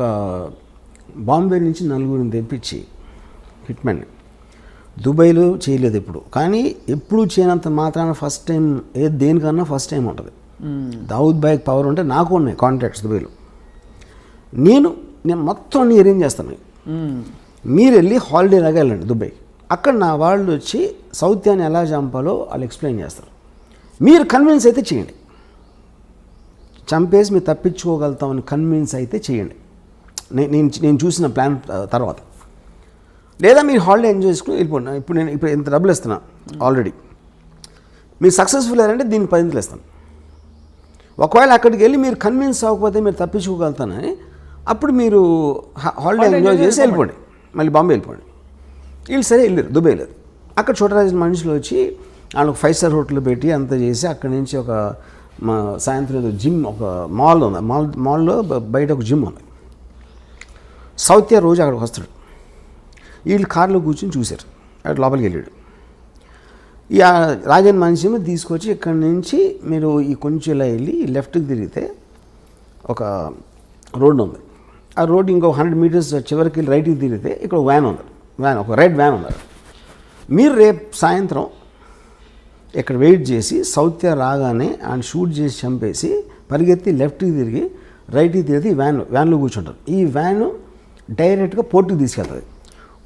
బాంబే నుంచి నలుగురిని తెప్పించి హిట్మెన్ దుబాయ్లో చేయలేదు ఎప్పుడు, కానీ ఎప్పుడు చేయనంత మాత్రాన ఫస్ట్ టైం దేనికన్నా ఫస్ట్ టైం ఉంటుంది. దావుద్ భాయ్కి పవర్ ఉంటే నాకు ఉన్నాయి కాంటాక్ట్స్ దుబాయ్లో. నేను మొత్తం అన్ని అరేంజ్ చేస్తాను. మీరు వెళ్ళి హాలిడే లాగా వెళ్ళండి దుబాయ్, అక్కడ నా వాళ్ళు వచ్చి సౌత్యాన్ని ఎలా చంపాలో వాళ్ళు ఎక్స్ప్లెయిన్ చేస్తారు. మీరు కన్విన్స్ అయితే చేయండి, చంపేసి మీరు తప్పించుకోగలుగుతామని కన్విన్స్ అయితే చేయండి నేను చూసిన ప్లాన్ తర్వాత. లేదా మీరు హాలిడే ఎంజాయ్ చేసుకుని వెళ్ళిపోండి. ఇప్పుడు ఇంత డబ్బులు ఇస్తున్నా ఆల్రెడీ, మీరు సక్సెస్ఫుల్ అయ్యారంటే దీనికి 10 ఇస్తాను. ఒకవేళ అక్కడికి వెళ్ళి మీరు కన్విన్స్ అవ్వకపోతే మీరు తప్పించుకోగలుగుతానని, అప్పుడు మీరు హాలిడే ఎంజాయ్ చేసి వెళ్ళిపోండి, మళ్ళీ బాంబే వెళ్ళిపోండి. వీళ్ళు సరే వెళ్ళారు దుబాయ్. లేదు అక్కడ చోటరాజు మనుషులు వచ్చి వాళ్ళకి 5 స్టార్ హోటల్ పెట్టి అంతా చేసి, అక్కడి నుంచి ఒక సాయంత్రం జిమ్, ఒక మాల్ ఉంది, మాల్లో బయట ఒక జిమ్ ఉంది. సౌత్య రోజు అక్కడికి వస్తాడు. వీళ్ళు కార్లో కూర్చొని చూశారు, అక్కడ లోపలికి వెళ్ళాడు. ఈ రాజన్ మనిషి తీసుకొచ్చి ఇక్కడి నుంచి మీరు ఈ కొంచెం ఇలా వెళ్ళి లెఫ్ట్కి తిరిగితే ఒక రోడ్డు ఉంది, ఆ రోడ్డు ఇంకో 100 మీటర్స్ చివరికి వెళ్ళి రైట్కి తిరిగితే ఇక్కడ ఒక రెడ్ వ్యాన్ ఉంది. మీరు రేపు సాయంత్రం ఇక్కడ వెయిట్ చేసి సౌత్య రాగానే ఆయన షూట్ చేసి చంపేసి పరిగెత్తి లెఫ్ట్కి తిరిగి రైట్కి తిరిగి వ్యాన్లో కూర్చుంటారు. ఈ వ్యాను డైరెక్ట్గా పోర్టుకి తీసుకెళ్తుంది.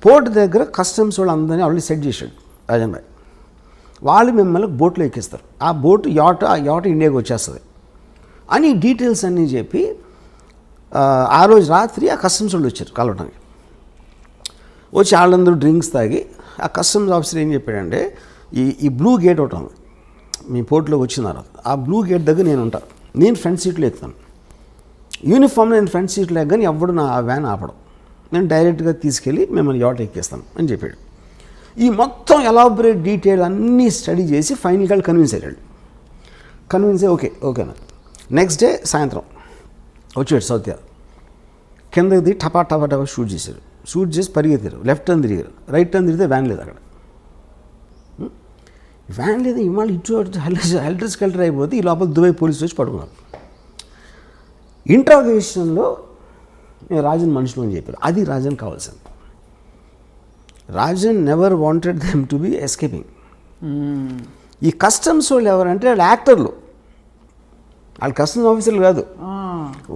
పోర్టు దగ్గర కస్టమ్స్ వాళ్ళు అందరినీ ఆల్రెడీ సెట్ చేశాడు రాజన్ భాయ్. వాళ్ళు మిమ్మల్ని బోట్లో ఎక్కిస్తారు, ఆ బోటు యాట్ ఇండియాకి వచ్చేస్తుంది అని డీటెయిల్స్ అన్నీ చెప్పి ఆ రోజు రాత్రి ఆ కస్టమ్స్ వాళ్ళు వచ్చారు కలవడానికి. వచ్చి వాళ్ళందరూ డ్రింక్స్ తాగి ఆ కస్టమ్స్ ఆఫీసర్ ఏం చెప్పాడంటే ఈ బ్లూ గేట్ ఒకటి ఉంది మీ పోర్ట్లోకి వచ్చిన తర్వాత, ఆ బ్లూ గేట్ దగ్గర నేను ఉంటాను, నేను ఫ్రంట్ సీట్లో ఎక్కుతాను, యూనిఫామ్ నేను ఫ్రంట్ సీట్లో ఎక్కగానే ఎవడు నా ఆ వ్యాన్ ఆపడం, నేను డైరెక్ట్గా తీసుకెళ్ళి మిమ్మల్ని యాట్ ఎక్కిస్తాను అని చెప్పాడు. ఈ మొత్తం ఎలాబరేట్ డీటెయిల్ అన్నీ స్టడీ చేసి ఫైనల్గా కన్విన్స్ అయ్యాడు. కన్విన్స్ అయ్యి ఓకేనా. నెక్స్ట్ డే సాయంత్రం వచ్చాడు సౌత్య, కిందకి దిగి టపా షూట్ చేశారు. షూట్ చేసి పరిగెత్తారు, లెఫ్ట్ టర్న్ తిరిగారు, రైట్ టర్న్ తిరిగితే వ్యాన్ లేదు అక్కడ. వ్యాన్ లేదు, ఇవాళ ఇటు హెల్టర్ స్కెల్టర్ అయిపోతే ఈ లోపల దుబాయ్ పోలీసులు వచ్చి పడుకున్నారు. ఇంట్రాగేషన్లో నేను రాజన్ మనుషులు అని చెప్పారు, అది రాజన్ కావాల్సింది. Rajan never wanted them to be escaping. ఈ కస్టమ్స్ వాళ్ళు ఎవరంటే వాళ్ళు యాక్టర్లు, వాళ్ళు కస్టమ్స్ ఆఫీసర్లు కాదు.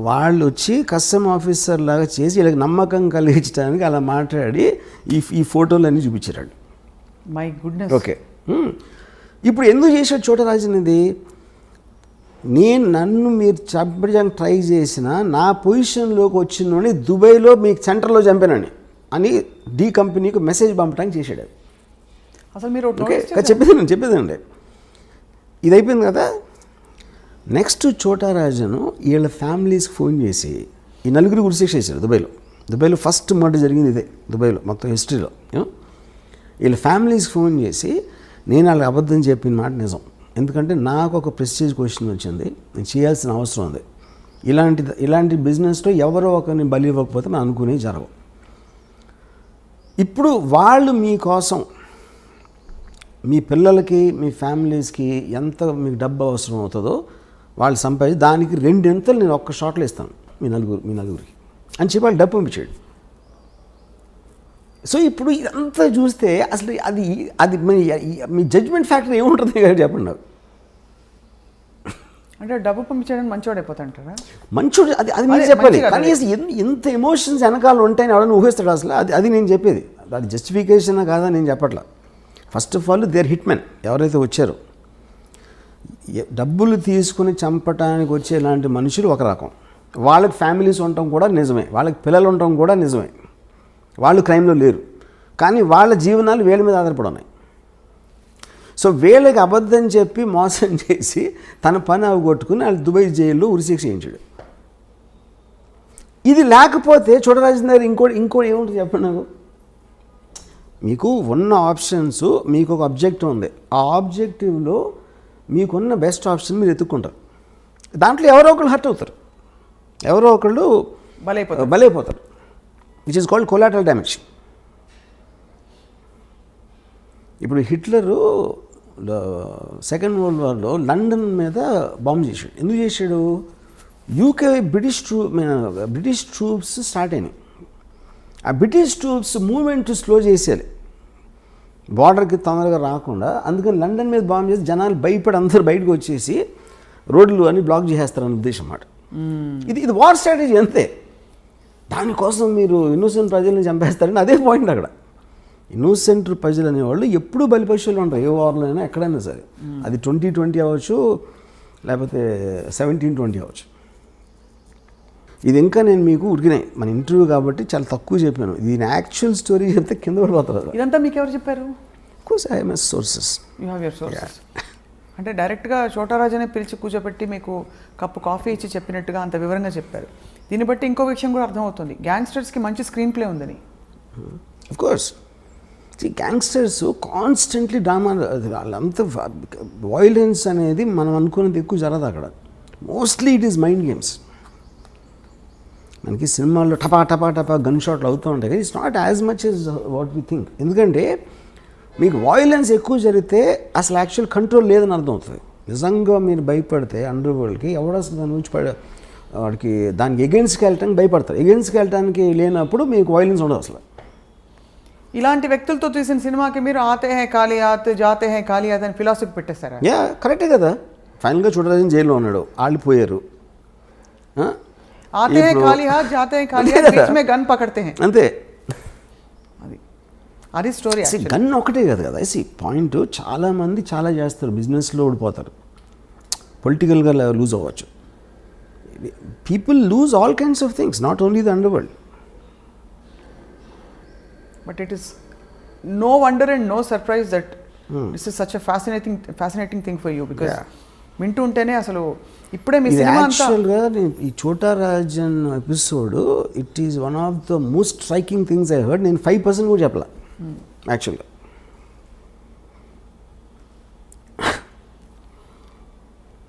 వాళ్ళు వచ్చి కస్టమ్ ఆఫీసర్ లాగా చేసి వీళ్ళకి నమ్మకం కలిగించడానికి అలా మాట్లాడి ఈ ఫోటోలన్నీ చూపించారు. My goodness. ఓకే, ఇప్పుడు ఎందుకు చేశాడు చోటరాజన్ ఇది? నన్ను మీరు చంపడానికి ట్రై చేసిన నా పొజిషన్లోకి వచ్చినోని దుబాయ్లో మీకు సెంటర్లో చంపానని అని డి కంపెనీకి మెసేజ్ పంపడానికి చేశాడు. అసలు మీరు ఓకే చెప్పేదండి. ఇది అయిపోయింది కదా. నెక్స్ట్ చోటారాజను వీళ్ళ ఫ్యామిలీస్కి ఫోన్ చేసి ఈ నలుగురు ఉరిశిక్ష చేశారు దుబాయ్లో ఫస్ట్ మర్డర్ జరిగింది ఇదే దుబాయ్లో మొత్తం హిస్టరీలో. వీళ్ళ ఫ్యామిలీస్కి ఫోన్ చేసి నేను వాళ్ళకి అబద్ధం చెప్పిన మాట నిజం, ఎందుకంటే నాకు ఒక ప్రెస్టీజ్ క్వశ్చన్ వచ్చింది, నేను చేయాల్సిన అవసరం ఉంది, ఇలాంటి బిజినెస్లో ఎవరో ఒకరిని బలి ఇవ్వకపోతే మనం అనుకునేవి జరగవు. ఇప్పుడు వాళ్ళు మీకోసం మీ పిల్లలకి మీ ఫ్యామిలీస్కి ఎంత మీకు డబ్బు అవసరం అవుతుందో వాళ్ళు సంపాదించి దానికి 2 ఎంతలు నేను ఒక్క షాట్లో ఇస్తాను మీ నలుగురికి అని చెప్పి వాళ్ళు డబ్బు పంపించాడు. సో ఇప్పుడు ఇదంతా చూస్తే అసలు అది మీ జడ్జ్మెంట్ ఫ్యాక్టర్ ఏముంటుంది కదా చెప్పండి నాకు. అంటే డబ్బు పంపించడానికి మంచివాడు అయిపోతాంటారా? మంచోడు అది మీరు చెప్పాలి. కనీసం ఎంత ఎమోషన్స్ వెనకాల ఉంటాయని ఎవరైనా ఊహిస్తాడు అసలు. అది నేను చెప్పేది, అది జస్టిఫికేషన్ కాదా నేను చెప్పట్లా. First of all their hit men ఎవరైతే వచ్చారో, డబ్బులు తీసుకుని చంపటానికి వచ్చే ఇలాంటి మనుషులు ఒక రకం, వాళ్ళకి ఫ్యామిలీస్ ఉండటం కూడా నిజమే, వాళ్ళకి పిల్లలు ఉండటం కూడా నిజమే, వాళ్ళు క్రైమ్లో లేరు, కానీ వాళ్ళ జీవనాలు వీళ్ళ మీద ఆధారపడి ఉన్నాయి. సో వీళ్ళకి అబద్ధం చెప్పి మోసం చేసి తన పని అవగొట్టుకుని వాళ్ళు దుబాయ్ జైల్లో ఉరిశిక్ష చేయించాడు. ఇది లేకపోతే చోటరాజన్ దగ్గర ఇంకోటి ఏముంటుంది చెప్పండి నాకు. మీకు ఉన్న ఆప్షన్స్, మీకు ఒక ఆబ్జెక్టివ్ ఉంది, ఆ ఆబ్జెక్టివ్లో మీకున్న బెస్ట్ ఆప్షన్ మీరు ఎత్తుక్కుంటారు, దాంట్లో ఎవరో ఒకళ్ళు హర్ట్ అవుతారు, ఎవరో ఒకళ్ళు బలైపోతారు, which is called collateral damage. ఇప్పుడు హిట్లరు సెకండ్ వరల్డ్ వార్లో లండన్ మీద బాంబు చేశాడు. ఎందుకు చేశాడు? యూకే బ్రిటిష్ ట్రూప్స్ స్టార్ట్ అయినాయి, ఆ బ్రిటిష్ ట్రూప్స్ మూవ్మెంట్ స్లో చేసేయాలి బార్డర్కి తొందరగా రాకుండా. అందుకని లండన్ మీద బాంబు చేసి జనాలు భయపడి అందరూ బయటకు వచ్చేసి రోడ్లు అన్ని బ్లాక్ చేసేస్తారని ఉద్దేశం అన్నమాట. ఇది వార్ స్ట్రాటజీ అంతే. దానికోసం మీరు ఇన్నోసెంట్ ప్రజల్ని చంపేస్తారని అదే పాయింట్ అక్కడ. ఇన్నోసెంట్ ప్రజలు అనేవాళ్ళు ఎప్పుడూ బలిపశువులు ఉంటారు, ఏ వార్లో అయినా ఎక్కడైనా సరే. అది 2020 అవ్వచ్చు, లేకపోతే 1720 అవ్వచ్చు. ఇది ఇంకా నేను మీకు ఉడికినాయి మన ఇంటర్వ్యూ కాబట్టి చాలా తక్కువ చెప్పాను. దీని యాక్చువల్ స్టోరీ చెప్తే కింద పడిపోతారు. ఇదంతా మీకు ఎవరు చెప్పారు? Course I have sources. You have your sources. అంటే డైరెక్ట్గా చోటారాజనే పిలిచి కూర్చోబెట్టి మీకు కప్పు కాఫీ ఇచ్చి చెప్పినట్టుగా అంత వివరంగా చెప్పారు. దీన్ని బట్టి ఇంకో విషయం కూడా అర్థమవుతుంది, గ్యాంగ్స్టర్స్కి మంచి స్క్రీన్ ప్లే ఉందని. ఆఫ్ కోర్స్ గ్యాంగ్స్టర్స్ కాన్స్టెంట్లీ డ్రామా, వాళ్ళంతా వైలెన్స్ అనేది మనం అనుకున్నది ఎక్కువ జరగదు అక్కడ. Mostly it is mind games. మనకి సినిమాల్లో టపా గన్ షాట్లు అవుతూ ఉంటాయి కానీ it's not as much as what we think. ఎందుకంటే మీకు వాయిలెన్స్ ఎక్కువ జరిగితే అసలు యాక్చువల్ కంట్రోల్ లేదని అర్థం అవుతుంది. నిజంగా మీరు భయపడితే అండర్ వరల్డ్కి ఎవడ అసలు దాని నుంచి వాడికి దానికి ఎగెన్స్ట్కి వెళ్ళటానికి భయపడతారు. ఎగెన్స్ట్కి వెళ్ళటానికి లేనప్పుడు మీకు వాయిలెన్స్ ఉండదు అసలు. ఇలాంటి వ్యక్తులతో తీసిన సినిమాకి మీరు ఆతే హై కాలియాత్ జాతే హై కాలియాత్ అని ఫిలాసఫీ పెట్టేస్తారా? యా కరెక్టే కదా. ఫైనల్గా చూడరాజన్ జైల్లో ఉన్నాడు, వాళ్ళు పోయారు. ఆతే హై కాలియాత్ జాతే హై కాలియాత్ బీచ్ మే గన్ పకడ్తే హై. అంతే. అది అది స్టోరీ గన్ ఒకటే కాదు కదా పాయింట్. చాలామంది చాలా చేస్తారు, బిజినెస్లో ఓడిపోతారు, పొలిటికల్గా లూజ్ అవ్వచ్చు. People lose all kinds of things, not only the underworld. But it is no wonder and no surprise that this is such a fascinating thing for you, because వింటూ ఉంటేనే అసలు ఇప్పుడే మీ సినిమా అంతా యాక్చువల్గా ఈ చోటా Rajan episode it is one of the most striking things I heard. నేను 5% కూడా చెప్పలే యాక్చువల్గా.